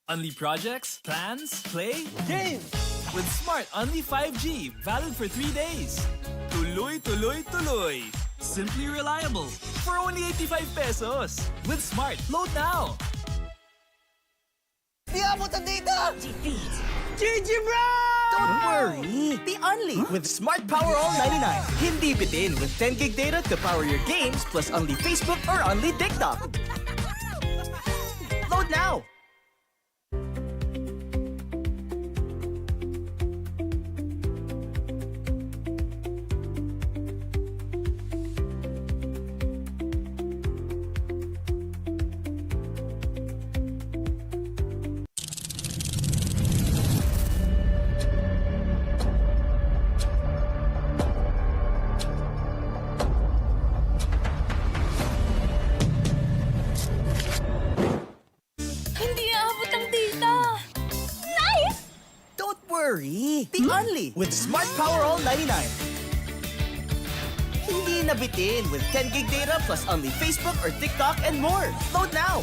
Only projects, plans, play, Game! with Smart Only 5G, valid for 3 days. Tuloy, tuloy, tuloy. Simply reliable. For only 85 pesos. With Smart, load now. Di abot ang data! Defeat. GG bro! Don't worry. Be only with Smart Power All 99. Hindi bitin with 10 gig data to power your games plus only Facebook or only TikTok. Load now. Hindi aabot ang data. Nice! Don't worry. Be only with Smart Power All 99. Hindi nabitin with 10 gig data plus only Facebook or TikTok and more. Load now.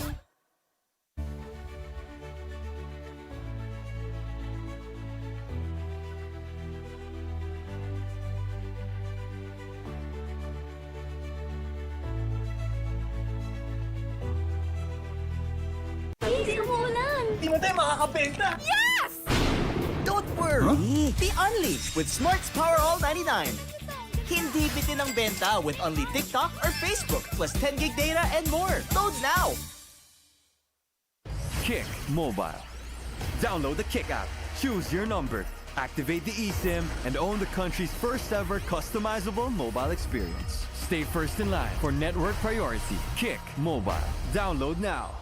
Hindi umuulan. Di mo tayo makakabenta! Yes! Don't worry. Be only with Smart's Power All 99. Hindi bitin ang benta with only TikTok or Facebook plus 10 gig data and more. Load now. Kick Mobile. Download the Kick app, choose your number, activate the eSIM, and own the country's first ever customizable mobile experience. Stay first in line for network priority. Kick Mobile. Download now.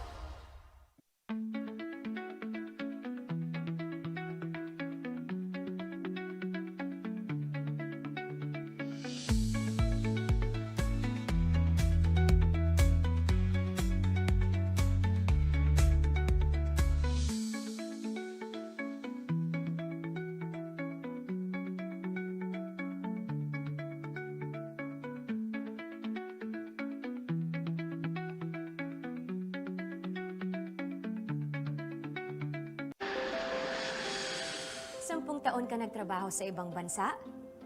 Sampung taon ka nagtrabaho sa ibang bansa,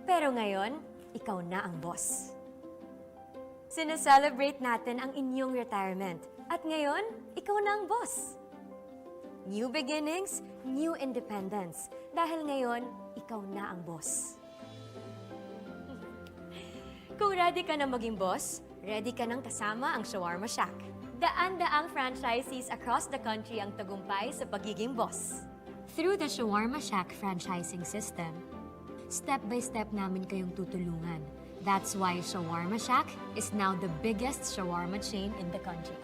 pero ngayon, ikaw na ang boss. Sineselebrate natin ang inyong retirement, at ngayon, ikaw na ang boss. New beginnings, new independence, dahil ngayon, ikaw na ang boss. Kung ready ka na maging boss, ready ka nang kasama ang Shawarma Shack. Daan-daang franchisees across the country ang tagumpay sa pagiging boss. Through the Shawarma Shack franchising system, step-by-step namin kayong tutulungan. That's why Shawarma Shack is now the biggest shawarma chain in the country.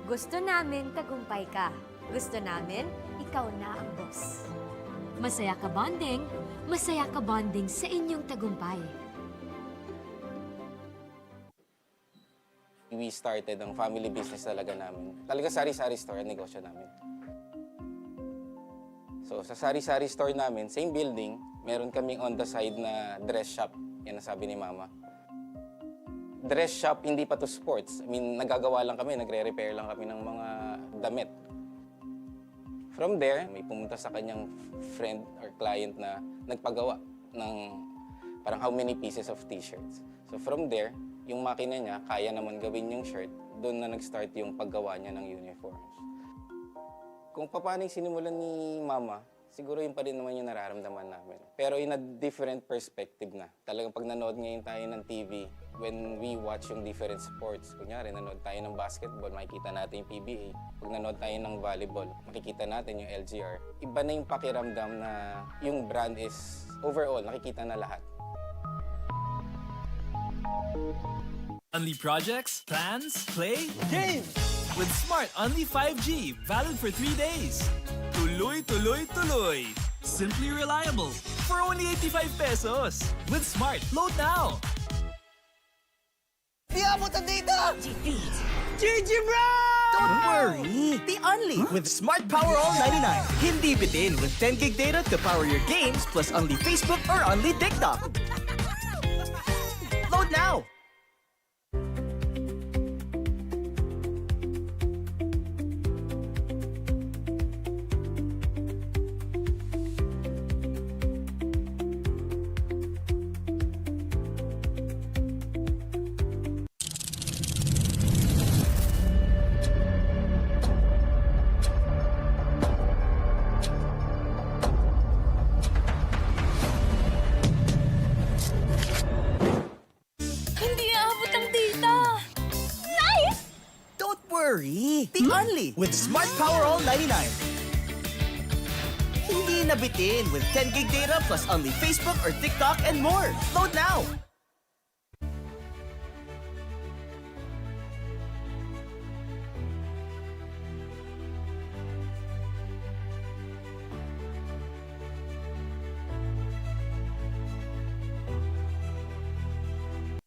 Gusto namin tagumpay ka. Gusto namin, ikaw na ang boss. Masaya ka bonding sa inyong tagumpay. We started ang family business talaga namin. Talaga sari-sari store ang negosyo namin. So sa sari-sari store namin, same building, meron kaming on the side na dress shop. Yan ang sabi ni Mama. Dress shop, hindi pa to sports. I mean, nagagawa lang kami, nagre-repair lang kami ng mga damit. From there, may pumunta sa kanyang friend or client na nagpagawa ng parang how many pieces of t-shirts. So from there, yung makina niya, kaya naman gawin yung shirt, doon na nag-start yung paggawa niya ng uniforms. Kung paano yung sinimulan ni Mama, siguro yun pa rin naman yung nararamdaman namin. Pero in a different perspective na. Talagang pag nanood ngayon tayo ng TV, when we watch yung different sports, kunyari nanood tayo ng basketball, makikita natin yung PBA. Pag nanood tayo ng volleyball, makikita natin yung LGR. Iba na yung pakiramdam na yung brand is overall, nakikita na lahat. Only projects, plans, play, Game! with Smart Only 5G, valid for 3 days. Tuloy, tuloy, tuloy. Simply reliable. For only 85 pesos. With Smart, load now. Di abot ang data! Defeat. GG bro! Don't worry. Be only with Smart Power All 99. Hindi bitin with 10 gig data to power your games plus only Facebook or only TikTok. Load now. worry! The Only with Smart Power All 99. Hindi nabitin with 10 gig data plus only Facebook or TikTok and more. Load now!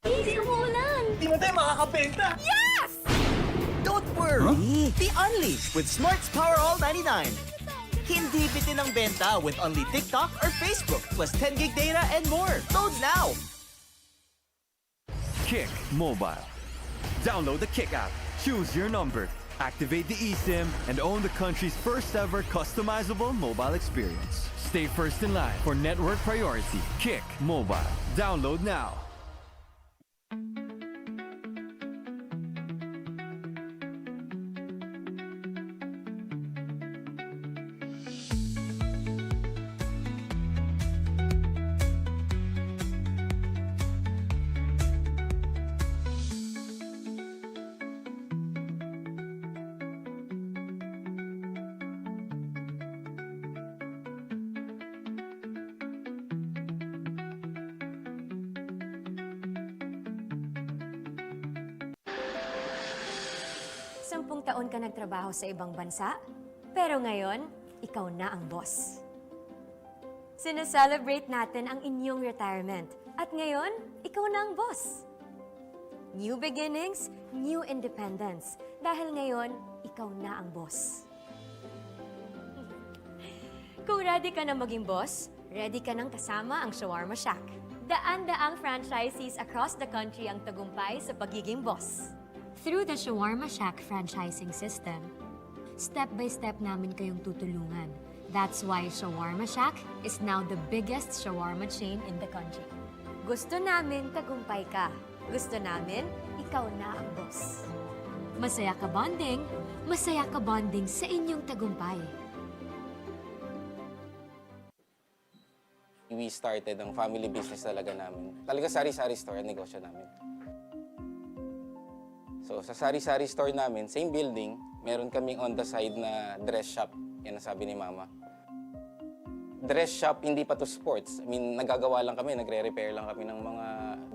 Easy umulan! Di mo tayo makakabenta! Yes! Don't worry! The Only with Smart's Power All 99. Hindi bitin ang benta with only TikTok or Facebook plus 10 gig data and more. Load now! Kick Mobile. Download the Kick app, choose your number, activate the eSIM, and own the country's first ever customizable mobile experience. Stay first in line for network priority. Kick Mobile. Download now. Sampung taon ka nagtrabaho sa ibang bansa, pero ngayon, ikaw na ang boss. Sineselebrate natin ang inyong retirement, at ngayon, ikaw na ang boss. New beginnings, new independence, dahil ngayon, ikaw na ang boss. Kung ready ka na maging boss, ready ka nang kasama ang Shawarma Shack. Daan-daang franchisees across the country ang tagumpay sa pagiging boss. Through the Shawarma Shack franchising system, step-by-step namin kayong tutulungan. That's why Shawarma Shack is now the biggest shawarma chain in the country. Gusto namin tagumpay ka. Gusto namin, ikaw na ang boss. Masaya ka bonding sa inyong tagumpay. We started ang family business talaga namin. Talaga sari-sari store ang negosyo namin. So sa sari-sari store namin, same building, meron kaming on the side na dress shop. Yan ang sabi ni Mama. Dress shop, hindi pa to sports. I mean, nagagawa lang kami, nagre-repair lang kami ng mga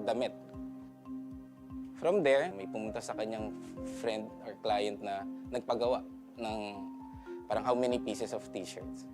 damit. From there, may pumunta sa kanyang friend or client na nagpagawa ng parang how many pieces of t-shirts.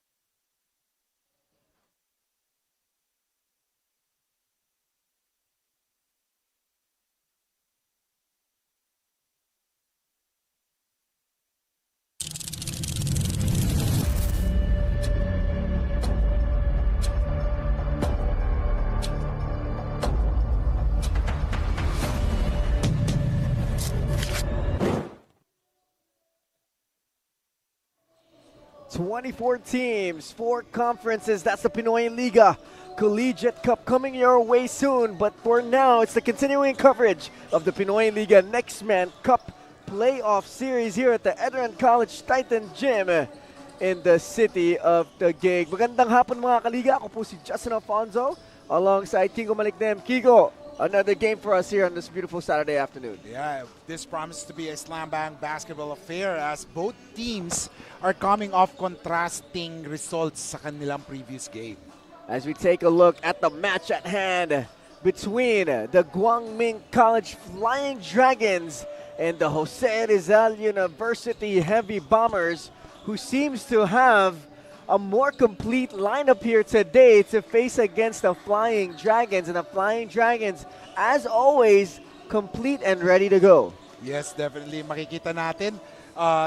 Twenty-four teams, 4 conferences. That's the Pinoyliga Collegiate Cup coming your way soon. But for now, it's the continuing coverage of the Pinoyliga Nextman Cup Playoff Series here at the ENDERUN College Titan Gym in the city of Taguig. Magandang hapon mga kaliga. Ako po si Justin Alfonso alongside Kiko Malikdem. Kiko, another game for us here on this beautiful Saturday afternoon. Yeah, this promises to be a slam bang basketball affair as both teams are coming off contrasting results sa kanilang previous game. As we take a look at the match at hand between the GUANG College Flying Dragons and the Jose Rizal University Heavy Bombers, who seems to have a more complete lineup here today to face against the Flying Dragons. And the Flying Dragons, as always, complete and ready to go. Yes, definitely. Makikita natin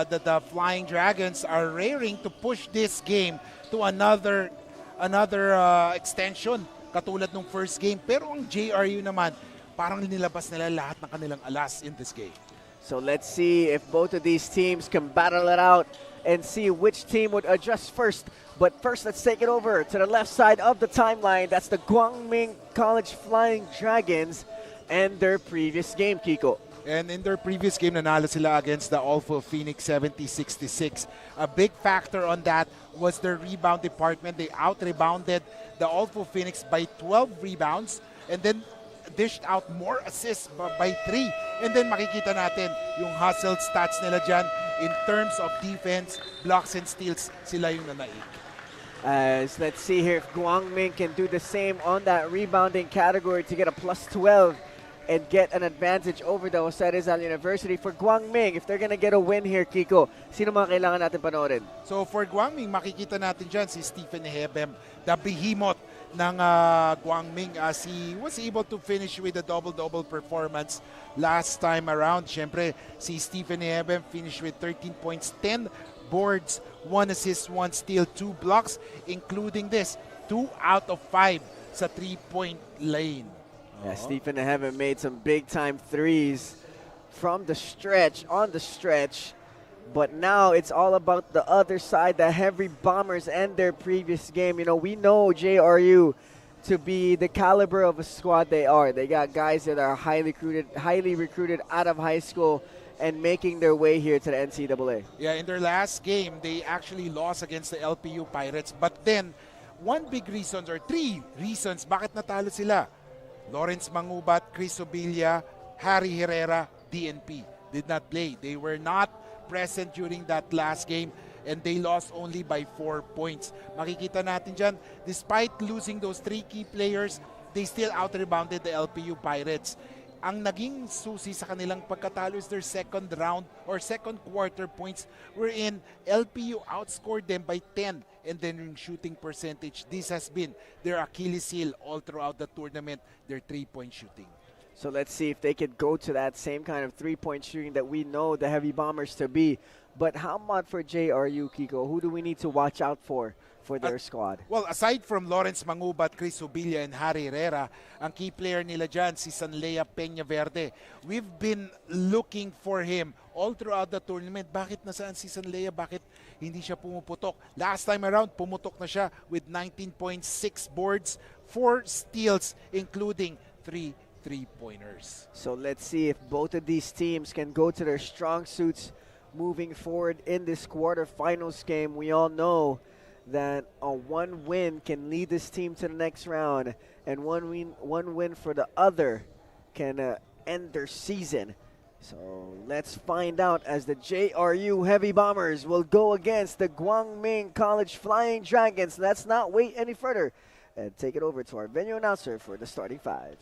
that the Flying Dragons are raring to push this game to another extension katulad nung first game. Pero ang JRU naman, parang nilabas nila lahat ng kanilang alas in this game. So let's see if both of these teams can battle it out and see which team would adjust first. But first, let's take it over to the left side of the timeline. That's the GUANG College Flying Dragons and their previous game, Kiko. And in their previous game, nanalo sila against the Awful Phoenix 70-66. A big factor on that was their rebound department. They out-rebounded the Awful Phoenix by 12 rebounds and then dished out more assists by 3 And then makikita natin yung hustle stats nila dyan in terms of defense, blocks and steals, sila yung nanaig. As let's see here if GUANG can do the same on that rebounding category to get a plus 12 and get an advantage over the Jose Rizal University. For GUANG, if they're gonna get a win here, Kiko, sino mga kailangan natin panoorin? So for GUANG, makikita natin dyan si Stephen Hebem, the behemoth ng GUANG, as he was able to finish with a double-double performance last time around. Siyempre, si Stephen Hebem finished with 13 points, 10 boards, 1 assist, 1 steal, 2 blocks, including this, 2 out of 5 sa 3-point lane. Yeah, Stephen Heaven made some big-time threes from the stretch, on the stretch. But now it's all about the other side, the Heavy Bombers and their previous game. You know, we know JRU to be the caliber of a squad they are. They got guys that are highly recruited out of high school and making their way here to the NCAA. Yeah, in their last game, they actually lost against the LPU Pirates. But then, one big reason, or 3 reasons, bakit natalo sila? Lawrence Mangubat, Chris Obilia, Harry Herrera, DNP did not play. They were not present during that last game and they lost only by 4 points. Makikita natin dyan, despite losing those 3 key players, they still out-rebounded the LPU Pirates. Ang naging susi sa kanilang pagkatalo is their second round or second quarter points wherein LPU outscored them by 10, and then yung shooting percentage, this has been their Achilles heel all throughout the tournament, their 3-point shooting. So let's see if they could go to that same kind of 3-point shooting that we know the Heavy Bombers to be. But how about for JRU, Kiko? Who do we need to watch out for their squad? Well, aside from Lawrence Mangubat, Chris Obilia, and Harry Herrera, ang key player nila dyan, si Sanlea Peña Verde. We've been looking for him all throughout the tournament. Bakit nasaan si Sanlea? Bakit hindi siya pumuputok? Last time around, pumutok na siya with 19.6 boards, 4 steals, including 3 3-pointers. So let's see if both of these teams can go to their strong suits moving forward in this quarterfinals game. We all know that a 1 win can lead this team to the next round, and one win for the other can end their season. So let's find out as the JRU Heavy Bombers will go against the Guangming College Flying Dragons. Let's not wait any further and take it over to our venue announcer for the starting 5.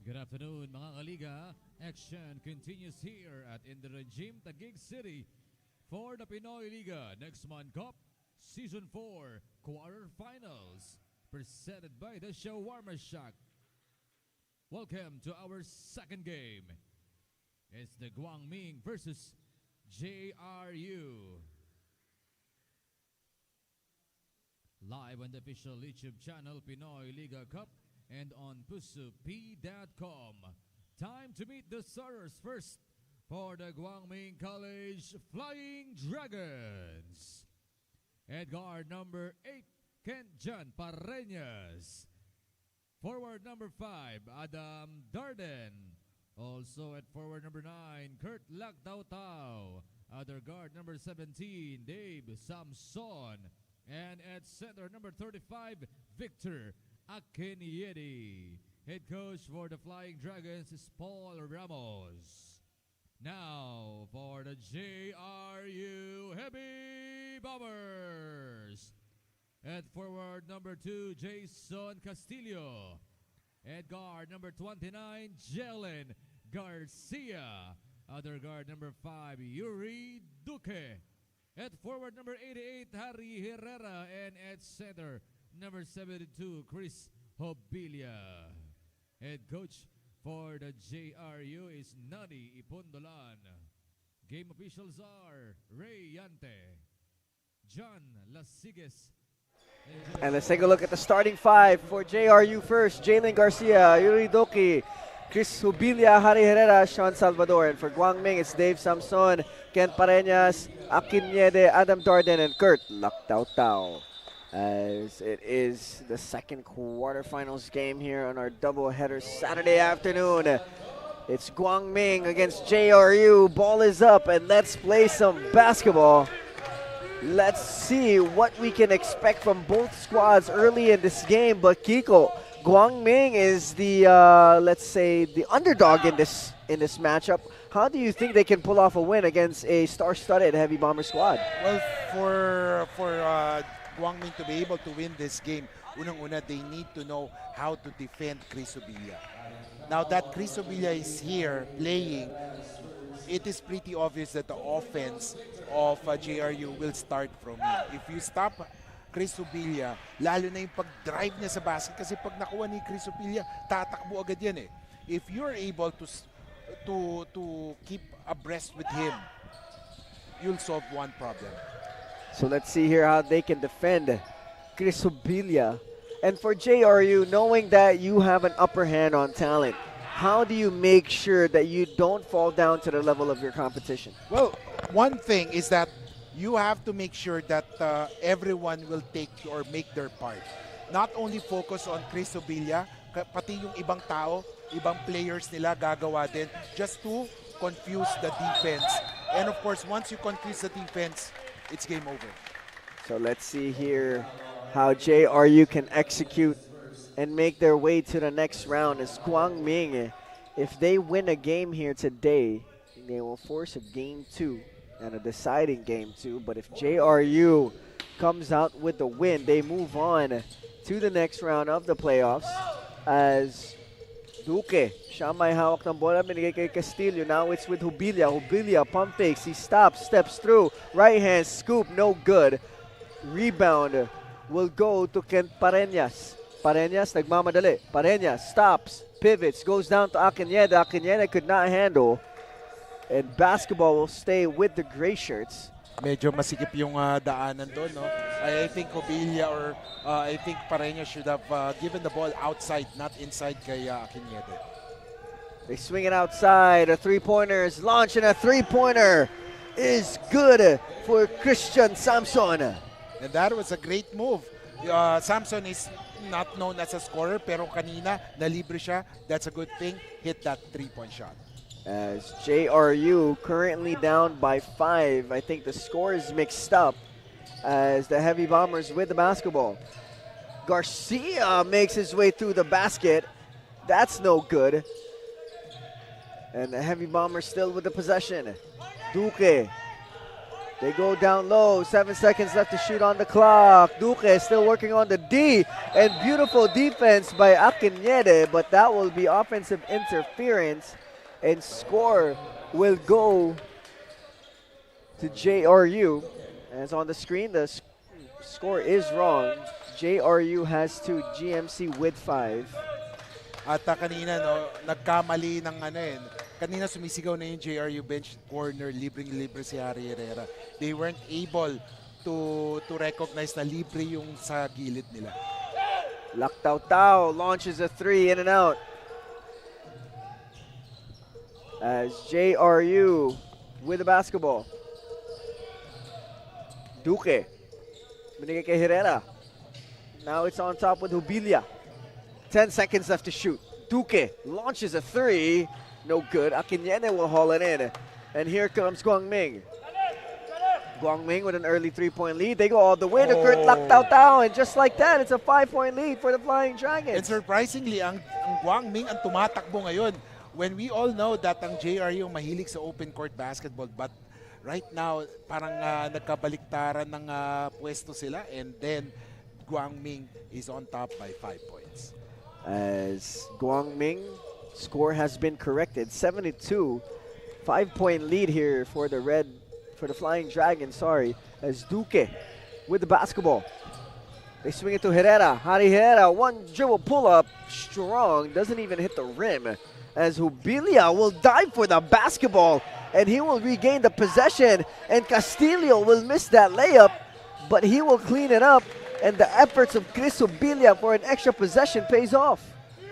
Good afternoon, mga kaliga. Action continues here at ENDERUN Gym, Taguig City for the Pinoyliga Nextman Cup Season 4 Quarterfinals, presented by the Shawarma Shack. Welcome to our second game. It's the Guangming versus JRU. Live on the official YouTube channel Pinoyliga Cup and on pusup.com. Time to meet the starters first for the Guangming College Flying Dragons. At guard number 8, Kent-Jan Pareñas. Forward number 5, Adam Darden. Also at forward number 9, Kurt Lactautau. Other guard number 17, Dave Samson. And at center number 35, Victor Akiniedi. Head coach for the Flying Dragons is Paul Ramos. Now for the JRU Heavy Bombers. At forward number 2, Jason Castillo. At guard number 29, Jelen Garcia. Other guard number 5, Yuri Duque. At forward number 88, Harry Herrera. And at center number 72, Chris Hobilia. Head coach for the JRU is Nani Ipondolan. Game officials are Ray Yante, John Lasigues. And let's take a look at the starting 5 for JRU first. Jalen Garcia, Yuri Doki, Chris Hubilia, Harry Herrera, Sean Salvador. And for Guangming, it's Dave Samson, Kent Pareñas, Akin Niede, Adam Darden, and Kurt Lactautau. as it is the second quarterfinals game here on our doubleheader Saturday afternoon. It's Guangming against JRU. Ball is up, and let's play some basketball. Let's see what we can expect from both squads early in this game. But Kiko, Guangming is the let's say the underdog in this matchup. How do you think they can pull off a win against a star-studded Heavy Bomber squad? Well, for Guangming to be able to win this game, unang-una, they need to know how to defend Crisobilla. Now that Crisobilla is here playing, it is pretty obvious that the offense of JRU will start from him. If you stop Crisobilla, lalo na yung pag-drive niya sa basket, kasi pag nakuha ni Crisobilla, tatakbo agad yan eh. If you're able to keep abreast with him, you'll solve one problem. So let's see here how they can defend Crisobilla. And for JRU, knowing that you have an upper hand on talent, how do you make sure that you don't fall down to the level of your competition? Well, one thing is that you have to make sure that everyone will take or make their part. Not only focus on Crisobilla, pati yung ibang tao, ibang players nila gagawa din just to confuse the defense. And of course, once you confuse the defense, it's game over. So let's see here how JRU can execute and make their way to the next round. As Guangming, if they win a game here today, they will force a game 2 and a deciding game 2. But if JRU comes out with the win, they move on to the next round of the playoffs. As Duque, siya may hawak ng bola, binigay kay Castillo. Now it's with Hubilia. Hubilia pump fakes. He stops, steps through. Right hand scoop, no good. Rebound will go to Kent Pareñas. Pareñas, nagmamadali. Pareñas stops, pivots, goes down to Akineda. Akineda could not handle. And basketball will stay with the gray shirts. Medyo masikip yung daanan doon, no? I think Hubilia or I think Pareñas should have given the ball outside, not inside kay Akineda. They swing it outside. A three-pointer is launched, and a three-pointer is good for Christian Samson. And that was a great move. Samson is not known as a scorer, pero kanina nalibre siya. That's a good thing. Hit that three-point shot. As JRU currently down by 5. I think the score is mixed up as the Heavy Bombers with the basketball. Garcia makes his way through the basket. That's no good. And the Heavy Bombers still with the possession. Duque. They go down low. 7 seconds left to shoot on the clock. Duque still working on the D. And beautiful defense by Akinede, but that will be offensive interference. And score will go to JRU. As on the screen, the score is wrong. JRU has 2, GMC with 5. At kanina, no, nagkamali ng kanina sumisigaw na yung JRU bench corner, libreng-libre si Harry Herrera. They weren't able to recognize na libre yung sa gilid nila. Lactautau launches a 3 in and out. As JRU with the basketball. Duque. Binigay kay Herrera. Now it's on top with Hubilia. 10 seconds left to shoot. Duque launches a 3. No good. Akinene will haul it in. And here comes Guangming. Guangming with an early 3-point lead. They go all the way to Kurt Lactautau. And just like that, it's a 5-point lead for the Flying Dragons. And surprisingly, ang Guangming ang tumatakbo ngayon. When we all know that ang JRU mahilig sa open court basketball, but right now parang nagkabaliktaran ng pwesto sila, and then Guangming is on top by 5 points. As Guangming score has been corrected, 72, 5-point lead here for the Flying Dragons. Sorry, as Duque with the basketball. They swing it to Herrera. Harry Herrera, one dribble pull up, strong, doesn't even hit the rim. As Hubilia will dive for the basketball, and he will regain the possession, and Castillo will miss that layup, but he will clean it up, and the efforts of Chris Hubilia for an extra possession pays off.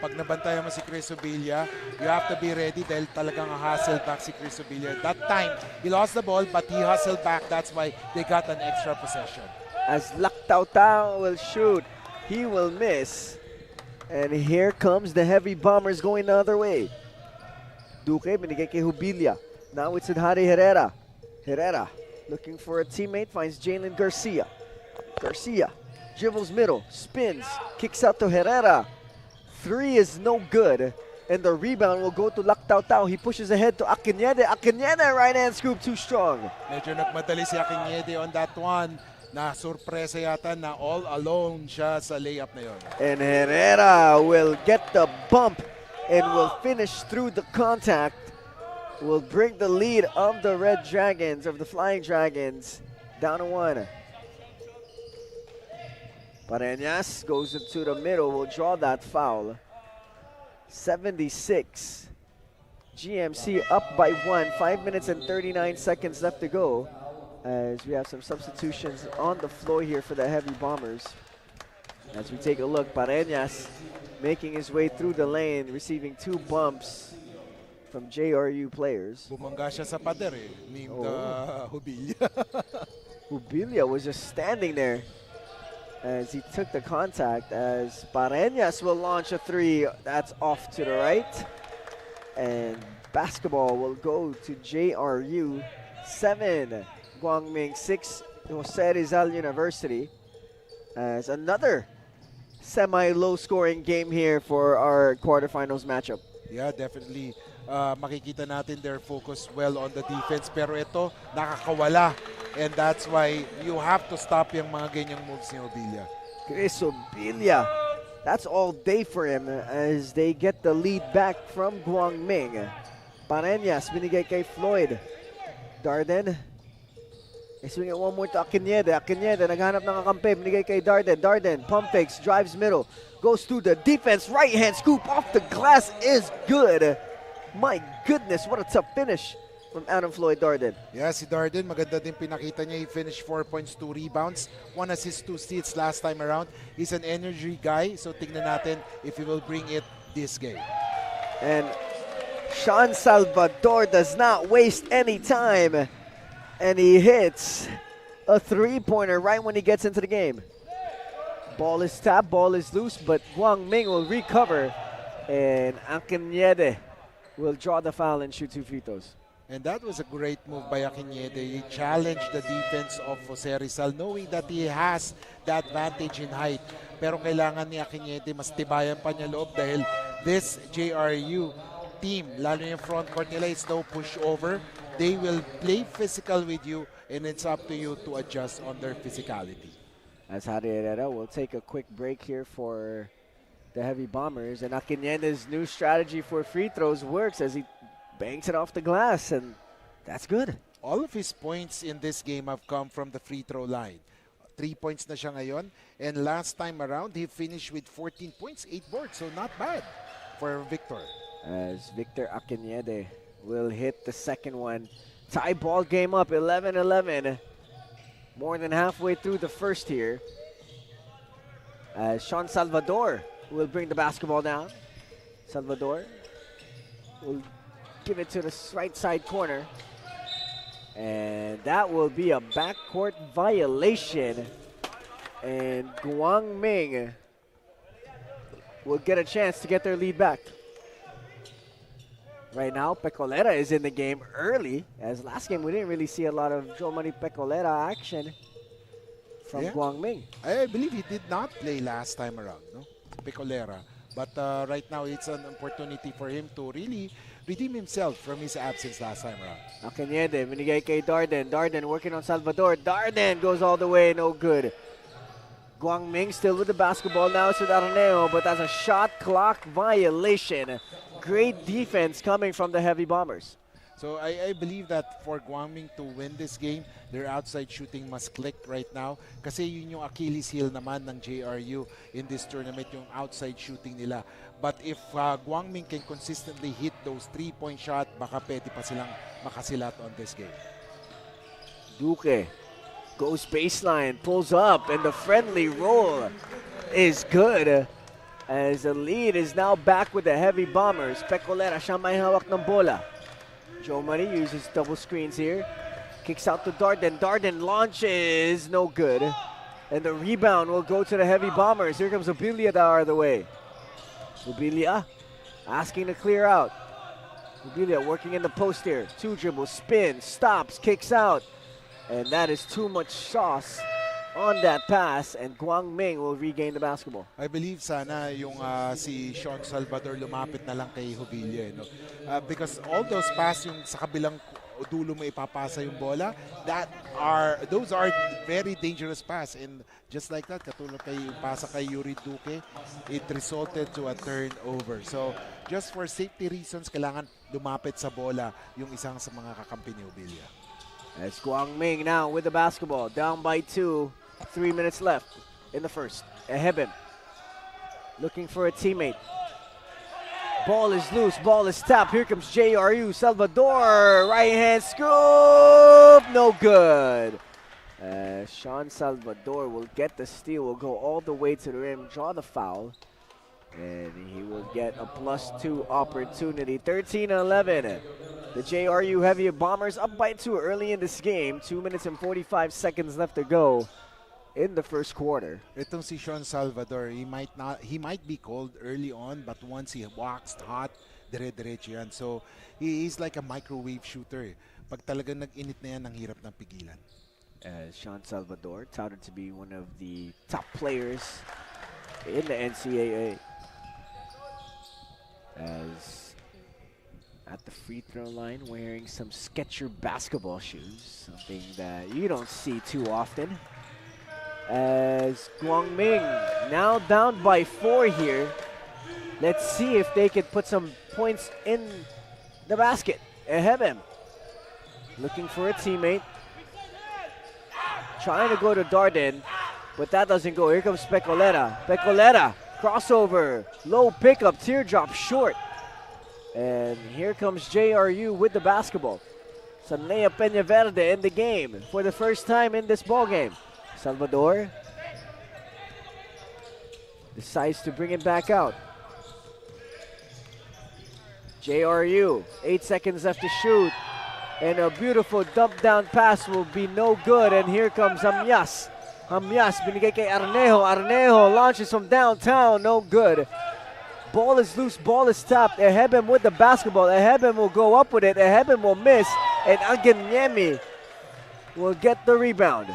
Pag nabantayan mo si Crisobilla, you have to be ready dahil talagang hustle back si Crisobilla. That time, he lost the ball, but he hustled back. That's why they got an extra possession. as Tao Tao will shoot. He will miss. And here comes the Heavy Bombers going the other way. Duque, binigay kay Jubilia. Now it's Hari Herrera. Herrera looking for a teammate, finds Jalen Garcia. Garcia dribbles middle, spins, kicks out to Herrera. 3 is no good. And the rebound will go to Tao Tao. He pushes ahead to Akinede. Akinede, right hand scoop, too strong. Medyo nagmadali si Akinede on that one. Na surpresa yata na all alone siya sa layup na yon. And Herrera will get the bump and will finish through the contact. Will bring the lead of the Red Dragons, of the Flying Dragons, down to 1. Pareñas goes into the middle, will draw that foul. 76. GMC up by 1, 5 minutes and 39 seconds left to go. As we have some substitutions on the floor here for the Heavy Bombers. As we take a look, Pareñas making his way through the lane, receiving 2 bumps from JRU players. Bumangga siya sa pader named Jubilia. Jubilia was just standing there as he took the contact, as Pareñas will launch a 3. That's off to the right. And basketball will go to JRU. 7, Guangming, 6, Jose Rizal University. As another semi-low scoring game here for our quarterfinals matchup. Yeah, definitely. Makikita natin their focus well on the defense. Pero ito, nakakawala. And that's why you have to stop yung mga ganyang moves ni Jubilia. Chris Jubilia, that's all day for him as they get the lead back from Guangming. Pareñas, binigay kay Floyd. Darden, swing it one more to Akinede. Akinede, naghanap ng kakampi, binigay kay Darden. Darden, pump fakes, drives middle, goes through the defense, right hand scoop off the glass is good. My goodness, what a tough finish from Adam Floyd Darden. Yeah, si Darden, maganda din pinakita niya. He finished 4 points, 2 rebounds, 1 assist, 2 steals last time around. He's an energy guy, so tingnan natin if he will bring it this game. And Sean Salvador does not waste any time. And he hits a 3-pointer right when he gets into the game. Ball is tapped, ball is loose, but Guangming will recover. And Akinede will draw the foul and shoot 2 free throws. And that was a great move by Akinede. He challenged the defense of Jose Rizal, knowing that he has the advantage in height. Pero kailangan ni Akinede mas tibayan pa niya loob dahil this JRU team, lalo yung front court nila, is no pushover. They will play physical with you, and it's up to you to adjust on their physicality. As Hari Herrera will take a quick break here for the Heavy Bombers, and Akinede's new strategy for free throws works as he banks it off the glass, and that's good. All of his points in this game have come from the free throw line. 3 points na siya ngayon, and last time around, he finished with 14 points, 8 boards, so not bad for Victor. As Victor Akinede will hit the second one. Tie ball game up, 11-11. More than halfway through the first here. As Sean Salvador will bring the basketball down. Salvador will give it to the right side corner. And that will be a backcourt violation. And Guangming will get a chance to get their lead back. Right now, Pecolera is in the game early. As last game, we didn't really see a lot of Joe Money Pecolera action from Guangming. I believe he did not play last time around, no? Pecolera. But right now, it's an opportunity for him to really redeem himself from his absence last time around. Akinede, binigay kay Darden. Darden working on Salvador. Darden goes all the way, no good. Guangming still with the basketball. Now it's with Araneo, but that's a shot clock violation. Great defense coming from the Heavy Bombers. So I believe that for Guangming to win this game, their outside shooting must click right now. Kasi yun yung Achilles heel naman ng JRU in this tournament, yung outside shooting nila. But if Guangming can consistently hit those 3-point shot, baka pwede pa silang makasilat on this game. Duque goes baseline, pulls up, and the friendly roll is good. As the lead is now back with the Heavy Bombers. Pecolera, siya may hawak ng bola. Joe Money uses double screens here. Kicks out to Darden. Darden launches, no good. And the rebound will go to the heavy bombers. Here comes Obilia the other way. Obilia asking to clear out. Obilia working in the post here. 2 dribbles, spin, stops, kicks out. And that is too much sauce on that pass, and Guang Ming will regain the basketball. I believe sana yung si Sean Salvador lumapit na lang kay Jubilia, no? Because all those pass yung sa kabilang dulo mo ipapasa yung bola, those are very dangerous pass, and just like that, katulad kay pasa kay Yuri Duque, it resulted to a turnover. So just for safety reasons, kailangan lumapit sa bola yung isang sa mga kakampi ni Jubilia. As Guang Ming now with the basketball, down by 2, 3 minutes left in the first. Eheben looking for a teammate. Ball is loose, ball is tapped. Here comes JRU, Salvador, right hand scoop, no good. Sean Salvador will get the steal, will go all the way to the rim, draw the foul, and he will get a +2 opportunity. 13-11. The JRU Heavy Bombers up by 2 early in this game. 2 minutes and 45 seconds left to go in the first quarter. Itong si Sean Salvador, he might be cold early on, but once he waxed hot, dire-diretso yan. So he's like a microwave shooter. Pag talagang nag-init na yan, ang hirap ng pigilan. Sean Salvador touted to be one of the top players in the NCAA. As at the free throw line, wearing some Skechers basketball shoes, something that you don't see too often. As Guang Ming now down by 4 here. Let's see if they could put some points in the basket. Eheben looking for a teammate. Trying to go to Darden, but that doesn't go. Here comes Pecoleta. Pecoleta, crossover, low pickup, teardrop short. And here comes JRU with the basketball. Sanlea Peñaverde in the game for the first time in this ball game. Salvador decides to bring it back out. JRU, 8 seconds left to shoot. And a beautiful dump down pass will be no good. And here comes Amyas. Amyas, binigay kay Arnejo. Arnejo launches from downtown, no good. Ball is loose, ball is tapped. Eheben with the basketball. Eheben will go up with it. Eheben will miss. And Anganyemi will get the rebound.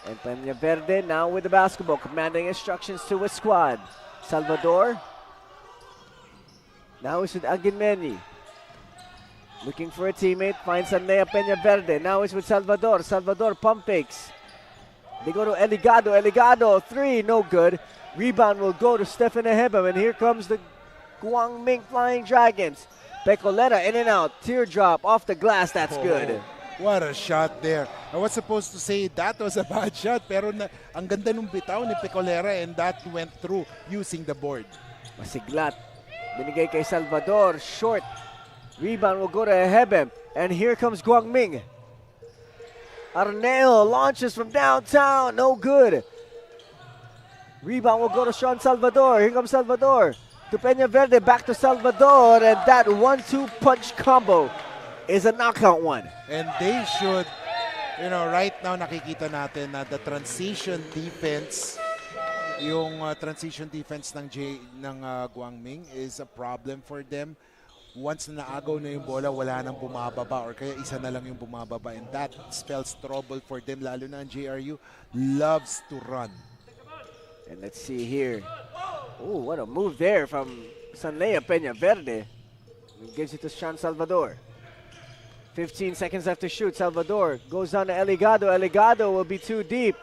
And Peñaverde now with the basketball, commanding instructions to his squad. Salvador. Now it's with Anganyemi. Looking for a teammate, finds Sanlea Peñaverde. Now it's with Salvador. Salvador pump fakes. They go to Eligado. Eligado, 3, no good. Rebound will go to Stefan Eheben, and here comes the Guang Ming Flying Dragons. Pecoleta in and out. Teardrop off the glass, that's good. What a shot there. I was supposed to say that was a bad shot, pero ang ganda nung bitaw ni Pecolera, and that went through using the board. Masiglat. Binigay kay Salvador, short. Rebound will go to Eheben, and here comes Guang Ming. Arneo launches from downtown, no good. Rebound will go to Sean Salvador. Here comes Salvador. To Peñaverde, back to Salvador, and that 1-2 punch combo is a knockout one. And they should, right now nakikita natin na the transition defense, yung transition defense ng Guang Ming is a problem for them. Once na naagaw na yung bola, wala nang bumababa, or kaya isa na lang yung bumababa, and that spells trouble for them, lalo na ang JRU loves to run. And let's see here. Oh, what a move there from Sanlea Peñaverde. Gives it to Sean Salvador. 15 seconds left to shoot. Salvador goes down to Eligado. Eligado will be too deep,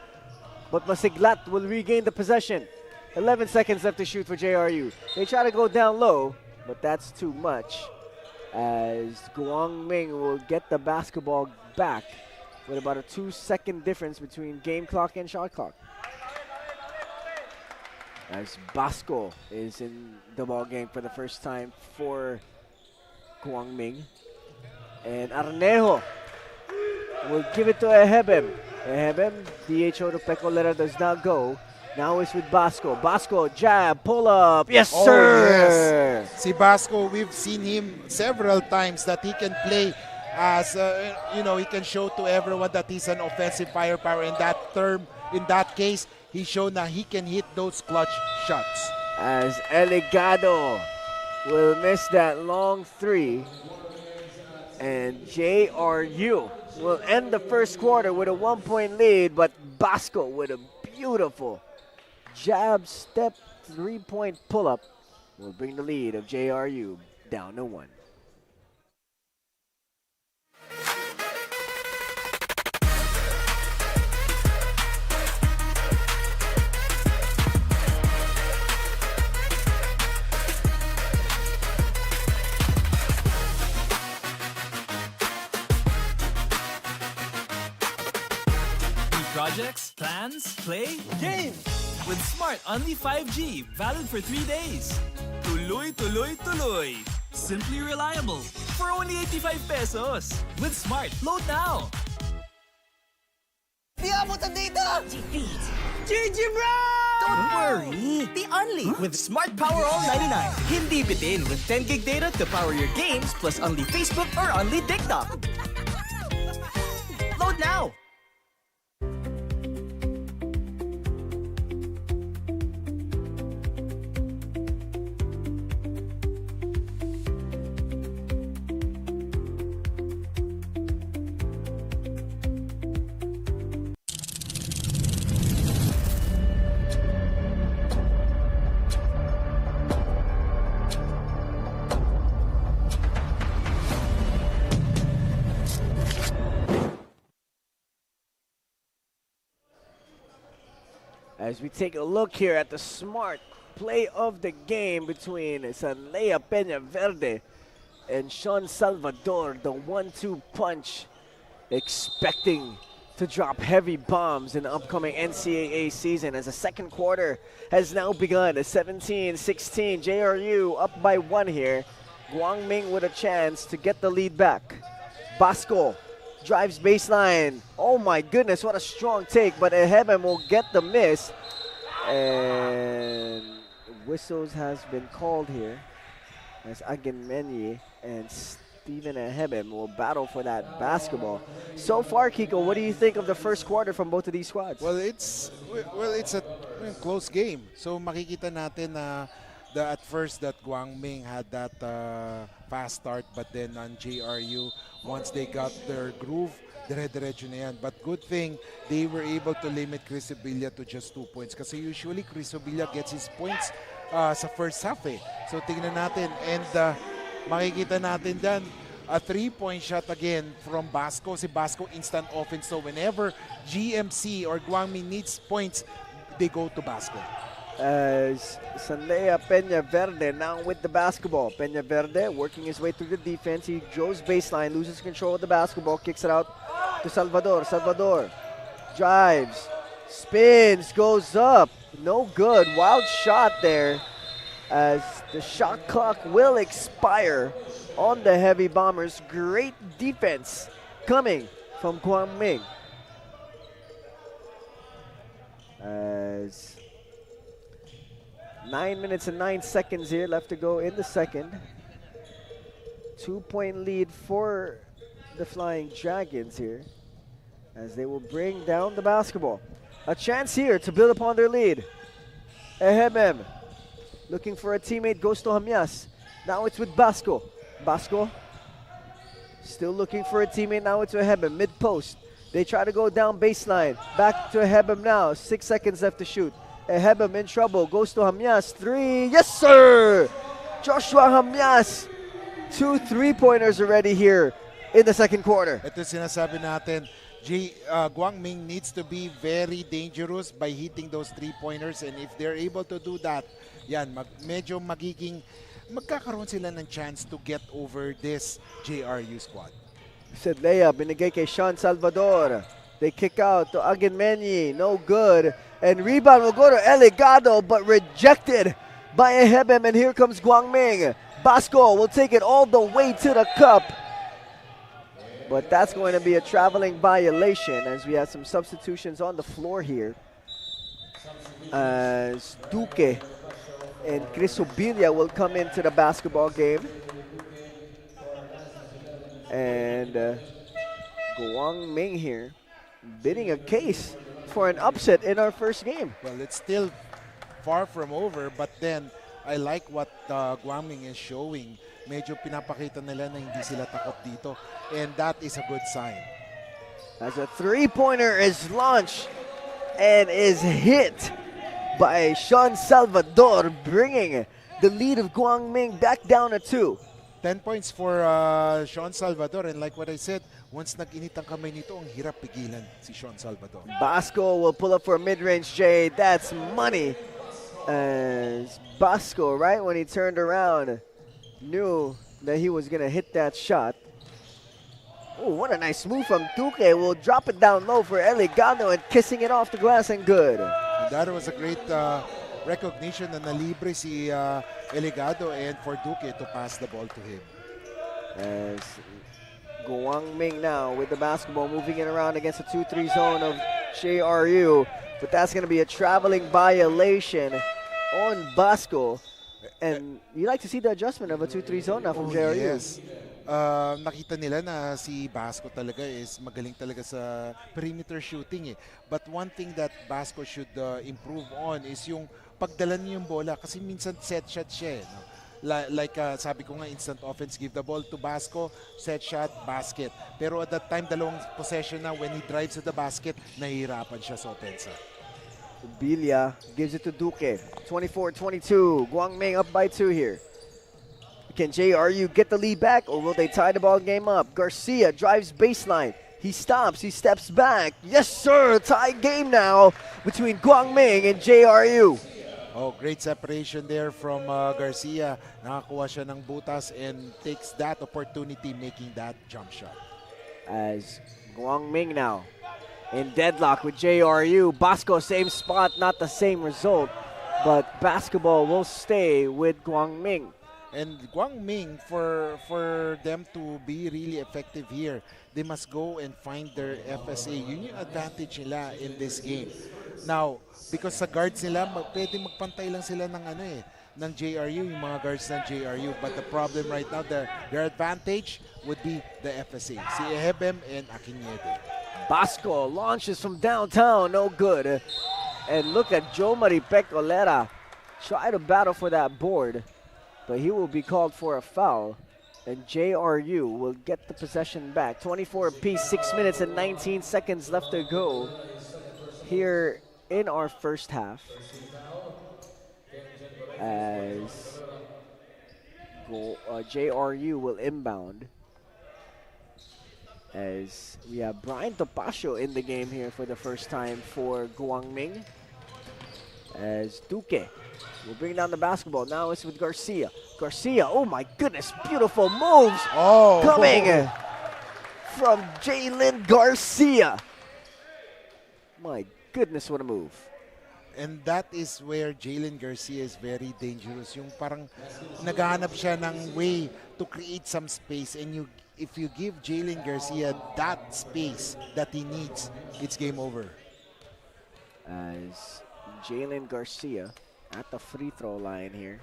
but Masiglat will regain the possession. 11 seconds left to shoot for JRU. They try to go down low, but that's too much, as Guang Ming will get the basketball back with about a 2-second difference between game clock and shot clock. As Basco is in the ball game for the first time for Guang Ming. And Arnejo will give it to Eheben. Eheben, DHO to Pecoleta does not go. Now it's with Basco. Basco, jab, pull up. Yes, sir! Yes. Si Basco, we've seen him several times that he can play as, he can show to everyone that he's an offensive firepower. And that term in that case, he showed that he can hit those clutch shots. As Eligado will miss that long three. And JRU will end the first quarter with a 1-point lead, but Basco with a beautiful jab step 3-point pull-up will bring the lead of JRU down to 1. Projects, plans, play, game! With Smart Only 5G, valid for 3 days. Tuloy, tuloy, tuloy. Simply reliable. For only 85 pesos. With Smart, load now! Di abutan dito! Defeat. GG, bro! Don't worry. The Only with Smart Power All 99. Hindi bitin with 10 gig data to power your games plus only Facebook or only TikTok. Load now. As we take a look here at the smart play of the game between Sanlea Peña Verde and Sean Salvador, the 1-2 punch, expecting to drop heavy bombs in the upcoming NCAA season as the second quarter has now begun. 17-16, JRU up by 1 here. Guangming with a chance to get the lead back. Basco drives baseline. Oh my goodness, what a strong take, but Ehebem will get the miss. And whistles has been called here as Agenmenye and Steven Ehebem will battle for that basketball. So far, Kiko, what do you think of the first quarter from both of these squads? Well, it's a close game. So makikita natin na at first that Guangming had that fast start, but then on JRU, once they got their groove, dire-diretso na yan. But good thing, they were able to limit Crisobilla to just 2 points. Kasi usually, Crisobilla gets his points sa first half eh. So tingnan natin. And makikita natin dyan, a 3-point shot again from Basco. Si Basco, instant offense. So whenever GMC or Guangming needs points, they go to Basco. As Sanlea Peña Verde now with the basketball. Peña Verde working his way through the defense. He goes baseline, loses control of the basketball, kicks it out to Salvador. Salvador drives, spins, goes up. No good. Wild shot there as the shot clock will expire on the Heavy Bombers. Great defense coming from Guangming. As 9 minutes and 9 seconds here left to go in the second. 2-point lead for the Flying Dragons here as they will bring down the basketball. A chance here to build upon their lead. Ehebem looking for a teammate, goes to Hamyas. Now it's with Basco. Basco still looking for a teammate, now it's Ehebem, mid-post. They try to go down baseline. Back to Ehebem now, 6 seconds left to shoot. Ehebem in trouble, goes to Hamyas, 3, yes sir! Joshua Hamyas, 2 3-pointers already here in the second quarter. Ito sinasabi natin, Guangming needs to be very dangerous by hitting those 3-pointers, and if they're able to do that, yan, magkakaroon sila ng chance to get over this JRU squad. Said layup, binigay kay Sean Salvador. They kick out to Agenmenye, no good. And rebound will go to Eligado, but rejected by Ehebem. And here comes Guangming. Basco will take it all the way to the cup. But that's going to be a traveling violation as we have some substitutions on the floor here. As Duque and Crisobilla will come into the basketball game. And Guangming here bidding a case for an upset in our first game. Well, it's still far from over, but then I like what Guangming is showing. Medyo pinapakita nila na hindi sila takot dito, and that is a good sign. As a three-pointer is launched and is hit by Sean Salvador, bringing the lead of Guangming back down to 2. 10 points for Sean Salvador, and like what I said, once nag-init ang kamay nito, ang hirap pigilan si Sean Salvador. Basco will pull up for a mid-range J. That's money. As Basco, right when he turned around, knew that he was going to hit that shot. Oh, what a nice move from Duque. Will drop it down low for Eligado and kissing it off the glass and good. And that was a great recognition na nalibre si Eligado and for Duque to pass the ball to him. As Guangming now with the basketball moving it around against the 2-3 zone of JRU. But that's going to be a traveling violation on Basco. And you like to see the adjustment of a 2-3 zone now from JRU. Yes. Nakita nila na si Basco talaga is magaling talaga sa perimeter shooting eh. But one thing that Basco should improve on is yung pagdala niya yung bola kasi minsan set shot siya eh, no? Like sabi ko nga, instant offense, give the ball to Basco, set shot, basket. Pero at that time, dalawang possession na, when he drives to the basket, nahihirapan siya sa opensa. Bilia gives it to Duque. 24-22. Guangming up by 2 here. Can JRU get the lead back, or will they tie the ball game up? Garcia drives baseline. He stops. He steps back. Yes, sir. Tie game now between Guangming and JRU. Oh, great separation there from Garcia. Nakakuha siya ng butas and takes that opportunity making that jump shot. As Guangming now in deadlock with JRU. Basco, same spot, not the same result, but basketball will stay with Guangming. And Guangming, for them to be really effective here, they must go and find their FSA. Yun yung advantage nila in this game. Now, because sa guards nila, pwede magpantay lang sila ng JRU, yung mga guards ng JRU. But the problem right now, their advantage would be the FSA. Si Ehebem and Akinyede. Basco launches from downtown, no good. And look at Joe Maripec Olera try to battle for that board, but he will be called for a foul. And JRU will get the possession back. 24 apiece, 6 minutes and 19 seconds left to go here in our first half. As JRU will inbound. As we have Brian Topacio in the game here for the first time for Guangming. As Duque will bring down the basketball. Now it's with Garcia. Garcia, oh my goodness, beautiful moves coming from Jalen Garcia. My goodness, what a move. And that is where Jalen Garcia is very dangerous. Yung parang naghahanap siya ng way to create some space, and if you give Jalen Garcia that space that he needs, it's game over. As Jalen Garcia at the free throw line here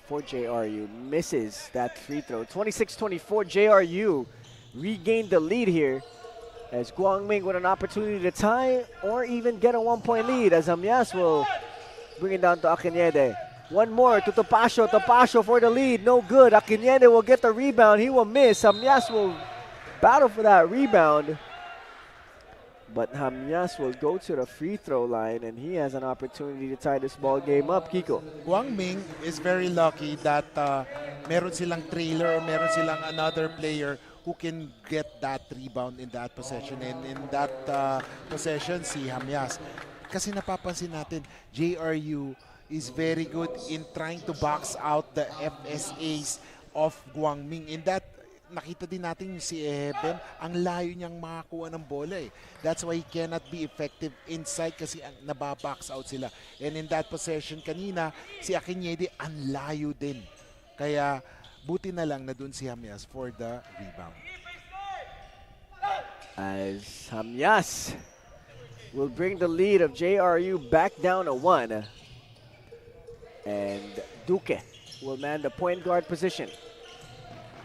for JRU misses that free throw. 26-24, JRU regained the lead here as Guangming with an opportunity to tie or even get a 1-point lead, as Amyas will bring it down to Akinyede. One more to Topacio. Topacio for the lead. No good. Akinyede will get the rebound. He will miss. Amyas will battle for that rebound. But Hamyas will go to the free throw line, and he has an opportunity to tie this ball game up. Kiko. Guangming is very lucky that meron silang trailer or meron silang another player who can get that rebound in that possession. And in that possession, si Hamyas. Kasi napapansin natin, JRU is very good in trying to box out the FSAs of Guangming. In that, nakita din natin yung si Ehebem, ang layo niyang makakuha ng bola eh. That's why he cannot be effective inside kasi nababox out sila. And in that possession kanina, si Akinyede ang layo din. Kaya buti na lang na dun si Hamyas for the rebound. As Hamyas will bring the lead of JRU back down to 1. And Duque will man the point guard position.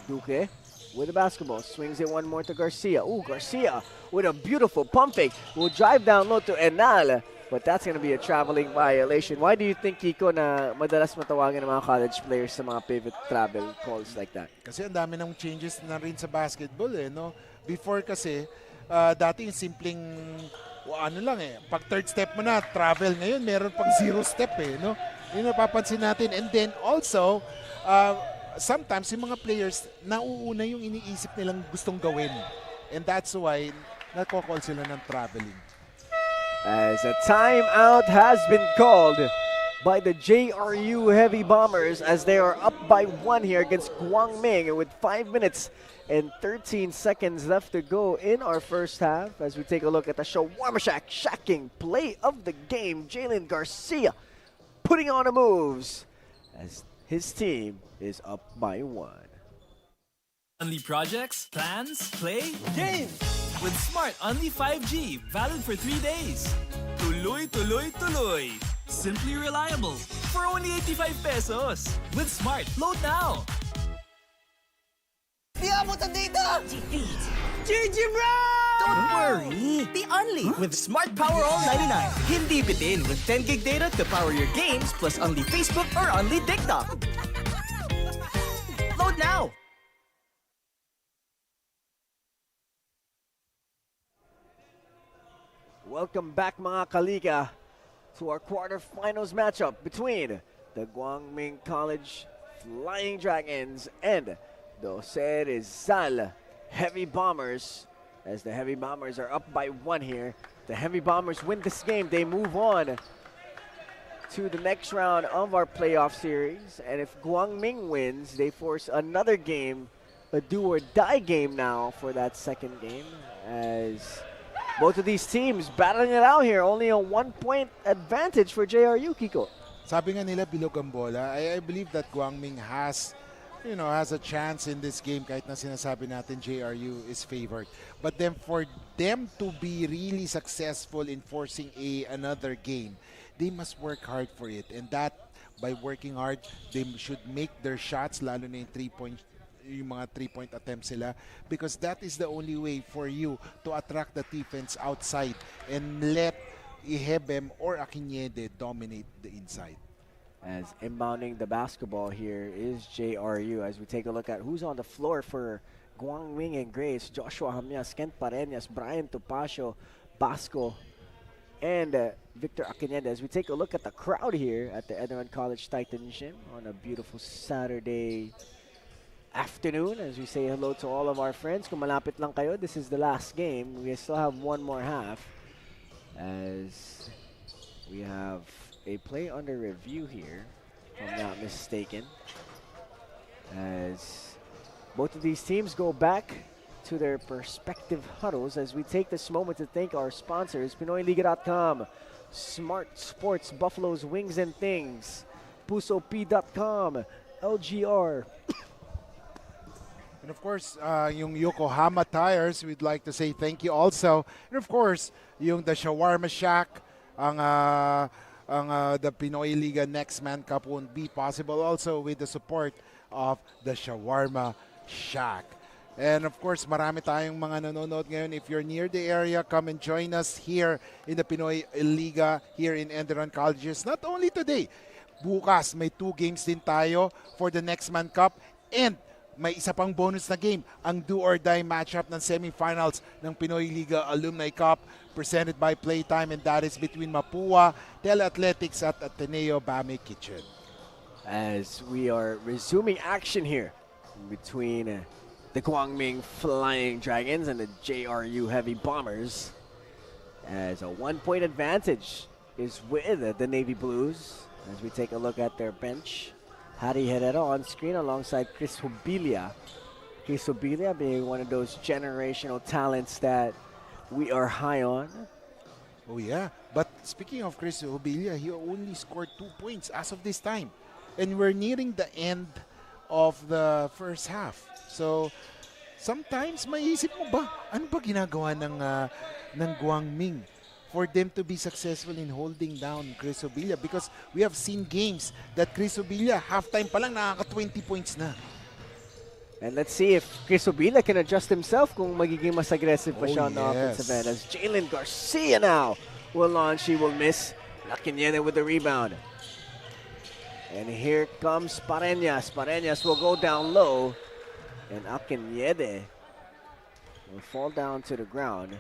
Duque with the basketball. Swings it one more to Garcia. Ooh, Garcia with a beautiful pump fake. Will drive down low to Enal. But that's going to be a traveling violation. Why do you think, Kiko, na madalas matawagan ng mga college players sa mga pivot travel calls like that? Kasi ang dami ng changes na rin sa basketball no? Before kasi, dati yung simpleng, ano lang pag third step mo na, travel. Ngayon, meron pang zero step no? Yun napapansin natin. And then also, sometimes yung mga players, nauuna yung iniisip nilang gustong gawin. And that's why, nako-call sila ng traveling. As a timeout has been called by the JRU Heavy Bombers as they are up by 1 here against Guangming with 5 minutes and 13 seconds left to go in our first half. As we take a look at the Shawarma Shack shacking play of the game, Jalen Garcia putting on the moves as his team is up by 1. Only projects, plans, play, game! With Smart Only 5G, valid for 3 days. Tuloy, tuloy, tuloy. Simply reliable for only 85 pesos. With Smart, load now. Di abot ang data! GG, bro! Don't worry! The Only with Smart Power All 99. Hindi bitin with 10 gig data to power your games plus only Facebook or only TikTok. Load now! Welcome back, mga kalika, to our quarterfinals matchup between the Guangming College Flying Dragons and the Jose Rizal Heavy Bombers. As the Heavy Bombers are up by 1 here. The Heavy Bombers win this game. They move on to the next round of our playoff series. And if Guangming wins, they force another game, a do-or-die game now for that second game. As both of these teams battling it out here. Only a 1-point advantage for JRU, Kiko. Sabi nga nila, bilog ang bola. I believe that Guangming has a chance in this game kahit na sinasabi natin JRU is favored. But then for them to be really successful in forcing another game, they must work hard for it. And that, by working hard, they should make their shots, lalo na yung mga 3-point attempts sila, because that is the only way for you to attract the defense outside and let Ihebem or Akinyede dominate the inside. As inbounding the basketball here is JRU. As we take a look at who's on the floor for Guangming and Grace: Joshua Hamias, Kent Pareñas, Brian Topacio, Basco, and Victor Akinyede. As we take a look at the crowd here at the ENDERUN College Titan Gym on a beautiful Saturday afternoon, as we say hello to all of our friends. Kung malapit lang kayo, this is the last game. We still have one more half, as we have a play under review here, if I'm not mistaken, as both of these teams go back to their perspective huddles. As we take this moment to thank our sponsors: Pinoyliga.com, Smart Sports, Buffalo's Wings and Things, PusoP.com, LGR, and of course, yung Yokohama Tires, we'd like to say thank you also. And of course, yung the Shawarma Shack, the Pinoyliga Nextman Cup won't be possible also with the support of the Shawarma Shack. And of course, marami tayong mga nanonood ngayon. If you're near the area, come and join us here in the Pinoyliga, here in ENDERUN Colleges. Not only today, bukas may 2 games din tayo for the Nextman Cup, and may isa pang bonus na game, ang do-or-die matchup ng semifinals ng Pinoyliga Alumni Cup presented by Playtime, and that is between Mapua Teleathletics at Ateneo Bame Kitchen. As we are resuming action here between the Guangming Flying Dragons and the JRU Heavy Bombers, as a 1-point advantage is with the Navy Blues. As we take a look at their bench, Harry Herrera on screen alongside Chris Hubilia. Chris Hubilia being one of those generational talents that we are high on. Oh yeah, but speaking of Chris Hubilia, he only scored 2 points as of this time. And we're nearing the end of the first half. So, sometimes maiisip mo ba, ano ba ginagawa ng Guangming for them to be successful in holding down Chris Hubilia? Because we have seen games that Chris Hubilia, halftime pa lang, nakaka-20 points na. And let's see if Crisobilla can adjust himself kung magiging mas aggressive pa siya on the offensive end. As Jalen Garcia now will launch, he will miss. Lakinene with the rebound. And here comes Pareñas. Pareñas will go down low. And Akinede will fall down to the ground.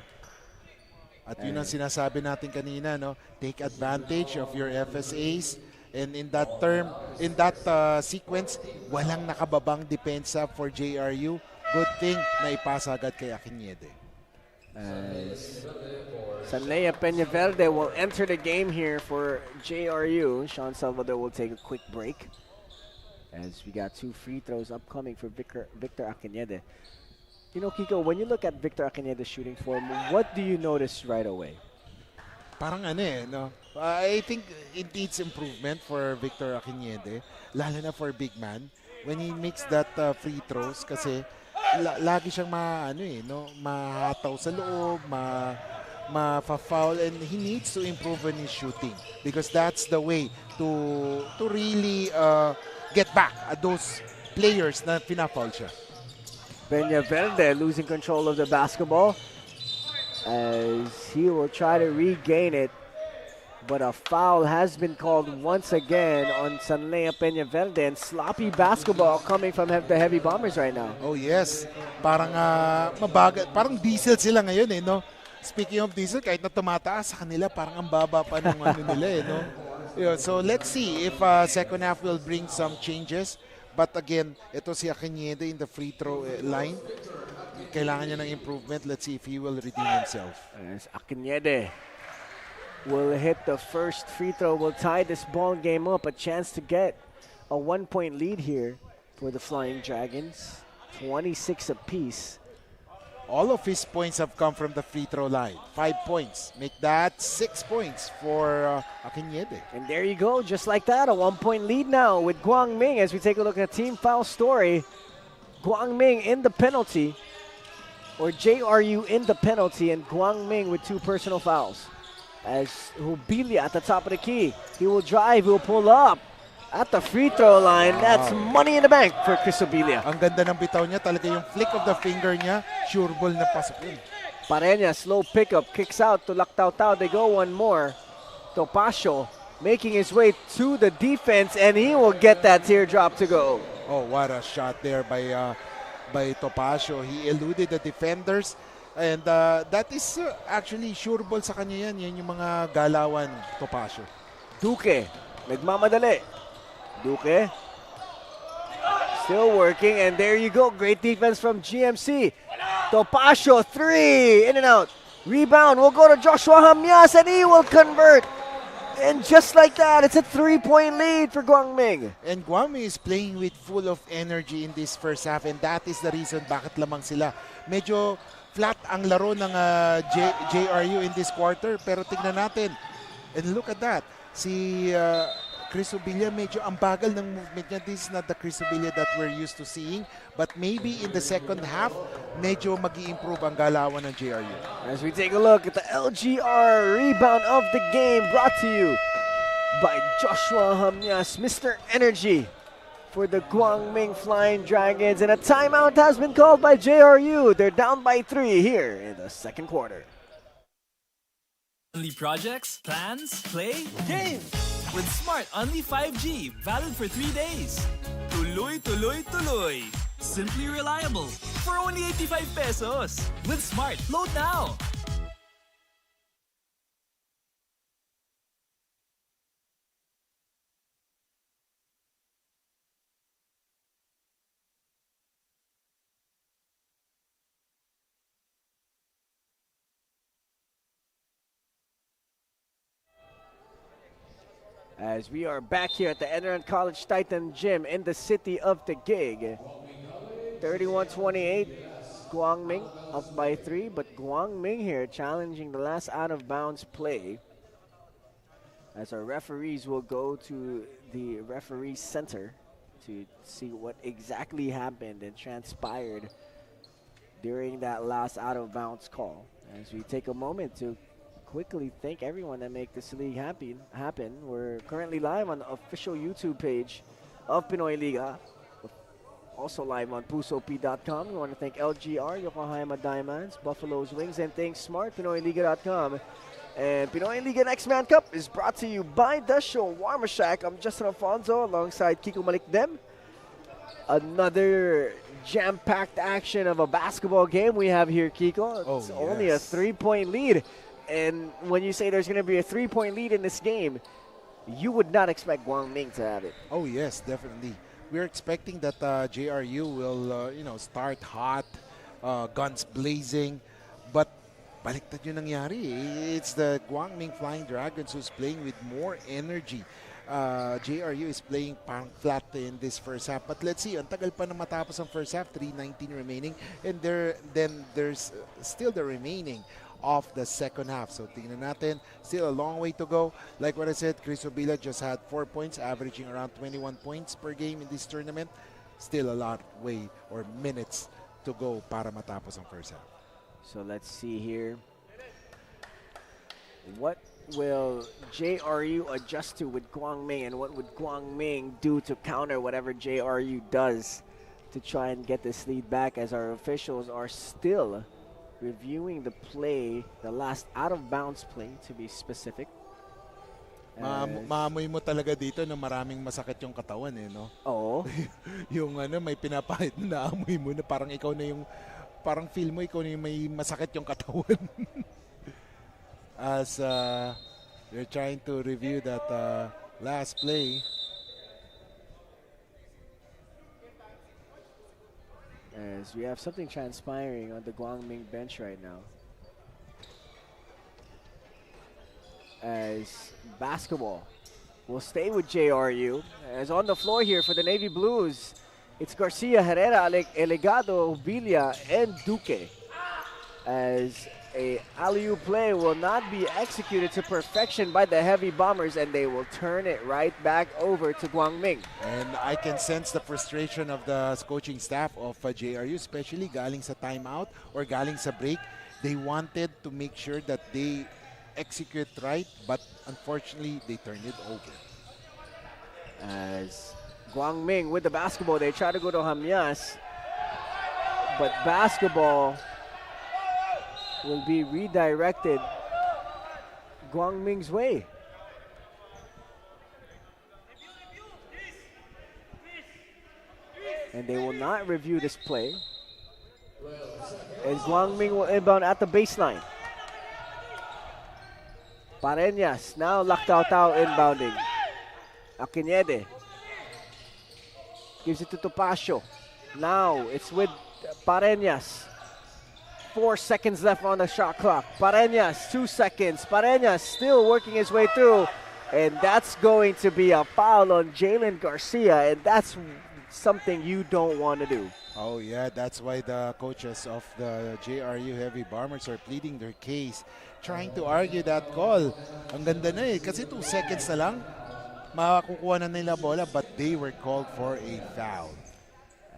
At yun ang sinasabi natin kanina, no? Take advantage of your FSAs. And in that term, in that sequence, walang nakababang depensa for JRU. Good thing na ipasa agad kay Akinede. As Sanlea Peñaverde will enter the game here for JRU. Sean Salvador will take a quick break. As we got 2 free throws upcoming for Victor Akinede. You know, Kiko, when you look at Victor Akinede's shooting form, what do you notice right away? Parang no? I think it needs improvement for Victor Akinede, lalo na for big man. When he makes that free throws, kasi lagi siyang mahataw sa loob, ma-foul, and he needs to improve on his shooting because that's the way to really get back at those players na pina-foul siya. Peñaverde losing control of the basketball as he will try to regain it. But a foul has been called once again on Sanlea Peñaverde, and sloppy basketball coming from the Heavy Bombers right now. Oh yes, parang mabagal, parang diesel sila ngayon no? Speaking of diesel, kahit na tumataas sa kanila, parang ang baba pa ng nila no? Yeah, so let's see if second half will bring some changes. But again, ito si Akinede in the free throw line. Kailangan niya ng improvement. Let's see if he will redeem himself. As Akinede will hit the first free throw, will tie this ball game up. A chance to get a 1-point lead here for the Flying Dragons. 26 apiece. All of his points have come from the free throw line. 5 points. Make that 6 points for Akinede. And there you go, just like that, a 1-point lead now with Guang Ming as we take a look at team foul story. Guang Ming in the penalty, or JRU in the penalty, and Guang Ming with 2 personal fouls. As Hubilia at the top of the key. He will drive, he will pull up at the free throw line. That's money in the bank for Chris Hubilia. Ang ganda ng bitaw niya, talaga yung flick of the finger niya, sure ball na pasok yun. Pareñas, slow pickup, kicks out to Lactao. They go one more. Topacio making his way to the defense, and he will get that teardrop to go. Oh, what a shot there by Topacio. He eluded the defenders. And that is actually sure ball sa kanya yan. Yan yung mga galawan, Topacio. Duque, nagmamadali. Duque, still working, and there you go. Great defense from GMC. Topacio, 3, in and out. Rebound will go to Joshua Hamyas, and he will convert. And just like that, it's a 3-point lead for Guangming. And Guangming is playing with full of energy in this first half, and that is the reason bakit lamang sila. Medyo flat ang laro ng JRU in this quarter, pero tignan natin. And look at that. Si Crisobilla, medyo ang bagal ng movement niya. This is not the Crisobilla that we're used to seeing. But maybe in the second half, medyo mag-i-improve ang galawan ng JRU. As we take a look at the LGR rebound of the game, brought to you by Joshua Hamyas, Mr. Energy for the Guangming Flying Dragons. And a timeout has been called by JRU. They're down by 3 here in the second quarter. Only projects, plans, play, game! With Smart Only 5G, valid for 3 days. Tuloy, tuloy, tuloy. Simply reliable. For only 85 pesos. With Smart, load now. As we are back here at the ENDERUN College Titan Gym in the city of the gig. 31-28, Guangming up by 3, but Guangming here challenging the last out-of-bounds play. As our referees will go to the referee center to see what exactly happened and transpired during that last out-of-bounds call. As we take a moment to quickly thank everyone that make this league happen. We're currently live on the official YouTube page of Pinoyliga. Also live on pusop.com. We want to thank LGR, Yokohama Diamonds, Buffalo's Wings, and thanks Smart, Pinoyliga.com. And Pinoyliga Nextman Cup is brought to you by the Shawarma Shack. I'm Justin Alfonso alongside Kiko Malikdem. Another jam-packed action of a basketball game we have here, Kiko. It's only a 3-point lead. And when you say there's going to be a 3-point lead in this game, you would not expect GUANG to have it. Oh, yes, definitely. We're expecting that JRU will, start hot, guns blazing. But baliktad yung nangyari. It's the Guangming Flying Dragons who's playing with more energy. JRU is playing parang flat in this first half. But let's see, ang tagal pa na matapos ang first half, 3:19 remaining. And then there's still the remaining of the second half. So tingnan natin, still a long way to go. Like what I said, Crisobilla just had 4 points, averaging around 21 points per game in this tournament. Still a lot way or minutes to go para matapos ang first half. So let's see here. What will JRU adjust to with Guangming, and what would Guangming do to counter whatever JRU does to try and get this lead back, as our officials are still reviewing the play, the last out-of-bounds play to be specific. Maamoy mo talaga dito na maraming masakit yung katawan no? Oo. Yung may pinapahid na amoy mo na parang ikaw na yung, parang feel mo ikaw na yung may masakit yung katawan. As they're trying to review that last play. As we have something transpiring on the Guangming bench right now. As basketball will stay with JRU. As on the floor here for the Navy Blues, it's Garcia, Herrera, Elegado, Villa, and Duque. As a alley-oop play will not be executed to perfection by the Heavy Bombers, and they will turn it right back over to Guangming. And I can sense the frustration of the coaching staff of JRU, especially galing sa timeout or galing sa break. They wanted to make sure that they execute right, but unfortunately, they turned it over. As Guangming with the basketball, they try to go to Hamyas, but basketball will be redirected Guangming's way. And they will not review this play, as Guangming will inbound at the baseline. Pareñas now Lactao inbounding. Akinede gives it to Topacio. Now it's with Pareñas. 4 seconds left on the shot clock. Pareñas, 2 seconds. Pareñas still working his way through. And that's going to be a foul on Jalen Garcia. And that's something you don't want to do. Oh yeah, that's why the coaches of the JRU Heavy Bombers are pleading their case, trying to argue that call. Ang ganda na kasi 2 seconds na lang, makakukuha na nila bola, but they were called for a foul.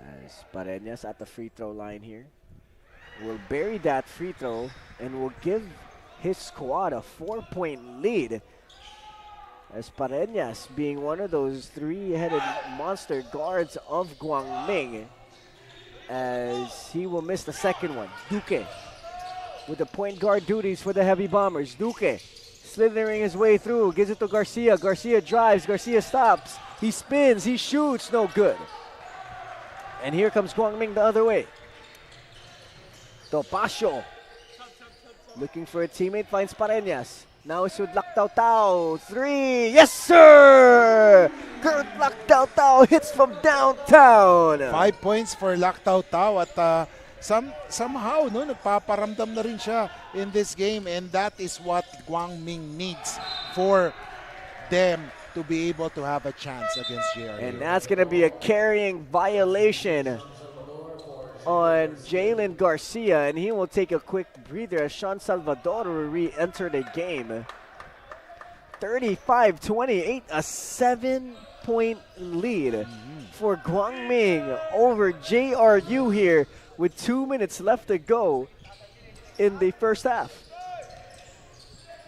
As Pareñas at the free throw line here will bury that free throw and will give his squad a 4-point lead, as Pareñas being one of those three-headed monster guards of Guangming, as he will miss the second one. Duque with the point guard duties for the Heavy Bombers. Duque slithering his way through, gives it to Garcia. Garcia drives, Garcia stops, he spins, he shoots, no good. And here comes Guangming the other way. Topacio looking for a teammate, finds Pareñas. Now it's with Lactao. 3, yes sir! Kurt Lactao hits from downtown. 5 points for Lactao at somehow nagpaparamdam na rin siya in this game, and that is what Guangming needs for them to be able to have a chance against JRU. And that's going to be a carrying violation on Jalen Garcia, and he will take a quick breather as Sean Salvador will re-enter the game. 35-28, a 7-point lead for Guangming over JRU here with 2 minutes left to go in the first half.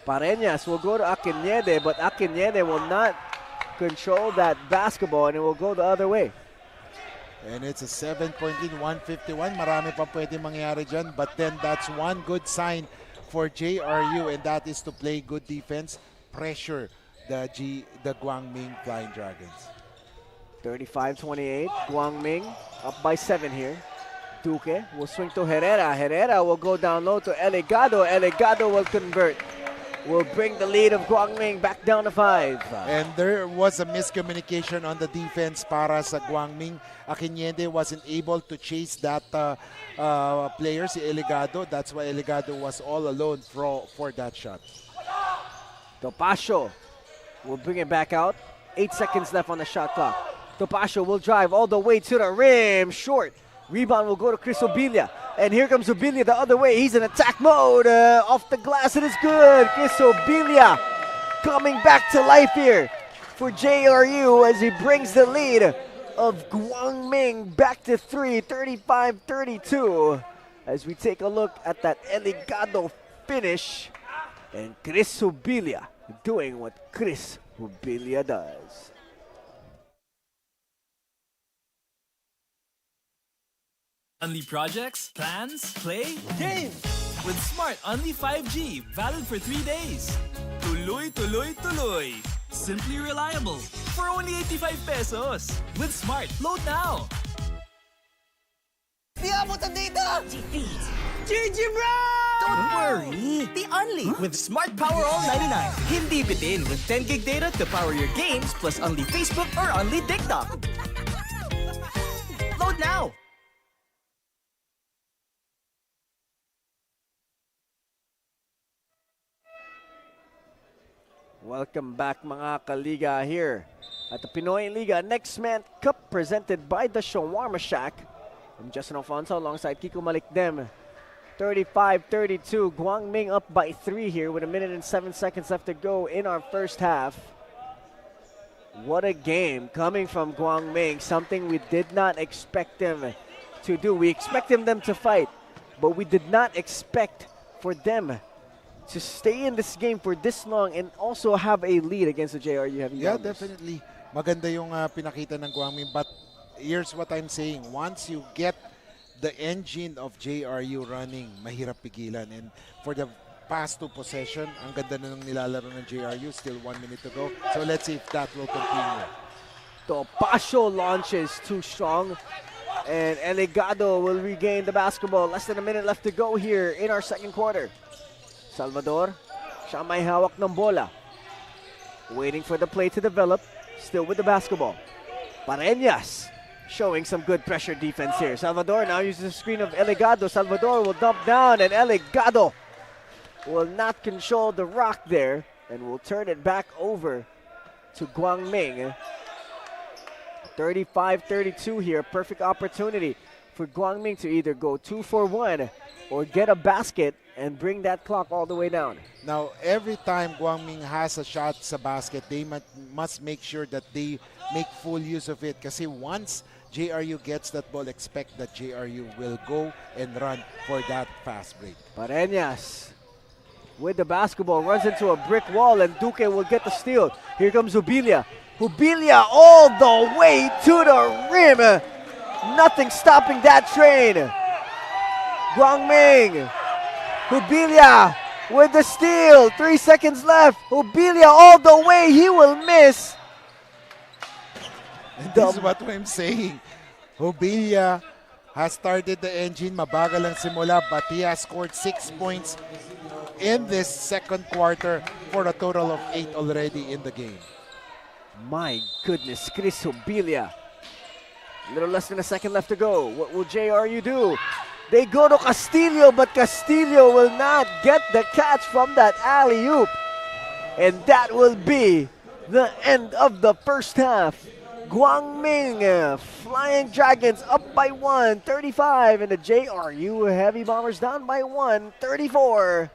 Pareñas will go to Akinede, but Akinede will not control that basketball, and it will go the other way. And it's a 7-point lead, 151. Marami pa pwede mangyari dyan. But then that's one good sign for JRU, and that is to play good defense, pressure the Guangming Flying Dragons. 35-28, Guangming up by 7 here. Duque will swing to Herrera. Herrera will go down low to Eligado. Eligado will convert. Will bring the lead of Guangming back down to 5. And there was a miscommunication on the defense para sa Guangming. Akinyende wasn't able to chase that player, si Eligado. That's why Eligado was all alone for that shot. Topacio will bring it back out. 8 seconds left on the shot clock. Topacio will drive all the way to the rim. Short. Rebound will go to Chris Obilia. And here comes Obilia the other way. He's in attack mode. Off the glass, it is good. Chris Obilia coming back to life here for JRU as he brings the lead of Guangming back to 3, 35-32. As we take a look at that Eligado finish. And Chris Obilia doing what Chris Obilia does. Only projects, plans, play, game! With Smart Only 5G, valid for 3 days. Tuloy, tuloy, tuloy. Simply reliable. For only 85 pesos. With Smart, load now! Di abot ang data! Defeat. GG, bro! Don't worry. The Only with Smart Power All 99. Hindi bitin with 10 gig data to power your games plus only Facebook or only TikTok. Load now. Welcome back mga kaliga here at the Pinoyliga Nextman Cup presented by the Shawarma Shack. I'm Justin Alfonso alongside Kiko Malikdem. 35-32, Guangming up by 3 here with 1 minute and 7 seconds left to go in our first half. What a game coming from Guangming, something we did not expect them to do. We expected them to fight, but we did not expect for them to stay in this game for this long and also have a lead against the JRU Heavy Yeah, Bombers. definitely. Maganda yung pinakita ng Guangming. But here's what I'm saying. Once you get the engine of JRU running, mahirap pigilan. And for the past 2 possession, ang ganda na nung nilalaro ng JRU. Still 1 minute to go. So let's see if that will continue. Topacio launches too strong. And Eligado will regain the basketball. Less than 1 minute left to go here in our second quarter. Salvador, siya may hawak ng bola. Waiting for the play to develop. Still with the basketball. Pareñas showing some good pressure defense here. Salvador now uses the screen of Eligado. Salvador will dump down and Eligado will not control the rock there and will turn it back over to Guangming. 35-32 here. Perfect opportunity for Guangming to either go 2 for 1 or get a basket and bring that clock all the way down. Now, every time Guangming has a shot sa basket, they must make sure that they make full use of it. Kasi once JRU gets that ball, expect that JRU will go and run for that fast break. Pareñas with the basketball runs into a brick wall and Duque will get the steal. Here comes Obilia. Obilia all the way to the rim. Nothing stopping that train. Guangming. Obilia with the steal. 3 seconds left. Obilia all the way. He will miss. And this is what I'm saying. Obilia has started the engine. Mabagal ang simula, but he has scored 6 points in this second quarter for a total of 8 already in the game. My goodness, Chris Obilia. A little less than a second left to go. What will JRU do? They go to Castillo, but Castillo will not get the catch from that alley-oop. And that will be the end of the first half. Guangming Flying Dragons up by 1, 35, and the JRU Heavy Bombers down by 1, 34.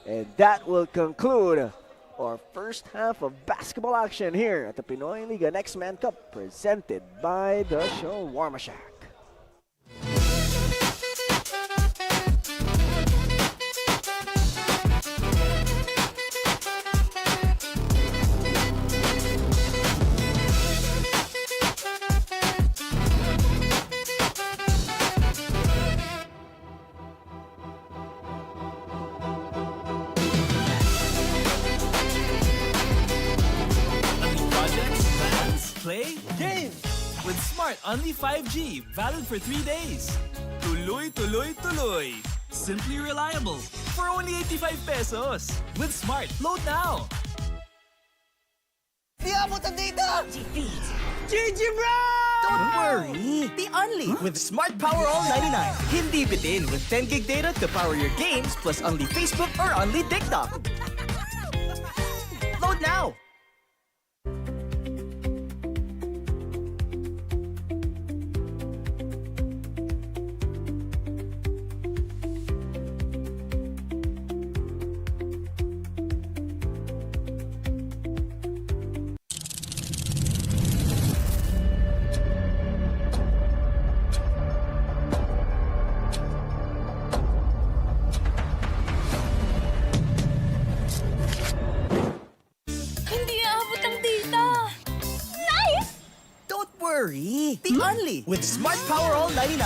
And that will conclude our first half of basketball action here at the Pinoyliga Nextman Cup presented by the Shawarma Shack. only 5G, valid for 3 days. Tuloy, tuloy, tuloy. Simply reliable for only 85 pesos. With Smart, load now. Di abot ang data! GG bro! Don't worry! The Only with Smart Power All 99. Hindi bitin with 10 gig data to power your games plus only Facebook or only TikTok. Load now! Hindi aabot ang data! Nice! Don't worry! The Only with Smart Power All 99.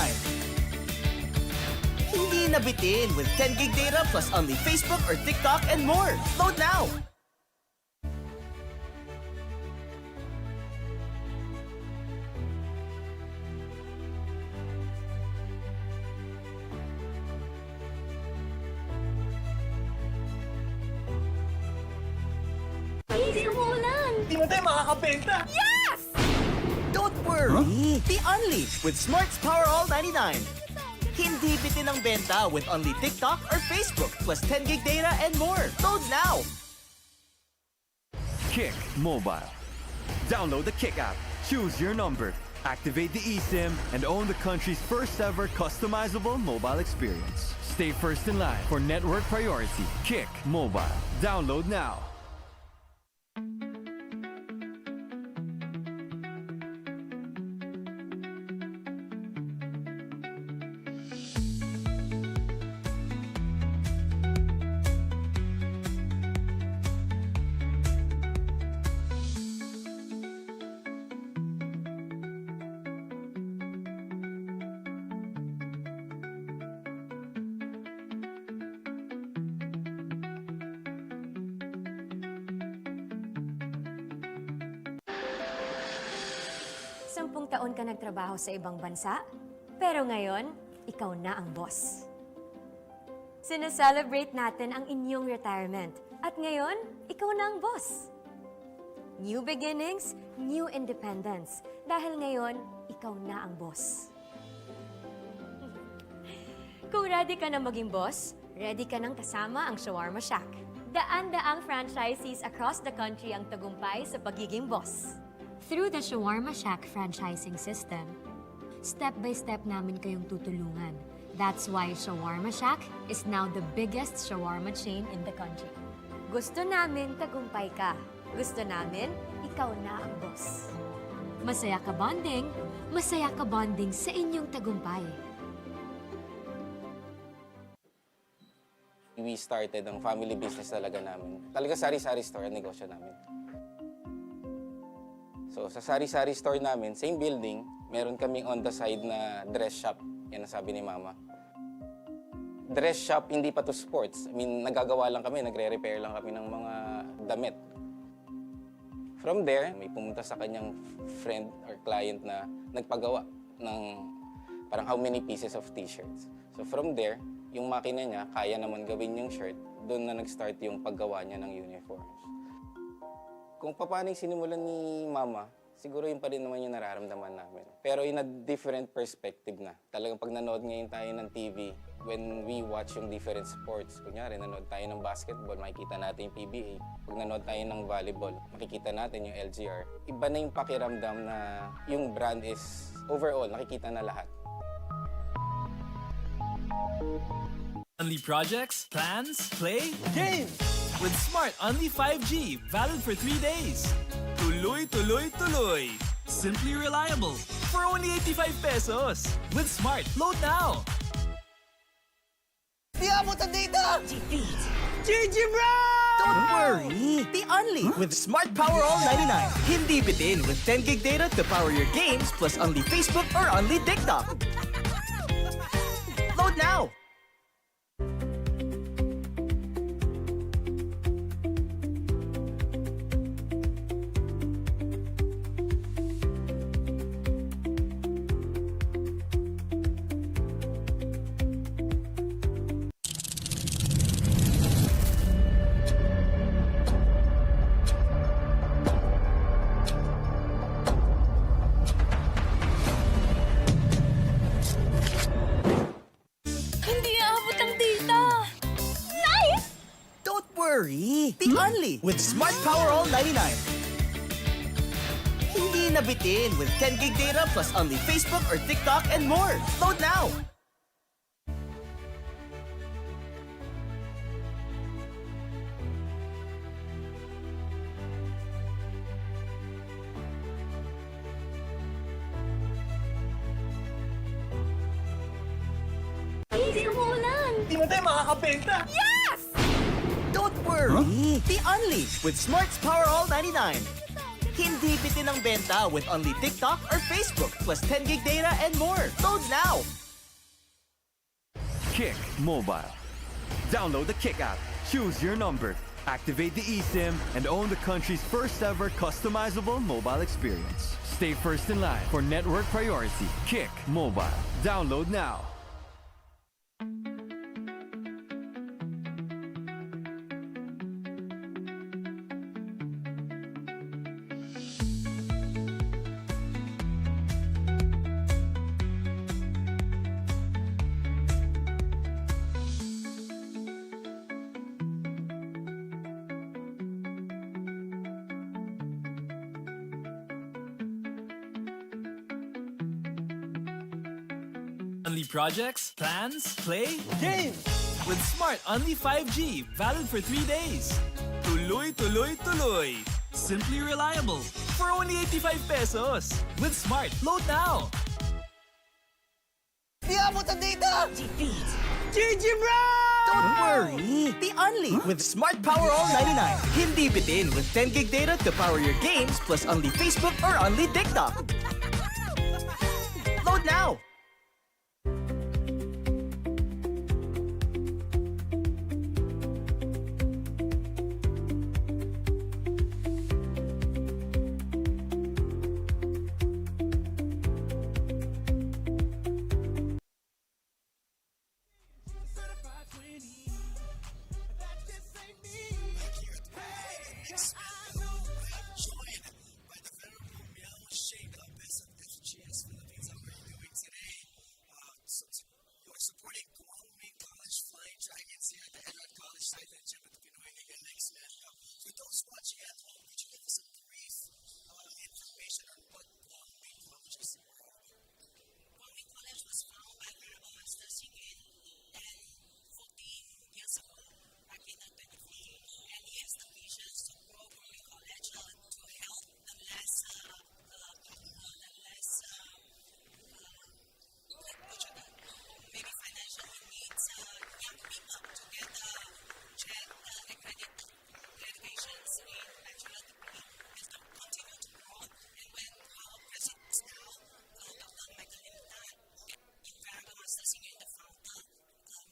Hindi nabitin with 10 gig data plus only Facebook or TikTok and more. Load now! Please, umuulan! Di mo tayo makakabenta! Yes! Don't worry! The Only with Smart's Power All 99. Hindi bitin ang benta with only TikTok or Facebook plus 10 gig data and more. Load now! Kick Mobile. Download the Kick app, choose your number, activate the eSIM, and own the country's first ever customizable mobile experience. Stay first in line for network priority. Kick Mobile. Download now. Sampung taon ka nagtrabaho sa ibang bansa, pero ngayon, ikaw na ang boss. Sineselebrate natin ang inyong retirement, at ngayon, ikaw na ang boss. New beginnings, new independence, dahil ngayon, ikaw na ang boss. Kung ready ka na maging boss, ready ka nang kasama ang Shawarma Shack. Daan-daang franchisees across the country ang tagumpay sa pagiging boss. Through the Shawarma Shack franchising system, step-by-step namin kayong tutulungan. That's why Shawarma Shack is now the biggest shawarma chain in the country. Gusto namin tagumpay ka. Gusto namin, ikaw na ang boss. Masaya ka bonding sa inyong tagumpay. We started ang family business talaga namin. Talaga sari-sari store ang negosyo namin. So sa sari-sari store namin, same building, meron kaming on the side na dress shop. Yan ang sabi ni Mama. Dress shop, hindi pa to sports. I mean, nagagawa lang kami, nagre-repair lang kami ng mga damit. From there, may pumunta sa kanyang friend or client na nagpagawa ng parang how many pieces of t-shirts. So from there, yung makina niya, kaya naman gawin yung shirt, doon na nag-start yung paggawa niya ng uniforms. Kung paano yung sinimulan ni Mama, siguro yun pa rin naman yung nararamdaman namin. Pero in a different perspective na. Talagang pag nanood ngayon tayo ng TV, when we watch yung different sports, kunyari nanood tayo ng basketball, makikita natin yung PBA. Pag nanood tayo ng volleyball, makikita natin yung LGR. Iba na yung pakiramdam na yung brand is overall, nakikita na lahat. Only projects, plans, play, Game! with Smart only 5G, valid for 3 days. Tuloy, tuloy, tuloy. Simply reliable for only 85 pesos. With Smart, load now. Di abot ang data! GG bro! Don't worry! The Only with Smart Power All 99. Hindi bitin with 10 gig data to power your games plus only Facebook or only TikTok. Load now! The Only with Smart Power All 99. Hindi nabitin with 10 gig data plus only Facebook or TikTok and more. Load now! Please, umuulan! Di mo tayo makakabenta! Yes! Don't worry! The Only with Smart's Power All 99. Hindi bitin ang benta with only TikTok or Facebook plus 10 gig data and more. Load now! Kick Mobile. Download the Kick app, choose your number, activate the eSIM, and own the country's first ever customizable mobile experience. Stay first in line for network priority. Kick Mobile. Download now. Only projects, plans, play, Game! with Smart Only 5G, valid for 3 days. Tuloy, tuloy, tuloy. Simply reliable. For only 85 pesos. With Smart, load now. Di abot ang data! Defeat! GG, bro! Don't worry! The Only with Smart Power All 99. Hindi bitin with 10 gig data to power your games plus only Facebook or only TikTok. Load now! Supporting GUANG College Flying Dragons here at the ENDERUN College Sideline Gym at the Pinoyliga Nextman. For those watching at home, could you give us a brief information on what GUANG College is? GUANG College was founded by Honorable Master Singin and 14 years ago, back in 2014. And he has the vision to grow GUANG College to help the less maybe financially needs young people to get accredited graduations in bachelor degree and to continue to grow. And when our president is now, Dr. Michael Limtan, Honorable Master Singing the founder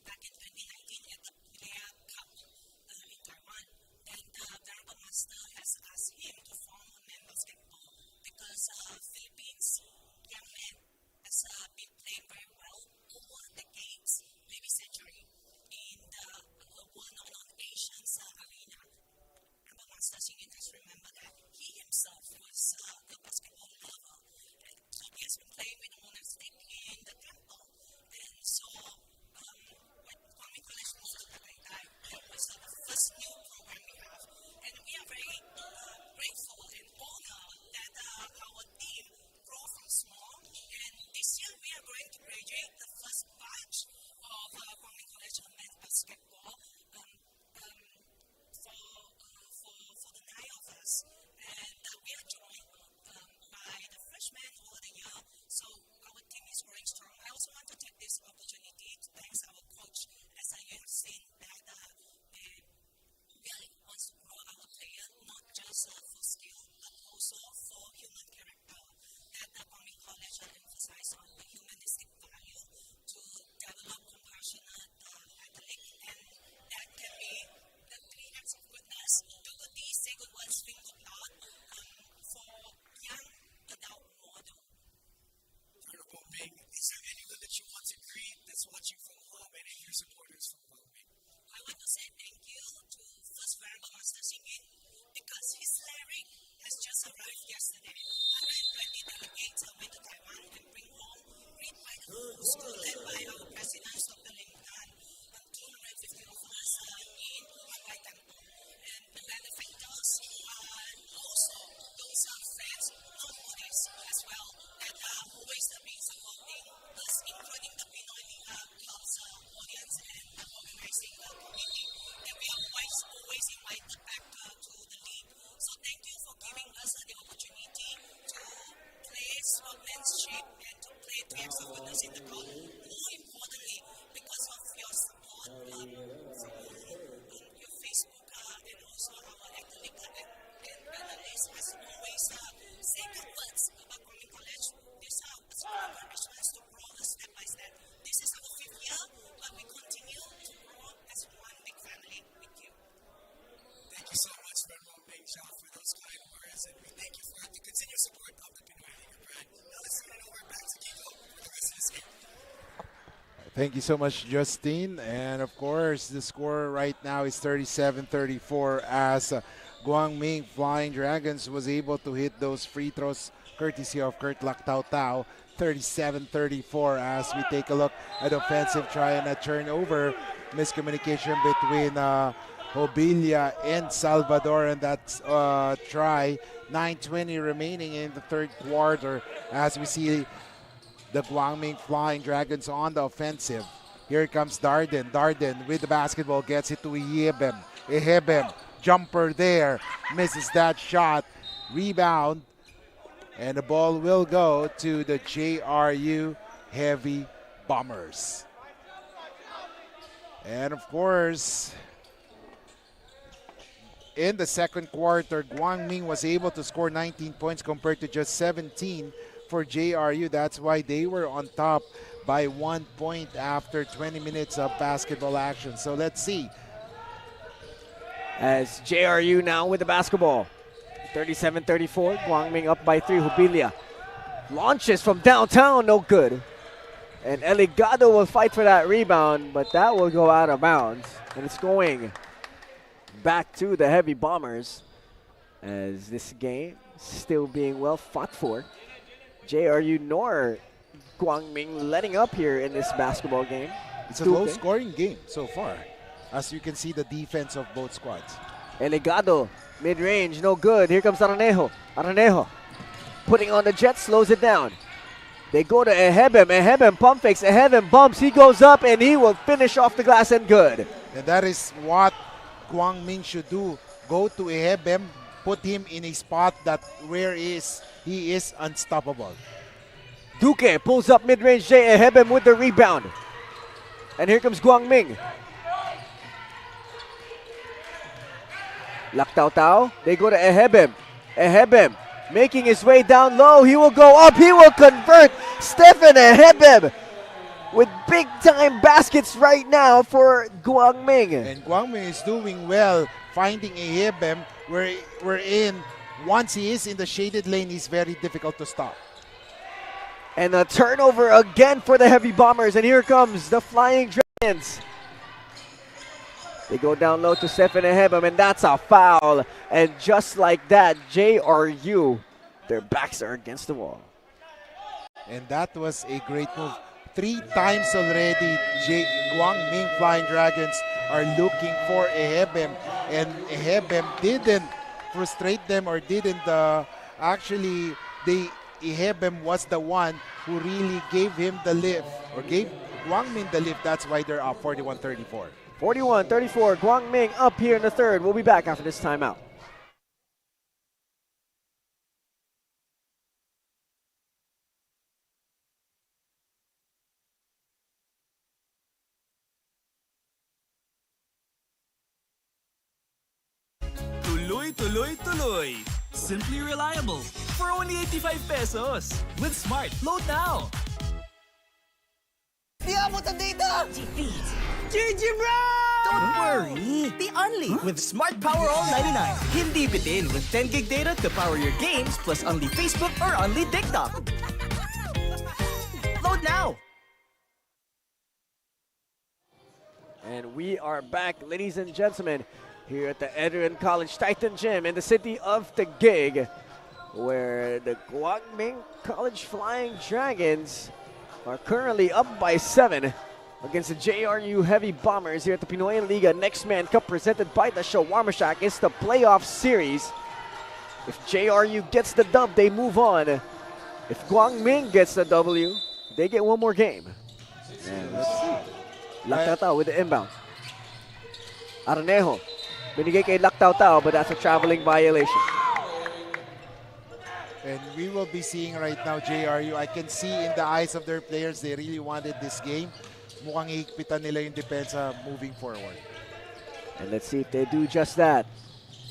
back in 2019 at the Pinoyliga Cup in Taiwan. And Honorable Master has asked him to form a men's basketball because Philippines young men has been playing very well over decades, maybe century, in the well-known Asian arena. Honorable Master Singing has remembered that he himself was a basketball lover, and so he has been playing with the monastic in the temple. And so, when GUANG College moved to Tagaytay, that was the first new program we have, and we are very grateful and honored that our team grew from small, and this year we are going to graduate the first batch of GUANG College of men's basketball for the 9 of us, and we are joined by the freshmen over the year, so our team is growing strong. I also want to take this opportunity to thank our coach, as you have seen that really wants to grow our player, not just for skill, but also for human character. That GUANG College emphasizes on the humanistic value to develop compassionate athlete, and that can be the 3 acts of goodness, do good deeds, say good words, think good thought, for young adult model. Honorable Ming, is there anyone that you want to greet that's watching from home, any of your supporters from GUANG? I want to say thank you to First Honorable Master Singin because his lyric has just arrived yesterday. 120 delegates went to Taiwan and bring home, read by the whole school led by our president, Dr. Lim Tan, and 250 of us in Hawaii Temple. And of goodness in the crowd. More importantly, because of your support from your Facebook and also our ethnic and panelists has always say good words about Guang College. This is one of our missions to grow step by step. This is our 5th year, but we continue to grow as one big family with you. Thank you so much, Venerable Ming Shah, for those kind words, and we thank you for the continued support of the Pinoyliga brand. Now let's turn it over back to Kiko for the rest of this game. Thank you so much, Justine. And of course, the score right now is 37-34 as Guangming Flying Dragons was able to hit those free throws courtesy of Kurt Lactautau. 37-34 as we take a look at offensive try and a turnover. Miscommunication between Hobilia and Salvador, and that's try. 9:20 remaining in the third quarter as we see the Guangming Flying Dragons on the offensive. Here comes Darden. Darden with the basketball gets it to Ehebem. Ehebem, jumper there, misses that shot. Rebound, and the ball will go to the JRU Heavy Bombers. And of course, in the second quarter, Guangming was able to score 19 points compared to just 17 for JRU. That's why they were on top by 1 point after 20 minutes of basketball action. So let's see. As JRU now with the basketball. 37-34, Guangming up by 3. Hubilia launches from downtown, no good. And Eligado will fight for that rebound, but that will go out of bounds. And it's going back to the Heavy Bombers as this game still being well fought for. JRU nor Guangming letting up here in this basketball game. It's a low-scoring game so far, as you can see the defense of both squads. Eligado, mid-range, no good. Here comes Aranejo. Aranejo putting on the jet, slows it down. They go to Ehebem. Ehebem pump fakes. Ehebem bumps. He goes up and he will finish off the glass and good. And that is what Guangming should do. Go to Ehebem, put him in a spot that where he is unstoppable. Duque pulls up mid-range. Jay Ehebem with the rebound. And here comes Guangming. Lactautau. They go to Ehebem. Ehebem making his way down low. He will go up. He will convert. Stefan Ehebem with big-time baskets right now for Guangming. And Guangming is doing well finding Ehebem wherein once he is in the shaded lane, he's very difficult to stop. And a turnover again for the Heavy Bombers. And here comes the Flying Dragons. They go down low to Stefan Ehebem, and that's a foul. And just like that, JRU, their backs are against the wall. And that was a great move. 3 times already, Guangming Flying Dragons are looking for Ehebem. And Ehebem didn't frustrate them or didn't Ehebem was the one who really gave him the lift or gave Guangming the lift. That's why they're up 41-34. 41-34, Guangming up here in the third. We'll be back after this timeout. Tuloy, tuloy, tuloy. Simply reliable for only 85 pesos. With Smart, load now. Di abot ang data! Defeat. GG, bro! Don't worry, the Only with Smart Power All 99. Hindi bitin with 10 gig data to power your games plus only Facebook or only TikTok. Load now! And we are back, ladies and gentlemen, here at the ENDERUN College Titan Gym in the city of Taguig, where the Guangming College Flying Dragons are currently up by 7 against the JRU Heavy Bombers here at the Pinoyliga Nextman Cup presented by the Shawarma Shack. It's the playoff series. If JRU gets the dub, they move on. If Guangming gets the W, they get one more game. And let's see. Lactautau with the inbound. Aranejo. Binigay kay Lactautau, but that's a traveling violation. And we will be seeing right now, JRU, I can see in the eyes of their players, they really wanted this game. Mukhang higpitan nila yung depensa moving forward. And let's see if they do just that.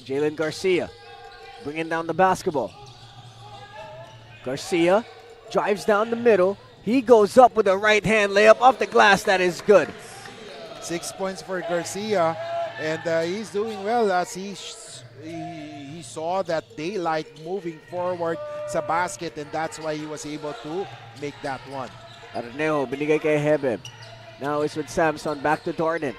Jalen Garcia bringing down the basketball. Garcia drives down the middle. He goes up with a right hand layup off the glass. That is good. 6 points for Garcia, and he's doing well as he saw that daylight moving forward sa basket, and that's why he was able to make that one. Arnejo binigay kay Ehebem. Now it's with Samson, back to Darden.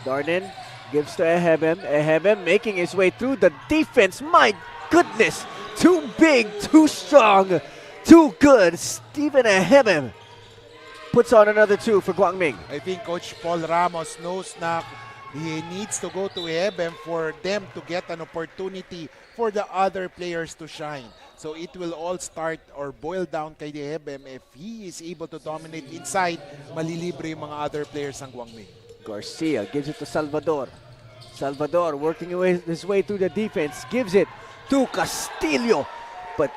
Darden gives to Ehebem. Ehebem making his way through the defense. My goodness, too big, too strong, too good. Steven Ehebem puts on another 2 for Guangming. I think Coach Paul Ramos knows na he needs to go to Ehebem for them to get an opportunity for the other players to shine. So it will all start or boil down kay Ehebem. If he is able to dominate inside, malilibre yung mga other players ng Guangming. Garcia gives it to Salvador. Salvador working his way through the defense, gives it to Castillo. But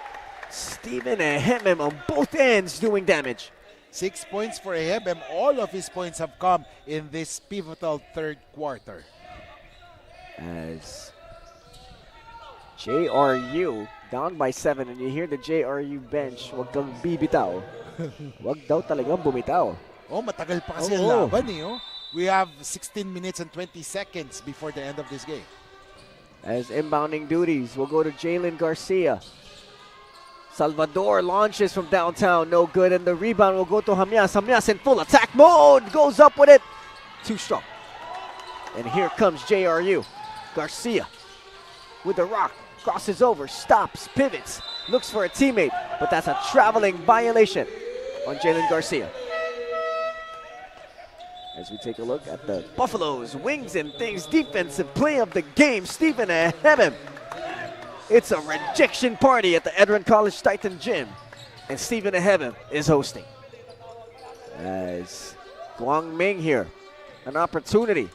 Steven Ehebem on both ends doing damage. 6 points for Ehebem. All of his points have come in this pivotal third quarter. As JRU down by 7, and you hear the JRU bench, wag kang bibitaw. Wag daw talagang bumitaw. Oh, matagal pa kasi ang laban eh. Oh. We have 16 minutes and 20 seconds before the end of this game. As inbounding duties will go to Jalen Garcia. Salvador launches from downtown, no good, and the rebound will go to Hamyas. Hamyas in full attack mode, goes up with it. Too strong. And here comes JRU. Garcia with the rock, crosses over, stops, pivots, looks for a teammate, but that's a traveling violation on Jalen Garcia. As we take a look at the Buffaloes, wings and things, defensive play of the game, Steven Ehebem. It's a rejection party at the ENDERUN College Titan Gym, and Steven Ehebem is hosting. As Guangming here, an opportunity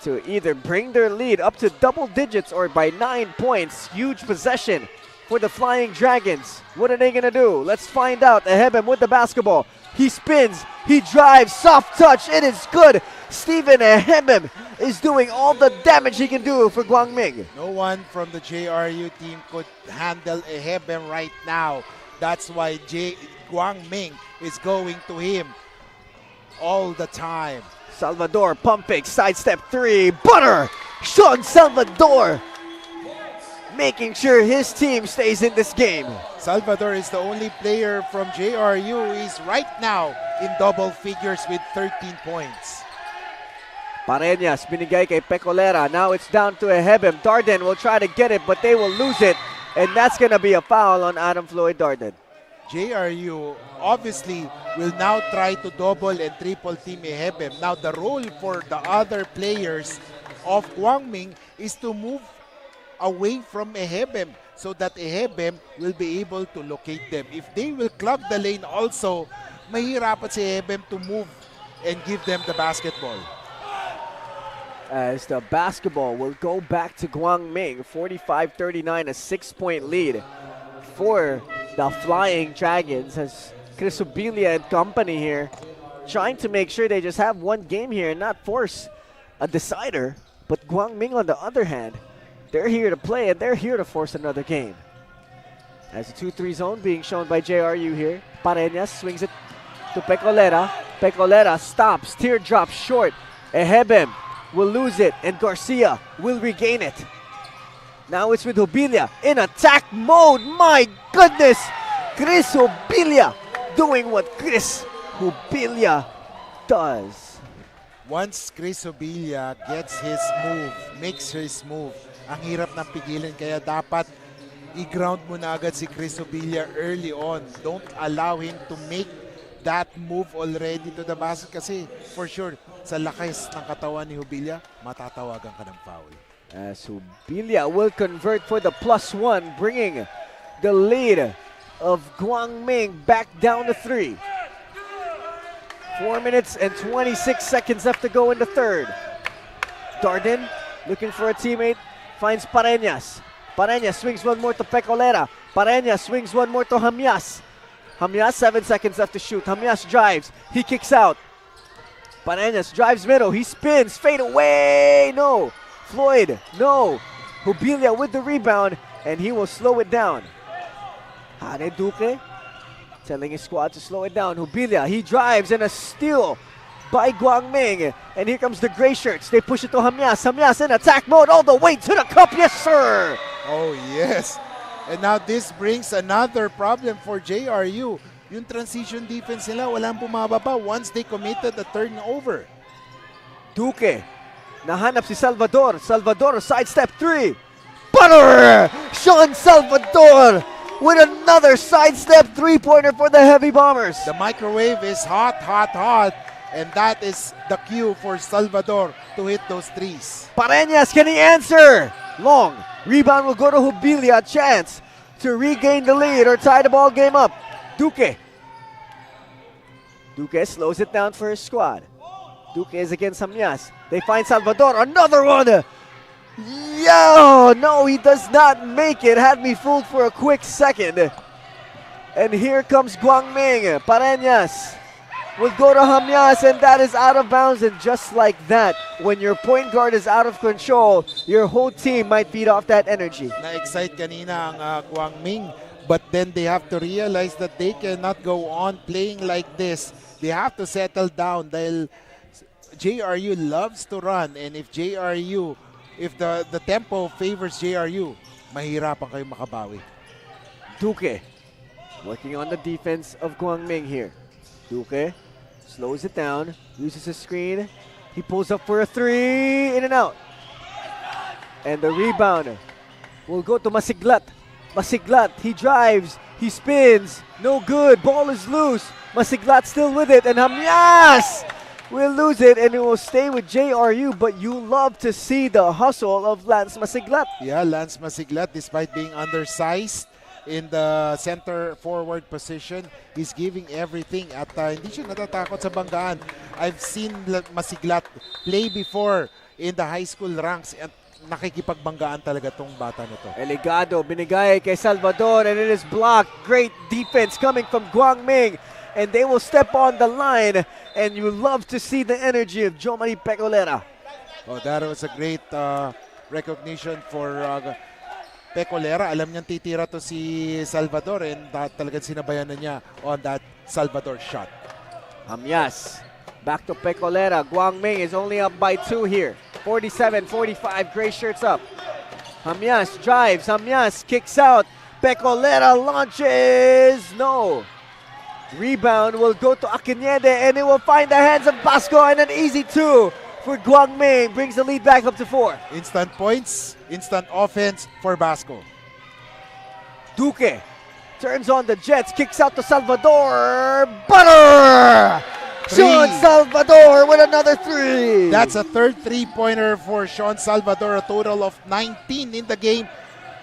to either bring their lead up to double digits or by 9 points. Huge possession for the Flying Dragons. What are they gonna do? Let's find out. Ehebem with the basketball. He spins, he drives, soft touch, it is good. Steven Ehebem is doing all the damage he can do for Guangming. No one from the JRU team could handle Ehebem right now. That's why Guangming is going to him all the time. Salvador pumping, sidestep 3, butter! Sean Salvador making sure his team stays in this game. Salvador is the only player from JRU who is right now in double figures with 13 points. Pareñas binigay kay Pecolera. Now it's down to Ehebem. Darden will try to get it, but they will lose it. And that's going to be a foul on Adam Floyd Darden. JRU obviously will now try to double and triple team Ehebem. Now the role for the other players of Guangming is to move away from Ehebem so that Ehebem will be able to locate them. If they will clog the lane also, mahirapan si Ehebem to move and give them the basketball. As the basketball will go back to Guangming, 45-39, a 6-point lead for the Flying Dragons, as Chris Obilia and company here trying to make sure they just have one game here and not force a decider. But Guangming, on the other hand, they're here to play and they're here to force another game. As a 2-3 zone being shown by JRU here. Pareñas swings it to Pecolera. Pecolera stops, teardrop short. Ehebem will lose it and Garcia will regain it. Now it's with Obilia in attack mode. My goodness! Chris Obilia doing what Chris Obilia does. Once Chris Obilia gets his move, makes his move, ang hirap ng pigilin, kaya dapat i-ground mo na agad si Chris Obilia early on. Don't allow him to make that move already to the basket kasi for sure sa lakas ng katawan ni Obilia, matatawagan ka ng foul. As Obilia will convert for the +1, bringing the lead of Guangming back down to 3. 4 minutes and 26 seconds left to go in the third. Darden looking for a teammate, finds Pareñas. Pareñas swings one more to Pecolera. Pareñas swings one more to Jamyas. Jamyas, 7 seconds left to shoot. Jamyas drives. He kicks out. Pareñas drives middle. He spins. Fade away. No. Floyd. No. Jubilia with the rebound. And he will slow it down. Hare Duque telling his squad to slow it down. Jubilia. He drives and a steal by Guangming. And here comes the gray shirts. They push it to Jamyas. Jamyas in attack mode all the way to the cup. Yes, sir. Oh, yes. And now this brings another problem for JRU. Yung transition defense nila, walang bumababa once they committed the turnover. Duque. Nahanap si Salvador. Salvador, sidestep 3. Butter! Sean Salvador with another sidestep 3-pointer for the Heavy Bombers. The microwave is hot, hot, hot. And that is the cue for Salvador to hit those threes. Pareñas, can he answer? Long. Rebound will go to Jubilia. Chance to regain the lead or tie the ball game up. Duque. Duque slows it down for his squad. Duque is against Jamyas. They find Salvador. Another one. Yo, no, he does not make it. Had me fooled for a quick second. And here comes Guangming. Pareñas will go to Jamyas, and that is out of bounds. And just like that, when your point guard is out of control, your whole team might feed off that energy. Na-excite kanina ang Guangming, but then they have to realize that they cannot go on playing like this. They have to settle down dahil JRU loves to run, and if the tempo favors JRU, mahirapan kayo makabawi. Duque working on the defense of Guangming here. Duque slows it down, uses his screen. He pulls up for a 3, in and out. And the rebound will go to Masiglat. Masiglat, he drives, he spins, no good, ball is loose. Masiglat still with it, and Jamyas will lose it, and it will stay with JRU, but you love to see the hustle of Lance Masiglat. Yeah, Lance Masiglat, despite being undersized in the center forward position, he's giving everything at hindi siya natatakot sa banggaan. I've seen Masiglat play before in the high school ranks at nakikipagbanggaan talaga tong bata na to. Eligado, binigay kay Salvador, and it is blocked. Great defense coming from Guangming. And they will step on the line, and you love to see the energy of Jomari Pecolera. Oh, that was a great recognition for Pecolera. Alam niyang titira to si Salvador, and talagang sinabayan na niya on that Salvador shot. Jamyas, back to Pecolera. Guangming is only up by 2 here. 47-45, gray shirts up. Jamyas drives, Jamyas kicks out. Pecolera launches, no. Rebound will go to Akinede, and it will find the hands of Basco, and an easy 2 for Guangming. Brings the lead back up to 4. Instant points, instant offense for Basco. Duque turns on the Jets, kicks out to Salvador. Butter! Sean Salvador with another 3. That's a third three-pointer for Sean Salvador, a total of 19 in the game,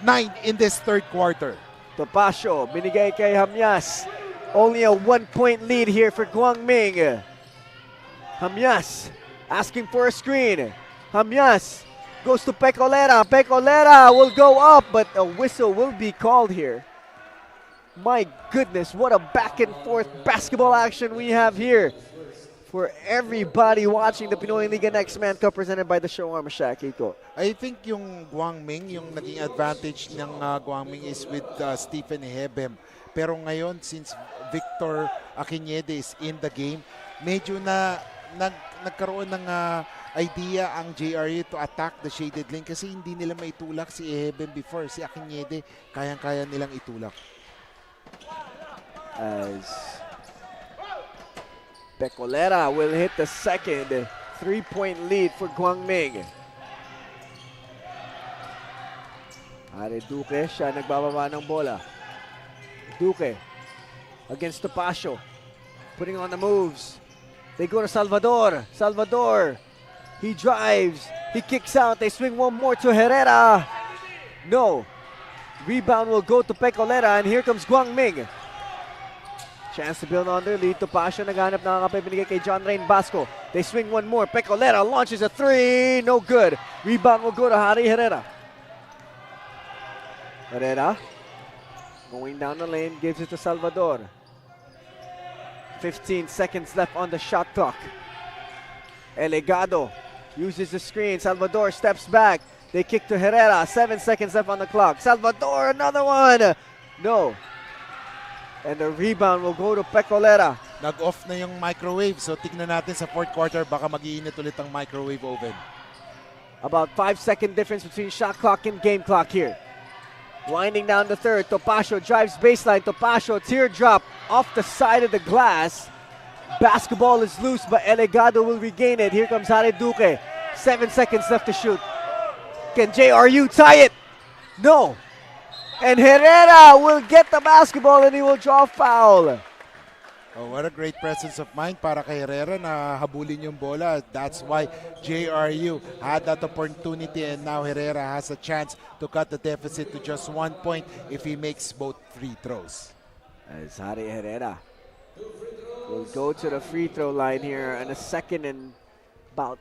9 in this third quarter. Topacio, binigay kay Jamyas. Only a 1-point lead here for Guangming. Jamyas asking for a screen. Jamyas goes to Pecolera. Pecolera will go up, but a whistle will be called here. My goodness, what a back and forth basketball action we have here for everybody watching the Pinoyliga Nextman Cup presented by the Shawarma Shack. Iko. I think yung Guangming, yung naging advantage ng Guangming is with Stephen Hebem. Pero ngayon, since Victor Akinede is in the game, medyo nagkaroon ng idea ang JRU to attack the shaded lane kasi hindi nila maitulak si Eheben before. Si Akinede, kayang-kaya nilang itulak. As Pecolera will hit the second 3-point lead for Guangming. Are Duque, siya nagbababa ng bola. Duque against Topacio, putting on the moves. They go to Salvador. Salvador, he drives, he kicks out. They swing one more to Herrera. No. Rebound will go to Pecolera, and here comes Guangming. Chance to build on their lead. Topacio naghanap ng kapay, binigay kay John Rain Basco. They swing one more. Pecolera launches a 3. No good. Rebound will go to Harry Herrera. Herrera going down the lane, gives it to Salvador. 15 seconds left on the shot clock. Elegado uses the screen. Salvador steps back. They kick to Herrera. 7 seconds left on the clock. Salvador, another one. No. And the rebound will go to Pecolera. Nag-off na yung microwave. So tignan natin sa fourth quarter, baka mag-iinit ulit ang microwave oven. About 5-second difference between shot clock and game clock here. Winding down the third, Topacio drives baseline. Topacio, teardrop off the side of the glass. Basketball is loose, but Elegado will regain it. Here comes Harry Duque. 7 seconds left to shoot. Can JRU tie it? No. And Herrera will get the basketball and he will draw foul. Oh, what a great presence of mind para kay Herrera na habulin yung bola. That's why JRU had that opportunity and now Herrera has a chance to cut the deficit to just 1 point if he makes both free throws. As Harry Herrera will go to the free throw line here in a second and about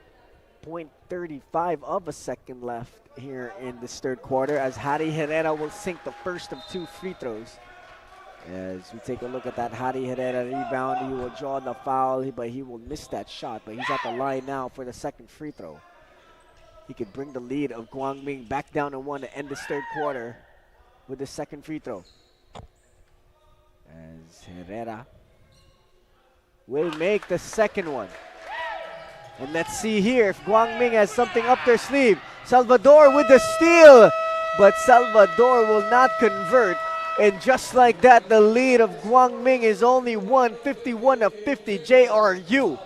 0.35 of a second left here in this third quarter as Harry Herrera will sink the first of 2 free throws. As we take a look at that Harry Herrera rebound, he will draw the foul, but he will miss that shot. But he's at the line now for the second free throw. He could bring the lead of Guangming back down to 1 to end this third quarter with the second free throw. As Herrera will make the second one. And let's see here if Guangming has something up their sleeve. Salvador with the steal, but Salvador will not convert. And just like that, the lead of Guangming is only 51-50. JRU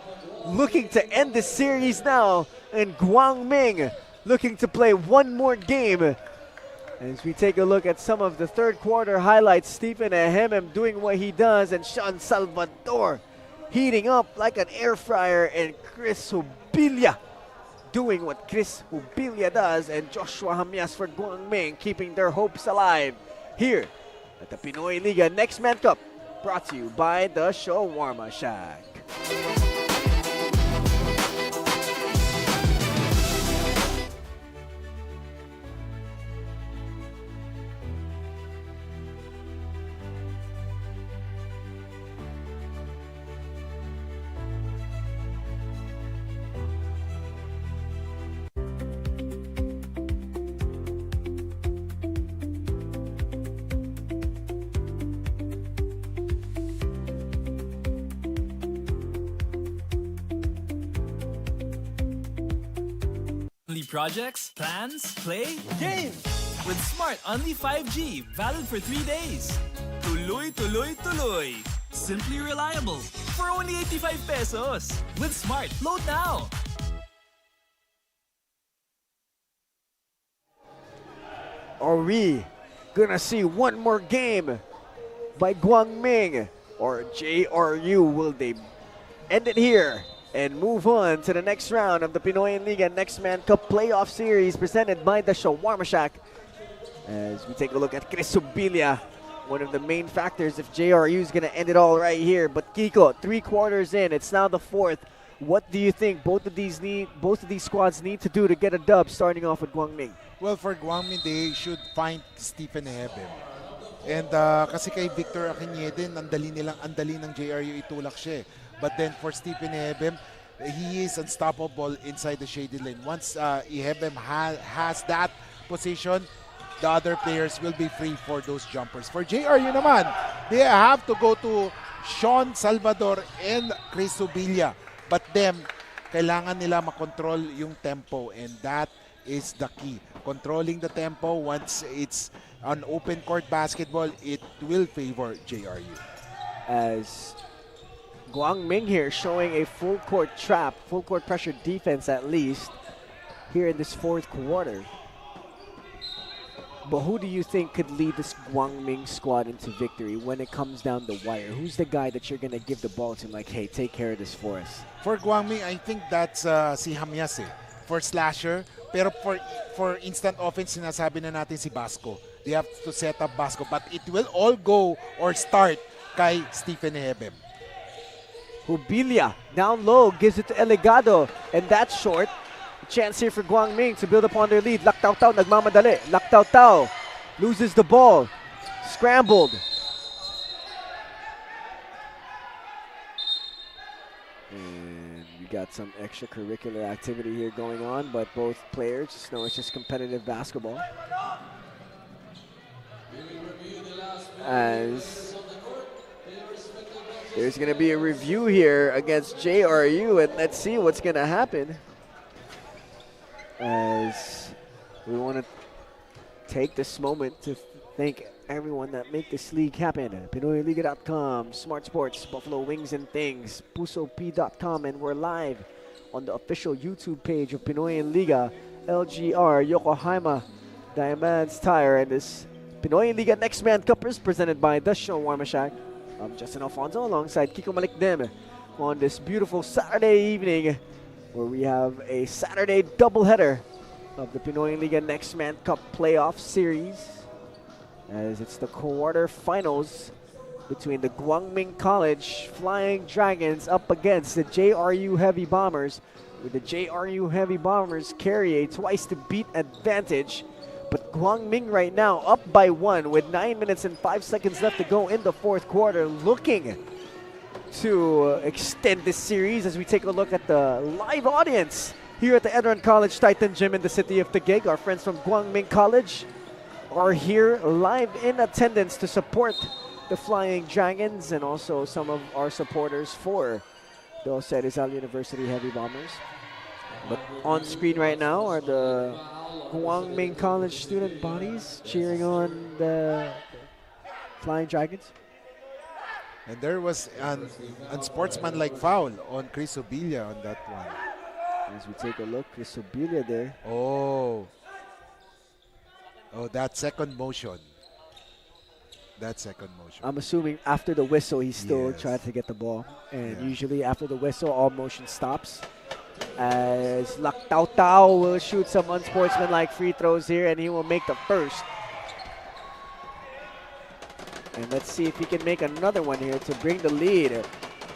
looking to end the series now, and Guangming looking to play one more game. As we take a look at some of the third quarter highlights, Stephen Ehemem doing what he does, and Sean Salvador heating up like an air fryer, and Chris Hubilia doing what Chris Hubilia does, and Joshua Hamias for Guangming keeping their hopes alive here at the Pinoyliga Nextman Cup, brought to you by the Shawarma Shack. Projects, plans, play, game! With Smart Only 5G, valid for 3 days. Tuloy, tuloy, tuloy. Simply reliable. For only 85 pesos. With Smart, load now! Are we gonna see one more game by Guangming, or JRU? Will they end it here and move on to the next round of the Pinoyliga Nextman Cup Playoff Series presented by the Shawarma Shack? As we take a look at Chris Subilia, one of the main factors if JRU is going to end it all right here. But Kiko, 3 quarters in, it's now the 4th. What do you think both of these squads need to do to get a dub, starting off with Guangming? Well, for Guangming, they should find Stephen Ehebem. And kasi kay Victor Akinye ang dali ng JRU itulak siya. But then for Stephen Ehebem, he is unstoppable inside the shaded lane. Once Ehebem has that position, the other players will be free for those jumpers. For JRU naman, they have to go to Sean Salvador and Chris Subilia. But then, kailangan nila makontrol yung tempo, and that is the key. Controlling the tempo, once it's an open court basketball, it will favor JRU. As Guangming here showing a full court trap, full court pressure defense at least here in this 4th quarter. But who do you think could lead this Guangming squad into victory when it comes down the wire? Who's the guy that you're going to give the ball to, like, hey, take care of this for us? For Guangming, I think that's si Hamias for slasher. Pero for instant offense, sinasabi na natin si Basco. They have to set up Basco. But it will all go or start kay Stephen Ehebem. Hubilia down low, gives it to Elegado, and that's short. Chance here for Guangming to build upon their lead. Laktao-tao nagmamadali. Laktao-tao loses the ball. Scrambled. And we got some extracurricular activity here going on, but both players just know it's just competitive basketball. As there's going to be a review here against JRU, and let's see what's going to happen. As we want to take this moment to thank everyone that make this league happen. Pinoyliga.com, Smart Sports, Buffalo Wings and Things, PusoP.com, and we're live on the official YouTube page of Pinoy Liga, LGR, Yokohama, Diamonds Tire, and this Pinoy Liga Nextman Cup is presented by The Shawarma Shack. I'm Justin Alfonso alongside Kiko Malikdem on this beautiful Saturday evening where we have a Saturday doubleheader of the Pinoy Liga Nextman Cup playoff series, as it's the quarterfinals between the GUANG College Flying Dragons up against the JRU Heavy Bombers, with the JRU Heavy Bombers carry a twice to beat advantage. But GUANG right now up by 1 with 9 minutes and 5 seconds left to go in the fourth quarter, looking to extend this series as we take a look at the live audience here at the ENDERUN College Titan Gym in the city of Taguig. Our friends from GUANG College are here live in attendance to support the Flying Dragons, and also some of our supporters for the Jose Rizal University Heavy Bombers. But on screen right now are the GUANG College student bodies cheering on the Flying Dragons. And there was an unsportsmanlike foul on Chris Obilia on that one. As we take a look, Chris Obilia there. Oh, that second motion. I'm assuming after the whistle, he's still trying to get the ball. And usually after the whistle, all motion stops. As Lak Tao Tao will shoot some unsportsmanlike free throws here, and he will make the first. And let's see if he can make another one here to bring the lead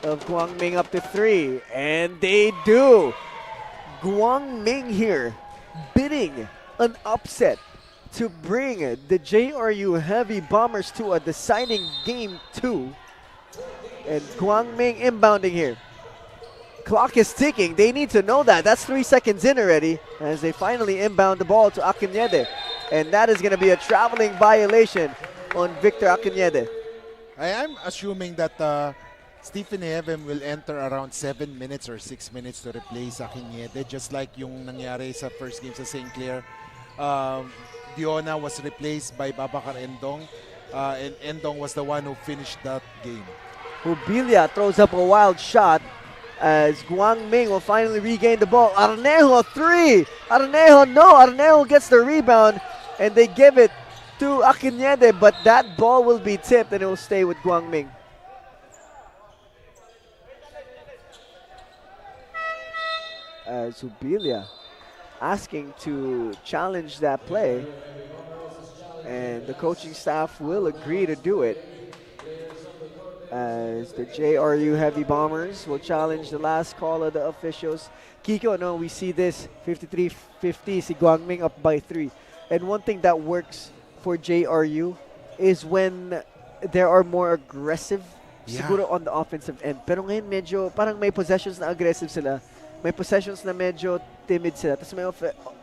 of GUANG up to 3. And they do. GUANG here bidding an upset to bring the JRU Heavy Bombers to a deciding game 2. And GUANG inbounding here. Clock is ticking. They need to know that. That's 3 seconds in already as they finally inbound the ball to Akinede. And that is going to be a traveling violation on Victor Akinede. I am assuming that Stephen Evem will enter around 7 minutes or 6 minutes to replace Akinede, just like yung nangyari sa first game sa St. Clair. Diona was replaced by Babacar Endong, and Endong was the one who finished that game. Hubilia throws up a wild shot as GUANG will finally regain the ball. Arnejo 3! Arnejo gets the rebound, and they give it to Akinede, but that ball will be tipped and it will stay with GUANG. As Hubilia asking to challenge that play, and the coaching staff will agree to do it, as the JRU Heavy Bombers will challenge the last call of the officials. Kiko, no, we see this 53-50, si GUANG up by 3. And one thing that works for JRU is when there are more aggressive siguro on the offensive end. Pero ngayon medyo parang may possessions na aggressive sila. May possessions na medyo timid sila. Tapos may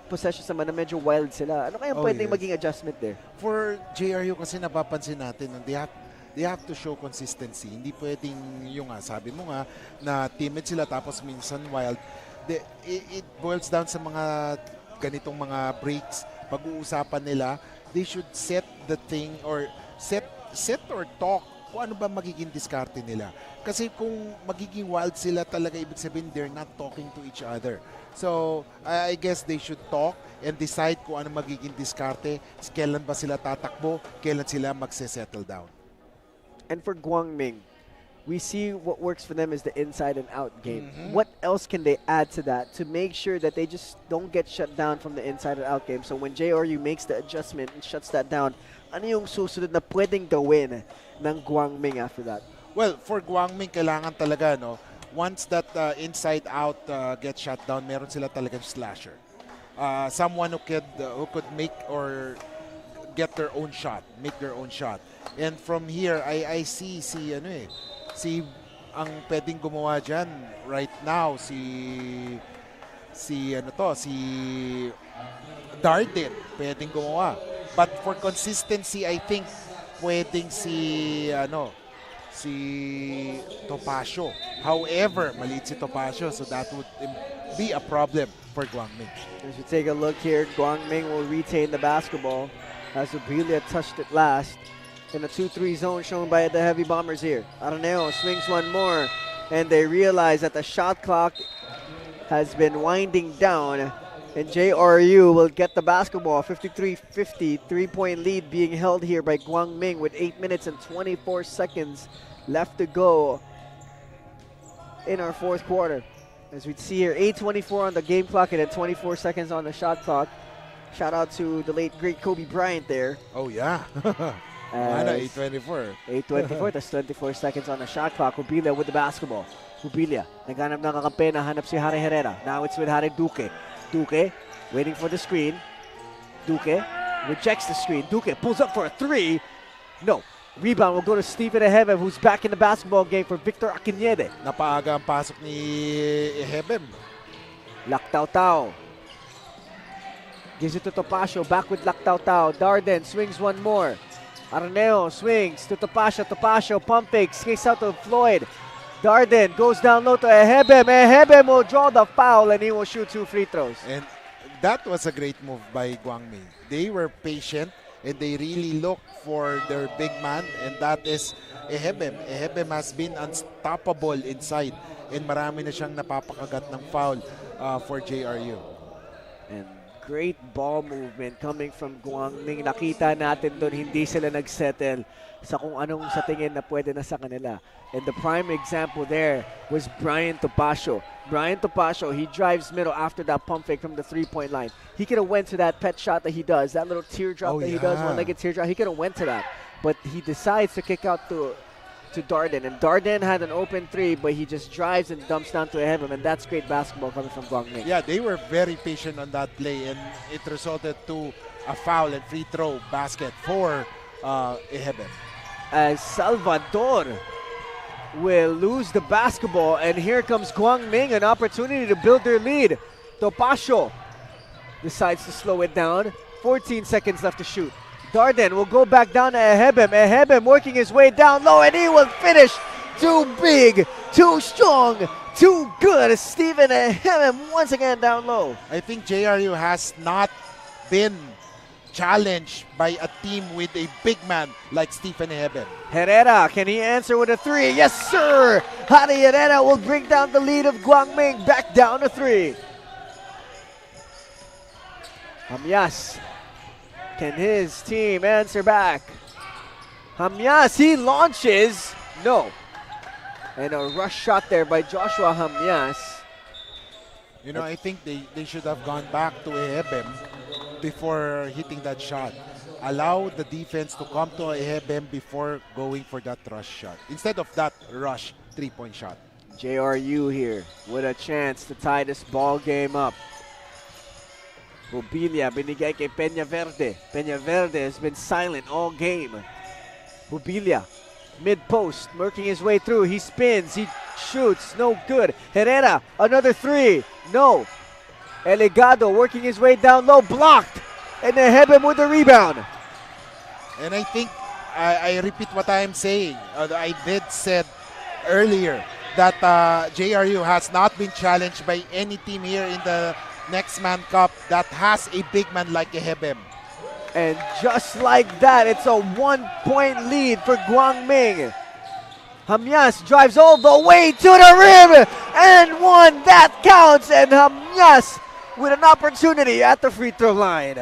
possessions naman na medyo wild sila. Ano kayang pwedeng maging adjustment there? For JRU kasi napapansin natin, they have to show consistency. Hindi pwedeng yung sabi mo nga na timid sila tapos minsan wild. It boils down sa mga ganitong mga breaks. Pag-uusapan nila, they should set the thing or set or talk kung ano ba magiging diskarte nila. Kasi kung magiging wild sila talaga, ibig sabihin they're not talking to each other. So, I guess they should talk and decide kung ano magiging diskarte, kailan ba sila tatakbo, kailan sila magse-settle down. And for GUANG, we see what works for them is the inside and out game. What else can they add to that to make sure that they just don't get shut down from the inside and out game? So when JRU makes the adjustment and shuts that down, ano yung susunod na pwedeng gawin ng GUANG after that? Well, for GUANG, kailangan talaga, no, once that inside out gets shut down, meron sila talagang slasher. Someone who could make or get their own shot, make their own shot. And from here, I see si ang pwedeng gumawa dyan right now si Darden pwedeng gumawa. But for consistency, I think pwedeng si Topacio. However, maliit si Topacio, so that would be a problem for Guangming. As we take a look here, Guangming will retain the basketball as Ubilia touched it last in a 2-3 zone shown by the Heavy Bombers here. Araneo swings one more, and they realize that the shot clock has been winding down, and JRU will get the basketball. 53-50, 3-point lead being held here by Guangming with 8 minutes and 24 seconds left to go in our fourth quarter. As we see here, 8:24 on the game clock and then 24 seconds on the shot clock. Shout out to the late great Kobe Bryant there. Oh yeah. 8:24. 8:24, that's 24 seconds on the shot clock. Ubilia with the basketball. Ubilia, naghanap ng kakampi, nahanap si Harry Herrera. Now it's with Harry Duque. Duque, waiting for the screen. Duque rejects the screen. Duque pulls up for a three. No. Rebound will go to Stephen Ehebem, who's back in the basketball game for Victor Akinede. Napaaga ang pasok ni Ehebem. Lactautau gives it to Topacio, back with Lactautau. Darden swings one more. Araneo swings to Topacio. Topacio pump fake, kicks out to Floyd. Darden goes down low to Ehebem. Ehebem will draw the foul and he will shoot 2 free throws. And that was a great move by Guangming. They were patient and they really looked for their big man, and that is Ehebem. Ehebem has been unstoppable inside and marami na siyang napapakagat ng foul for JRU. And great ball movement coming from Guangming. Nakita natin doon, hindi sila nagsettle sa kung anong sa tingin na pwede na sa kanila. And the prime example there was Brian Topacio. Brian Topacio, he drives middle after that pump fake from the three-point line. He could have went to that pet shot that he does, that little teardrop he does, one-legged teardrop. He could have went to that, but he decides to kick out to Darden. And Darden had an open three, but he just drives and dumps down to Ehebem, and that's great basketball coming from Guangming. Yeah, they were very patient on that play, and it resulted to a foul and free throw basket for Ehebem. As Salvador will lose the basketball, and here comes Guangming, an opportunity to build their lead. Topacio decides to slow it down. 14 seconds left to shoot. Darden will go back down to Ehebem. Ehebem working his way down low, and he will finish. Too big, too strong, too good. Stephen Ehebem once again down low. I think JRU has not been challenged by a team with a big man like Stephen Ehebem. Herrera, can he answer with a three? Yes, sir! Harry Herrera will bring down the lead of Guangming back down to 3. Hamyas, can his team answer back? Hamyas, he launches. No. And a rush shot there by Joshua Hamyas. You know, I think they should have gone back to Ehebem before hitting that shot. Allow the defense to come to Ehebem before going for that rush shot. Instead of that rush 3-point shot. JRU here with a chance to tie this ball game up. Ubilia binigay kay Peña Verde. Peña Verde has been silent all game. Ubilia, mid-post, working his way through. He spins, he shoots, no good. Herrera, another three, no. Elegado working his way down low, blocked. And Ehebem with the rebound. And I think, I repeat what I am saying. I did said earlier that JRU has not been challenged by any team here in the Nextman Cup that has a big man like Ehebem. And just like that, it's a 1-point lead for Guangming. Hamyas drives all the way to the rim and one. That counts, and Hamyas with an opportunity at the free throw line.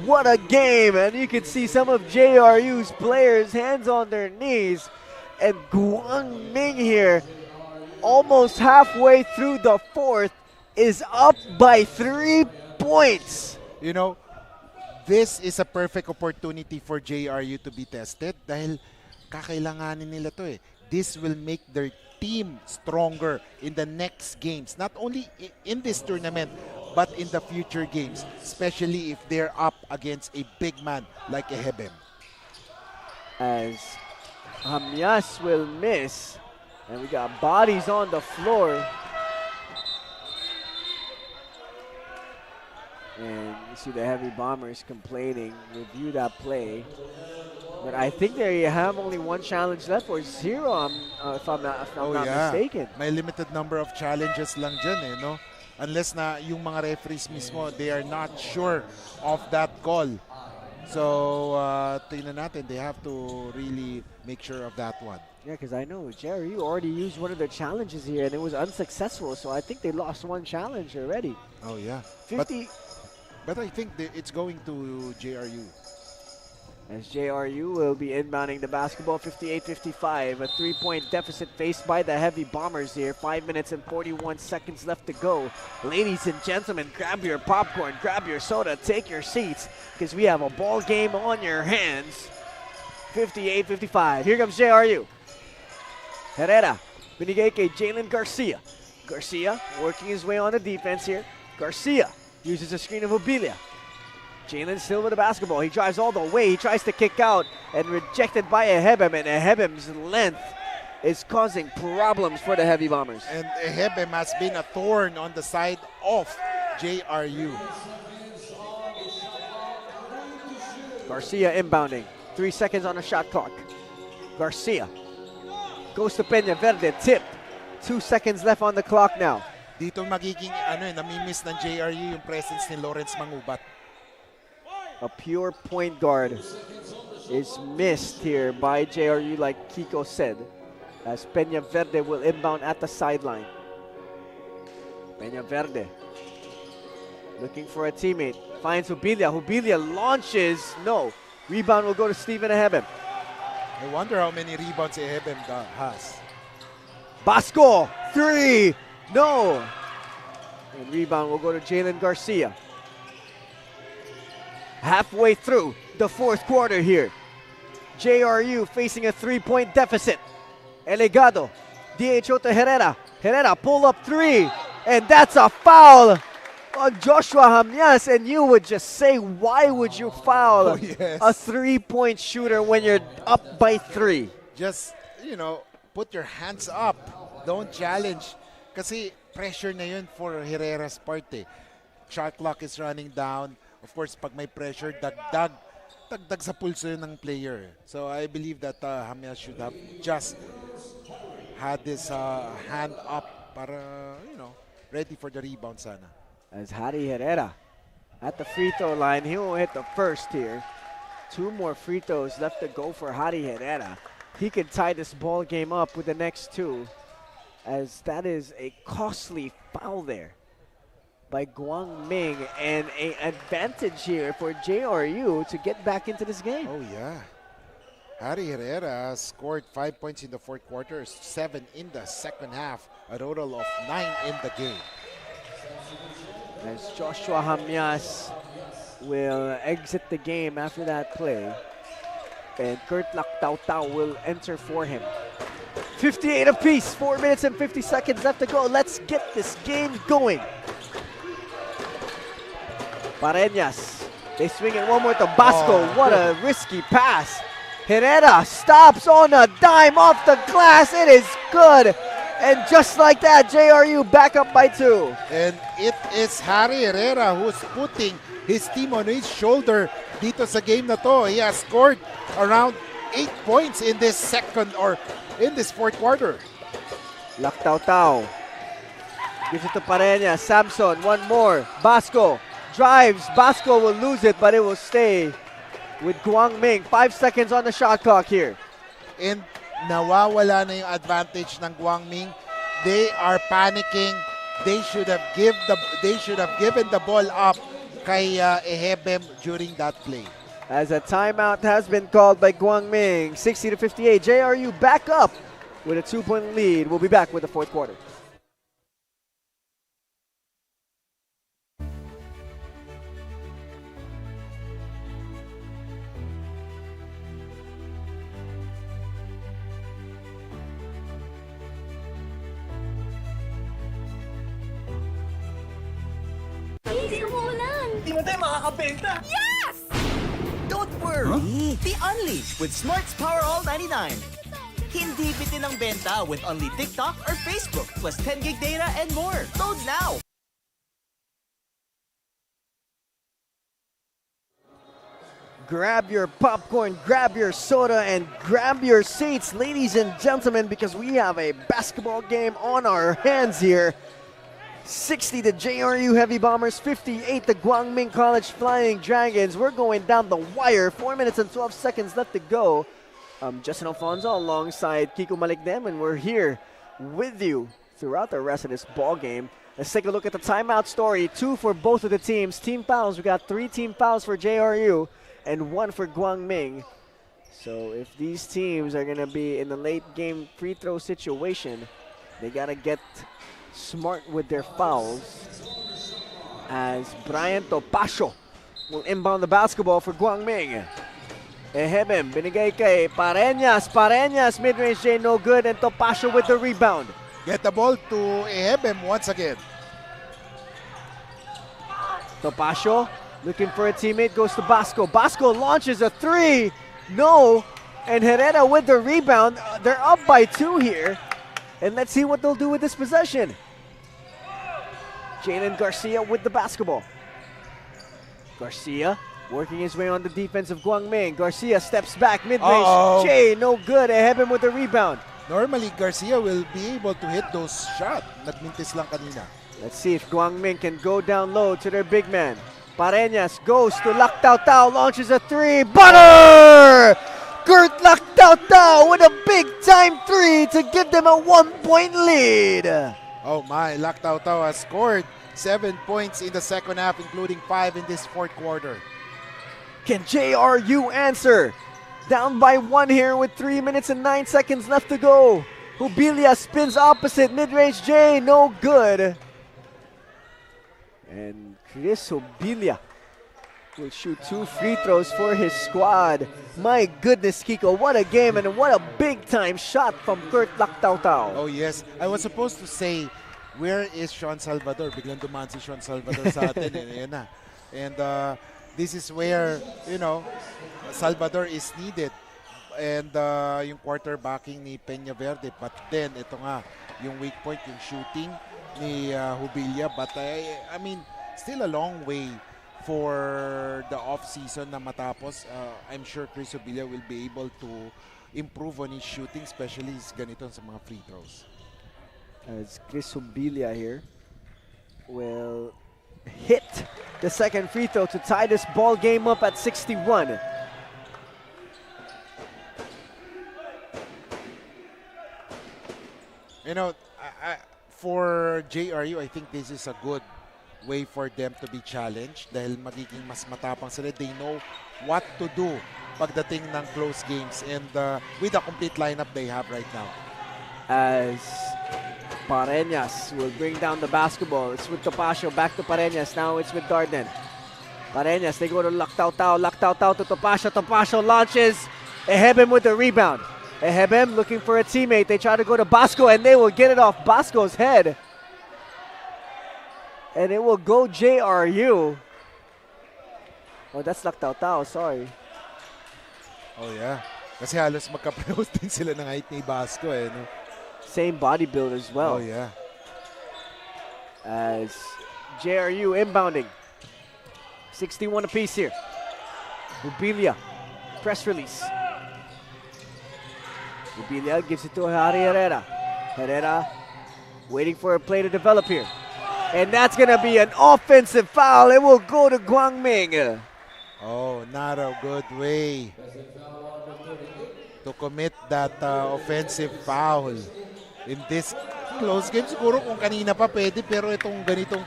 What a game, and you can see some of JRU's players hands on their knees, and Guangming here almost halfway through the fourth is up by 3 points. You know, this is a perfect opportunity for JRU to be tested dahil kakailanganin nila to eh. This will make their team stronger in the next games. Not only in this tournament, but in the future games, especially if they're up against a big man like Ehebem. As Hamyas will miss, and we got bodies on the floor. And you see the Heavy Bombers complaining. Review that play. But I think they have only one challenge left, or zero, if I'm not mistaken. May limited number of challenges lang dyan no? Unless na yung mga referees mismo, they are not sure of that call. So, tingnan natin, they have to really make sure of that one. Yeah, because I know, Jerry, you already used one of their challenges here, and it was unsuccessful, so I think they lost one challenge already. Oh, yeah. 50. But I think it's going to JRU. As JRU will be inbounding the basketball, 58-55. A 3-point deficit faced by the Heavy Bombers here. 5 minutes and 41 seconds left to go. Ladies and gentlemen, grab your popcorn, grab your soda, take your seats, because we have a ball game on your hands. 58-55. Here comes JRU. Herrera, binigay kay Jalen Garcia. Garcia working his way on the defense here. Garcia uses a screen of Obilia. Jalen still with the basketball. He drives all the way. He tries to kick out and rejected by Ehebem. And Ehebem's length is causing problems for the Heavy Bombers. And Ehebem has been a thorn on the side of JRU. Garcia inbounding. 3 seconds on the shot clock. Garcia goes to Peña Verde. Tip. 2 seconds left on the clock now. Dito magiging namimiss ng JRU yung presence ni Lawrence Mangubat. A pure point guard is missed here by JRU, like Kiko said, as Peña Verde will inbound at the sideline. Peña Verde looking for a teammate, finds Hubilia. Hubilia launches, no. Rebound will go to Steven Ehebem. I wonder how many rebounds Ehebem has. Basco, 3, no. And rebound will go to Jalen Garcia. Halfway through the fourth quarter here. JRU facing a 3-point deficit. Elegado, DHO to Herrera. Herrera pull up 3, and that's a foul on Joshua Hamyas. And you would just say, why would you foul a 3-point shooter when you're up by 3? Just, put your hands up. Don't challenge. Kasi pressure na yun for Herrera's part eh. Shot clock is running down. Of course, pag may pressure, dagdag sa pulso yun ng player. So I believe that Hamyas should have just had this hand up para, ready for the rebound sana. As Harry Herrera at the free throw line, he will hit the first here. 2 more free throws left to go for Harry Herrera. He could tie this ball game up with the next 2, as that is a costly foul there by Guang Ming, and an advantage here for JRU to get back into this game. Oh yeah. Harry Herrera scored 5 points in the fourth quarter, 7 in the second half, a total of 9 in the game. As Joshua Hamyas will exit the game after that play, and Kurt Laktautau will enter for him. 58 apiece, 4 minutes and 50 seconds left to go. Let's get this game going. Pareñas, they swing it one more to Basco. What a risky pass. Herrera stops on a dime off the glass. It is good. And just like that, JRU back up by 2. And it is Harry Herrera who's putting his team on his shoulder dito sa game na to. He has scored around 8 points in this fourth quarter. Laktautau gives it to Pareñas. Samson, one more. Basco drives. Basco will lose it, but it will stay with Guang Ming. 5 seconds on the shot clock here. And nawawala na yung advantage ng Guang Ming. They are panicking. They should have given the ball up kay Ehebem during that play. As a timeout has been called by Guang Ming. 60-58. JRU back up with a 2-point lead. We'll be back with the fourth quarter. naman tayo makakabenta. Yes! Don't worry! Be unleashed with Smart's Power All 99. Hindi bitin ang benta with only TikTok or Facebook plus 10 gig data and more. Load now! Grab your popcorn, grab your soda, and grab your seats, ladies and gentlemen, because we have a basketball game on our hands here. 60 the JRU Heavy Bombers, 58 the Guangming College Flying Dragons. We're going down the wire, 4 minutes and 12 seconds left to go. Justin Alfonso alongside Kiko Malikdem, and we're here with you throughout the rest of this ball game. Let's take a look at the timeout story. 2 for both of the teams. Team fouls, we got 3 team fouls for JRU and 1 for Guangming. So if these teams are gonna be in the late game free throw situation, they gotta get smart with their fouls. As Brian Topacio will inbound the basketball for Guangming. Ehebem, binigay kay Pareñas. Pareñas, mid-range J, no good, and Topacio with the rebound. Get the ball to Ehebem once again. Topacio looking for a teammate, goes to Basco. Basco launches a 3. No, and Herrera with the rebound. They're up by 2 here. And let's see what they'll do with this possession. Jalen Garcia with the basketball. Garcia working his way on the defense of Guangming. Garcia steps back, mid-range. Jay, no good. Ehebem with the rebound. Normally, Garcia will be able to hit those shots. Nagmintis lang kanina. Let's see if Guangming can go down low to their big man. Pareñas goes to Lac Tao Tao, launches a 3. Butter! Kurt Lac Tao Tao with a big-time 3 to give them a 1-point lead. Oh my, Lac Tao Tao has scored 7 points in the second half, including 5 in this fourth quarter. Can JRU answer? Down by 1 here with 3 minutes and 9 seconds left to go. Hubilia spins opposite, mid-range J, no good. And Chris Hubilia will shoot 2 free throws for his squad. My goodness, Kiko, what a game and what a big-time shot from Kurt Lac Tao Tao. Oh yes, I was supposed to say, where is Sean Salvador? Biglang dumaan si Sean Salvador sa atin. Ayan na. And this is where, you know, Salvador is needed. And yung quarterbacking ni Peña Verde. But then, ito nga, yung weak point, yung shooting ni Hubilia. But I mean, still a long way for the off-season na matapos. I'm sure Chris Hubilia will be able to improve on his shooting, especially ganito sa mga free throws. As Chris Hubilia here will hit the second free throw to tie this ball game up at 61. You know, for JRU, I think this is a good way for them to be challenged dahil magiging mas matapang sila. They know what to do pagdating ng close games and with the complete lineup they have right now. As Pareñas will bring down the basketball. It's with Topacio, back to Pareñas. Now it's with Darden. Pareñas, they go to Lac Tao Tao. Lac Tao Tao to Topacio. Topacio launches. Ehebem with the rebound. Ehebem looking for a teammate. They try to go to Basco and they will get it off Basco's head. And it will go JRU. Oh, that's Lac Tao Tao, sorry. Oh yeah. Kasi halos magka-close din sila ng height ni Basco eh. No? Same body build as well. Oh yeah. As JRU inbounding. 61 apiece here. Hubilia, press release. Hubilia gives it to Harry Herrera. Herrera waiting for a play to develop here. And that's going to be an offensive foul. It will go to Guangming. Oh, not a good way to commit that offensive foul. In this close game, siguro kung kanina pa pwede, pero itong ganitong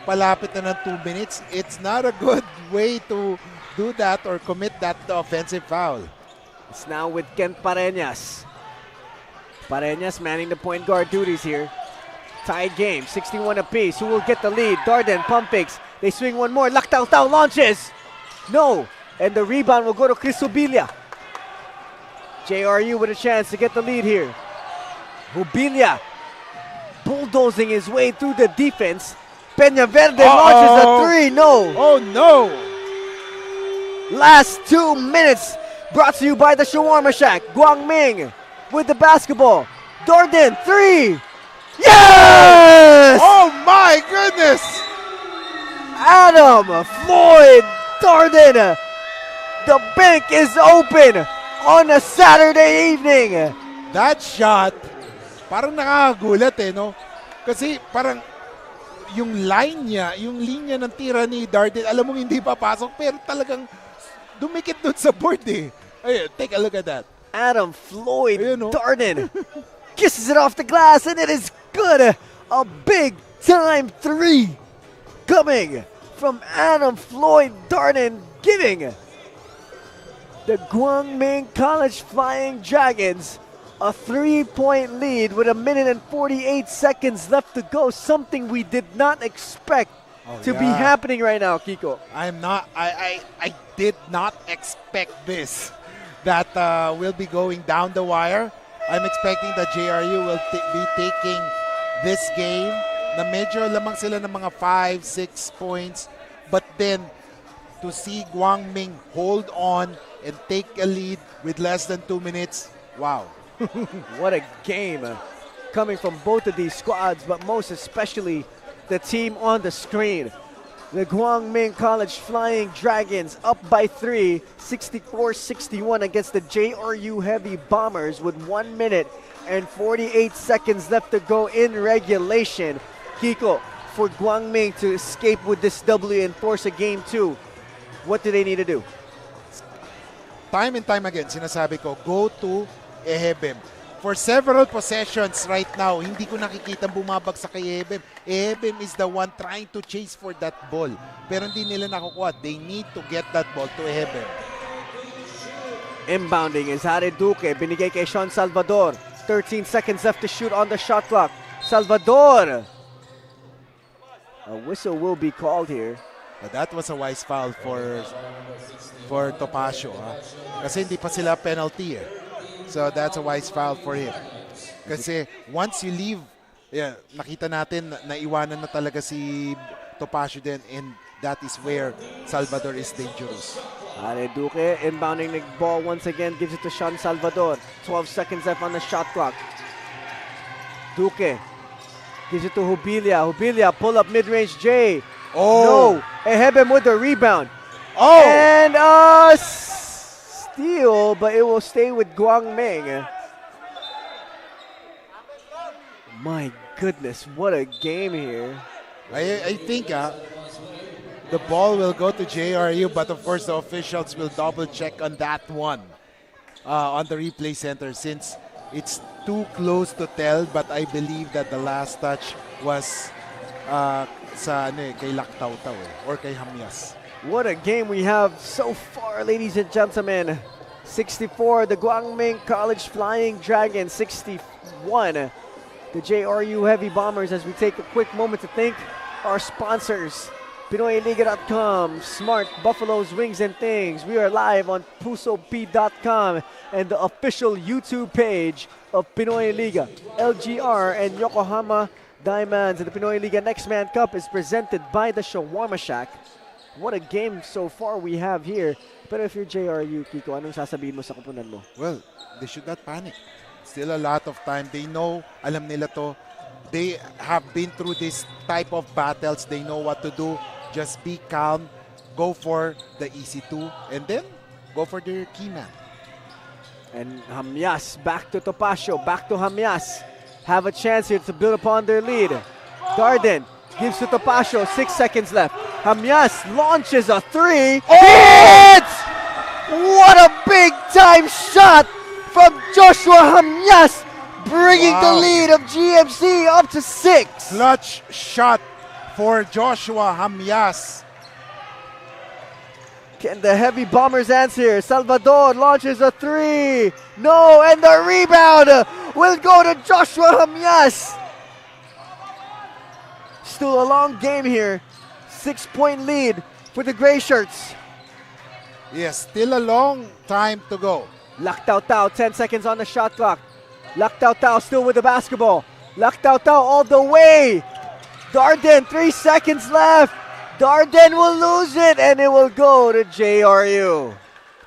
palapit na ng 2 minutes, it's not a good way to do that or commit that offensive foul. It's now with Kent Pareñas. Pareñas manning the point guard duties here. Tied game, 61 apiece. Who will get the lead? Darden, pump fakes. They swing one more. Lac Tao Tao launches. No. And the rebound will go to Chris Hubilia. JRU with a chance to get the lead here. Hubilia bulldozing his way through the defense. Peñaverde launches a three. No. Oh no! Last 2 minutes. Brought to you by the Shawarma Shack. Guangming with the basketball. Darden, three. Yes! Oh my goodness! Adam Floyd Darden. The bank is open on a Saturday evening. That shot, parang nakakagulat no? Kasi parang yung linya ng tira ni Darden, alam mong hindi papasok, pero talagang dumikit doon sa board Ay, take a look at that. Adam Floyd Darden kisses it off the glass, and it is good. A big time three coming from Adam Floyd Darden, giving the Guangming College Flying Dragons a 3-point lead with 1 minute and 48 seconds left to go. Something we did not expect to be happening right now, Kiko. I did not expect this. That will be going down the wire. I'm expecting that JRU will be taking this game. Na medyo lamang sila ng mga 5-6 points. But then, to see Guangming hold on and take a lead with less than 2 minutes, wow. What a game coming from both of these squads, but most especially the team on the screen. The Guangming College Flying Dragons up by 3, 64-61 against the JRU Heavy Bombers with 1 minute and 48 seconds left to go in regulation. Kiko, for Guangming to escape with this W and force a game 2, what do they need to do? Time and time again, sinasabi ko, go to Ehebem. For several possessions right now, hindi ko nakikita bumabagsak kay Ehebem. Ehebem is the one trying to chase for that ball. Pero hindi nila nakukuha. They need to get that ball to Ehebem. Inbounding is Harry Duque. Binigay kay Sean Salvador. 13 seconds left to shoot on the shot clock. Salvador. A whistle will be called here. That was a wise foul for Topacio. Kasi hindi pa sila penalty So that's a wise foul for him. Kasi once you leave, nakita natin na iwanan na talaga si Topacio din, and that is where Salvador is dangerous. Ale Duque inbounding the ball once again, gives it to Sean Salvador. 12 seconds left on the shot clock. Duque gives it to Hubilia. Hubilia pull up mid-range J. No, Ehebem with the rebound. And steal, but it will stay with Guangming. My goodness, what a game here. I think the ball will go to JRU, but of course the officials will double check on that one on the replay center, since it's too close to tell, but I believe that the last touch was kay Laktaw-Taw or kay Hamyas. What a game we have so far, ladies and gentlemen. 64, the Guangming College Flying Dragons. 61, the JRU Heavy Bombers. As we take a quick moment to thank our sponsors, Pinoyliga.com, Smart, Buffalo's Wings and Things. We are live on PusoP.com and the official YouTube page of Pinoy Liga. LGR and Yokohama Diamonds. And the Pinoyliga Nextman Cup is presented by the Shawarma Shack. What a game so far we have here. Pero if you're JRU, Kiko, anong sasabihin mo sa kupunan mo? Well, they should not panic. Still a lot of time. They know, alam nila to. They have been through this type of battles. They know what to do. Just be calm. Go for the easy two. And then, go for their key man. And Hamyas, back to Topacio. Back to Hamyas. Have a chance here to build upon their lead. Darden gives to Topacio. 6 seconds left. Hamyas launches a three. Hits! What a big time shot from Joshua Hamyas, bringing the lead of GMC up to 6. Clutch shot for Joshua Hamyas. Can the Heavy Bombers answer? Salvador launches a three. No, and the rebound will go to Joshua Hamyas. Still a long game here. 6-point lead for the Gray Shirts. Yes, still a long time to go. Laktaw-Taw, 10 seconds on the shot clock. Laktaw-Taw still with the basketball. Laktaw-Taw all the way. Darden, 3 seconds left. Darden will lose it, and it will go to JRU.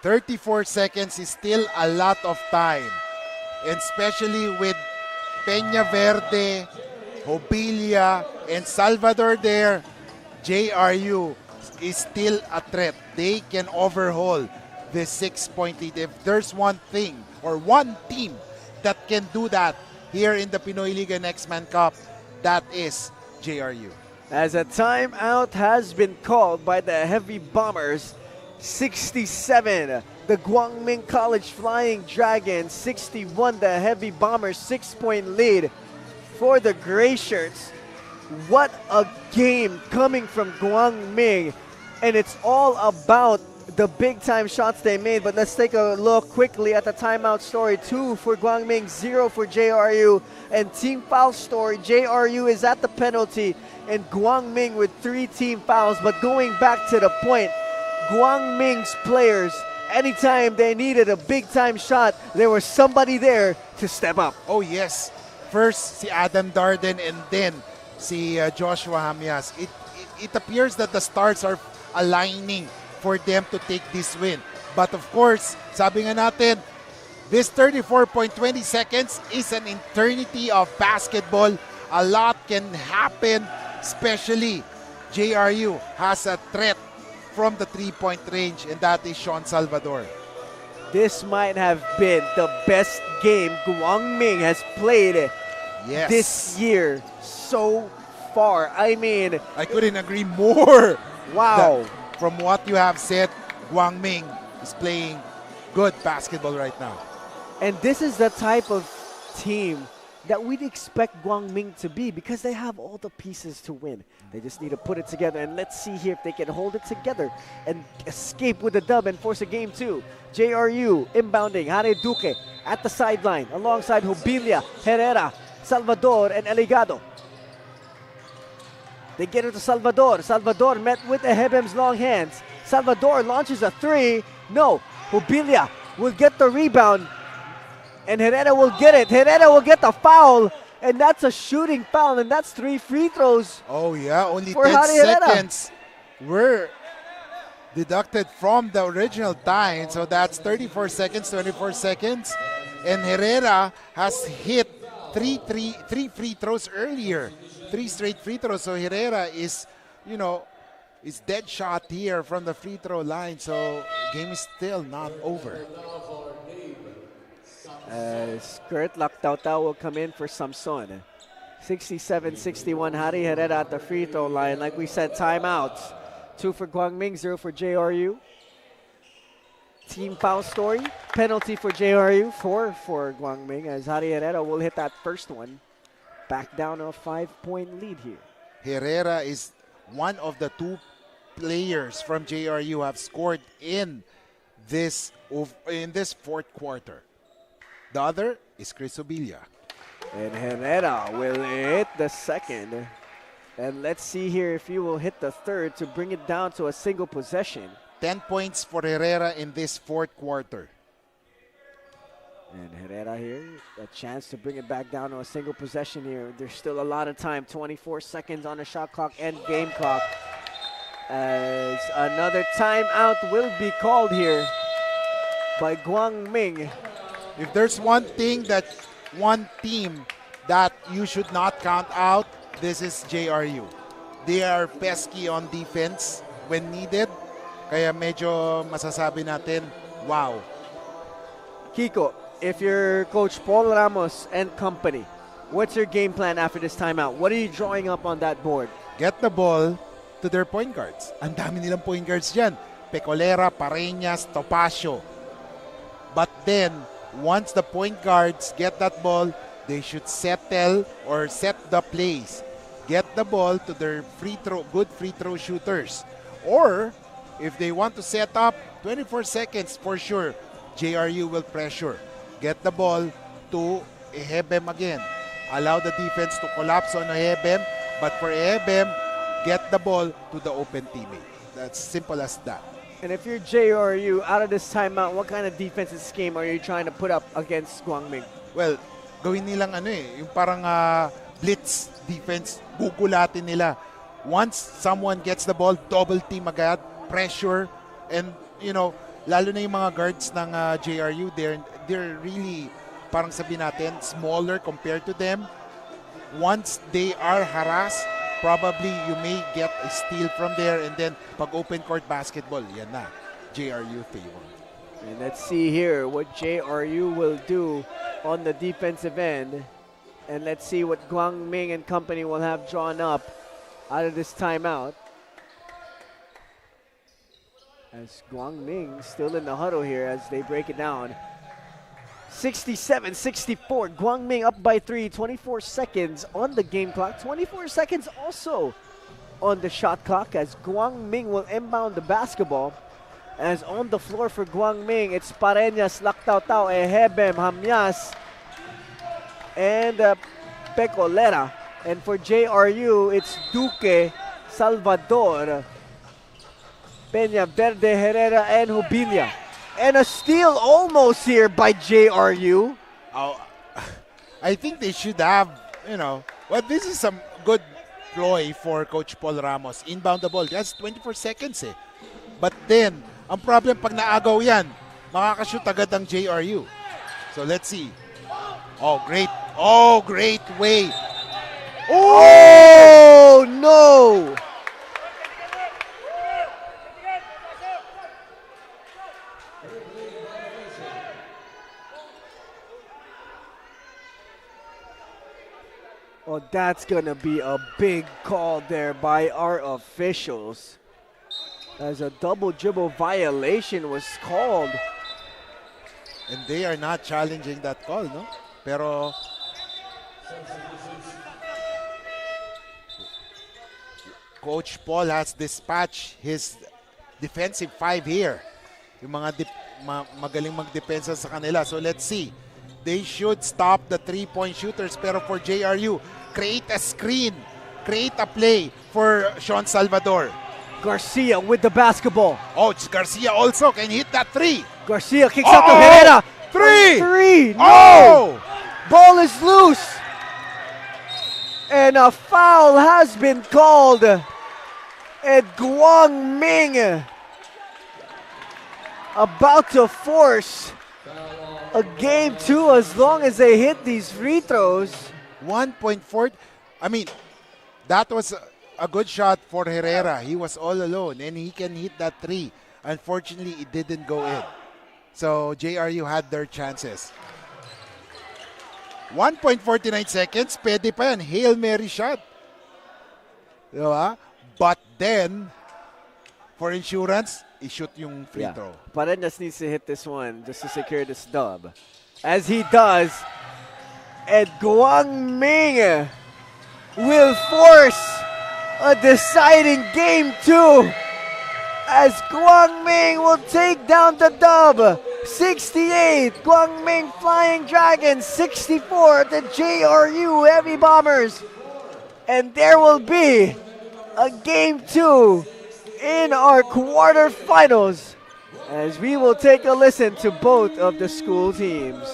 34 seconds is still a lot of time. And especially with Peña Verde, Hobilia, and Salvador there, JRU is still a threat. They can overhaul this 6-point lead. If there's one thing or one team that can do that here in the Pinoyliga Nextman Cup, that is JRU. As a timeout has been called by the Heavy Bombers, 67, the Guangming College Flying Dragons, 61, the Heavy Bombers, 6-point lead for the Gray Shirts. What a game coming from Guangming, and it's all about the big-time shots they made. But let's take a look quickly at the timeout story. 2 for Guangming, 0 for JRU, and team foul story. JRU is at the penalty, and Guangming with 3 team fouls. But going back to the point, Guangming's players, anytime they needed a big-time shot, there was somebody there to step up. Oh yes, first si Adam Darden and then si Joshua Hamias. It appears that the stars are aligning for them to take this win. But of course, sabi nga natin, this 34.20 seconds is an eternity of basketball. A lot can happen, especially JRU has a threat from the 3-point range, and that is Sean Salvador. This might have been the best game Guangming has played this year so far. I mean, I couldn't agree more. Wow. From what you have said, Guangming is playing good basketball right now. And this is the type of team that we'd expect Guangming to be, because they have all the pieces to win. They just need to put it together, and let's see here if they can hold it together and escape with the dub and force a game 2. JRU inbounding, Hare Duque at the sideline alongside Hobilia, Herrera, Salvador, and Eligado. They get it to Salvador. Salvador met with Ehebem's long hands. Salvador launches a 3. No, Hobilia will get the rebound, and Herrera will get it. Herrera will get the foul, and that's a shooting foul, and that's 3 free throws. Oh yeah, only for 10 Harry seconds were deducted from the original time, so that's 34 seconds, 24 seconds. And Herrera has hit three free throws earlier. 3 straight free throws, so Herrera is, is dead shot here from the free throw line, so game is still not over. Skirt Laktautau will come in for Samson. 67-61, Harry Herrera at the free throw line. Like we said, timeouts. 2 for Guangming, 0 for JRU. Team foul story, penalty for JRU, 4 for Guangming, as Harry Herrera will hit that first one. Back down a 5-point lead here. Herrera is one of the 2 players from JRU who have scored in this fourth quarter. The other is Chris Obilia. And Herrera will hit the second. And let's see here if he will hit the third to bring it down to a single possession. 10 points for Herrera in this fourth quarter. And Herrera here, a chance to bring it back down to a single possession here. There's still a lot of time, 24 seconds on the shot clock and game clock. As another timeout will be called here by Guangming. If there's one team that you should not count out, this is JRU. They are pesky on defense when needed. Kaya medyo masasabi natin, wow. Kiko, if you're Coach Paul Ramos and company, what's your game plan after this timeout? What are you drawing up on that board? Get the ball to their point guards. Ang dami nilang point guards dyan. Pecolera, Pareñas, Topacio. But then, once the point guards get that ball, they should settle or set the plays. Get the ball to their good free throw shooters. Or, if they want to set up, 24 seconds for sure, JRU will pressure. Get the ball to Ehebem again. Allow the defense to collapse on Ehebem, but for Ehebem, get the ball to the open teammate. That's simple as that. And if you're JRU, out of this timeout, what kind of defensive scheme are you trying to put up against Guangming? Well, gawin nilang yung parang blitz defense, gugulatin nila. Once someone gets the ball, double team agad, pressure, and lalo na yung mga guards ng JRU, they're really, parang sabihin natin, smaller compared to them. Once they are harassed, probably you may get a steal from there, and then pag open court basketball, yan na, JRU favor. And let's see here what JRU will do on the defensive end. And let's see what Guang Ming and company will have drawn up out of this timeout. As Guang Ming still in the huddle here as they break it down. 67-64, Guang Ming up by 3, 24 seconds on the game clock. 24 seconds also on the shot clock as Guang Ming will inbound the basketball. As on the floor for Guang Ming, it's Pareñas, Lactautau, Ehebem, Hamyas, and Pecolera. And for JRU, it's Duque, Salvador, Peña Verde, Herrera, and Jubilia. And a steal almost here by JRU. Oh, I think they should have, well, this is some good ploy for Coach Paul Ramos. Inbound the ball, just 24 seconds eh. But then, ang problem pag naagaw yan, makakashoot agad ang JRU. So let's see. Oh, great way. Oh, no! Oh, that's gonna be a big call there by our officials. As a double dribble violation was called. And they are not challenging that call, no? Pero Coach Paul has dispatched his defensive five here. Yung mga magaling magdepensa sa kanila. So let's see. They should stop the three-point shooters. Pero for JRU, create a screen. Create a play for Sean Salvador. Garcia with the basketball. Oh, it's Garcia also can hit that three. Garcia kicks out to Herrera. Three! No! Oh! Ball is loose. And a foul has been called. And Guang Ming about to force a game 2 as long as they hit these free throws. 1.4. I mean, that was a good shot for Herrera. He was all alone and he can hit that three. Unfortunately, it didn't go in. So JRU had their chances. 1.49 seconds, pwede pa yan. Hail Mary shot. Diba? But then, for insurance, i-shoot yung free throw. Pareñas needs to hit this one just to secure this dub. As he does, and Guang Ming will force a deciding game 2 as Guang Ming will take down the dub. 68, Guang Ming Flying Dragons, 64, the JRU Heavy Bombers. And there will be a game 2 in our quarterfinals as we will take a listen to both of the school teams.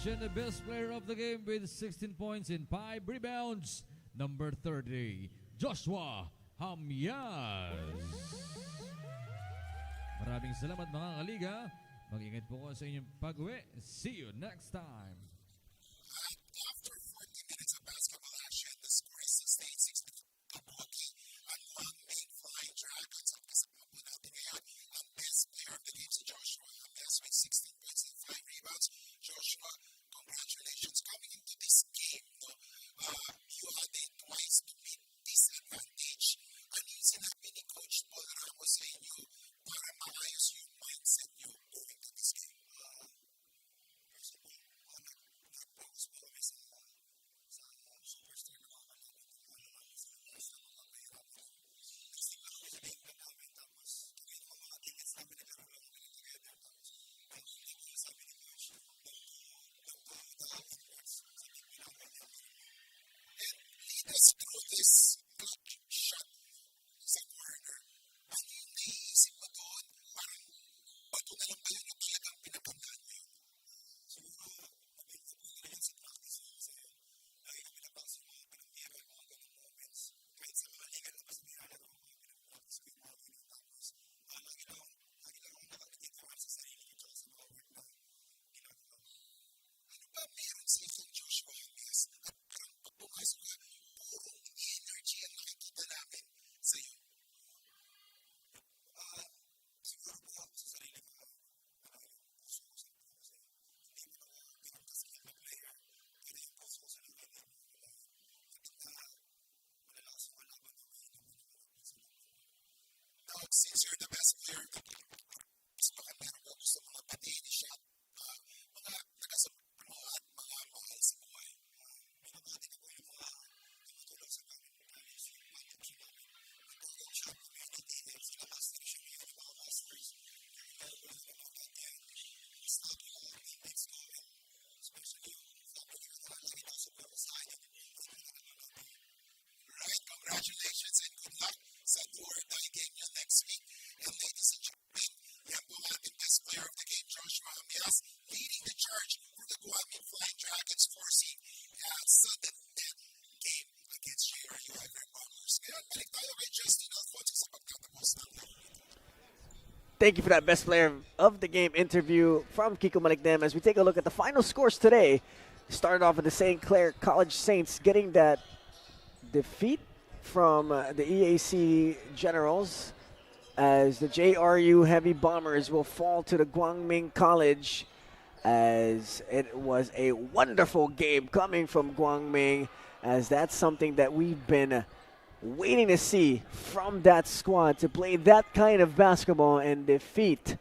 match, and the best player of the game with 16 points and 5 rebounds, number 30, Joshua Hamyas. Maraming salamat mga kaliga. Mag-ingat po kayo sa inyong pag-uwi. See you next time. After 40 minutes of basketball action, the score is 68-62. Kabuki ang MING Flying Dragons. At kasama po natin ngayon ang best player of the game, si Joshua Hamyas with 16 points and 5 rebounds. Joshua, congratulations coming into this game. No? You had it twice to meet this advantage. Ano yung sinabi ni Coach Paul Ramos sa inyo para maayos yung mindset nyo going to this game? First of all, nag-focus po kami sa superstar na mga kalaban sa mga mahirap. Kasi kami sa game namin, tapos kami ng mga teammates namin naglaro lang kami together. Tapos ang hindi sabi ni Coach, lead us through this clutch shot sa corner. Ano yung naiisip mo doon? Parang bato na lang kayo na talagang pinapandaan mo yun. Siguro, mabilis po nila yan sa practice kasi lagi kami napaksin mga pinag-iral, mga ganong moments. Kahit sa mga liga na mas nilalaro, pinag-practice ko yung mga ganun. Tapos, lagi lang akong nakatingin sa sarili ko sa mga work na ginagawa. Ano ba meron sa isang Joshua Hamyas at parang pag pumasok ka, purong energy ang nakikita namin sa iyo? Siguro po ako sa sarili ko, yung puso ko sa iyo kasi hindi mo na ako pinagkaskill na player. Pero yung puso ko sa sarili ko, malalakas ang kalaban na may naman sa laban. Now, since you're the best player of the game, mas baka meron ko gusto mga batiin ni shot, mga taga-support at mga mahal sa buhay. Binabati ko po yung mga tumutulong sa amin. Alis yung mga team namin. Nagpagawin siya ng community and sila master siya ngayon yung mga masters. Kaya ko lang mga ganyan. Stop yung mga teammates ko. Especially yung family ko na lagi na support sa akin. Right, congratulations and good luck sa do-or-die game niya next week. And ladies and gentlemen, yan po ang ating best player of the game, Joshua Hamyas, leading the charge for the GUANG Flying Dragons, forcing sudden death game against GRU Ivory Bombers. Ngayon, balik tayo kay Justin Alfonso sa pagtatapos ng laro nito. Thank you for that best player of the game interview from Kiko Malikdem as we take a look at the final scores today. Started off with the St. Clair College Saints getting that defeat from the EAC Generals as the JRU Heavy Bombers will fall to the Guangming College, as it was a wonderful game coming from Guangming, as that's something that we've been waiting to see from that squad, to play that kind of basketball and defeat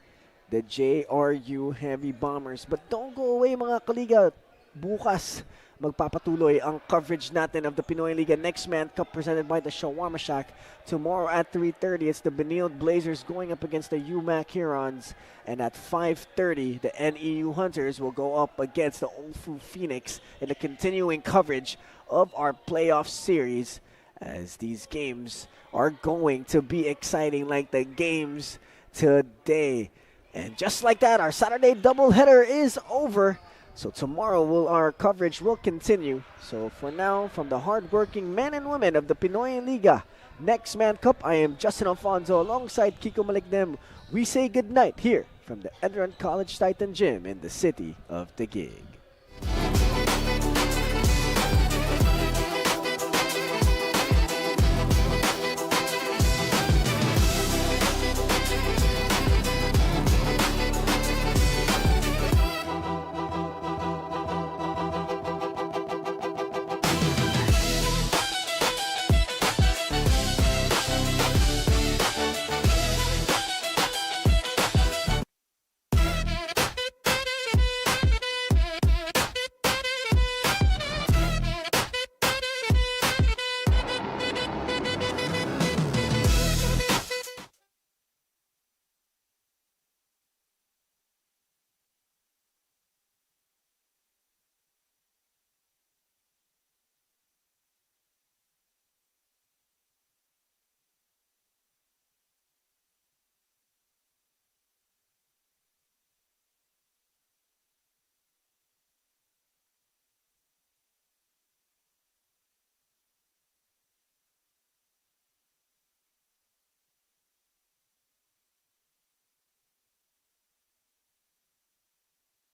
the JRU Heavy Bombers. But don't go away mga kaliga, bukas magpapatuloy ang coverage natin of the Pinoyliga Nextman Cup presented by the Shawarma Shack. Tomorrow at 3:30, it's the Benilde Blazers going up against the UMAC Herons. And at 5:30, the NEU Hunters will go up against the Olfu Phoenix in the continuing coverage of our playoff series, as these games are going to be exciting like the games today. And just like that, our Saturday doubleheader is over. So tomorrow our coverage will continue. So for now, from the hardworking men and women of the Pinoyliga Nextman Cup, I am Justin Alfonso alongside Kiko Malikdem. We say goodnight here from the ENDERUN College Titan Gym in the city of Taguig.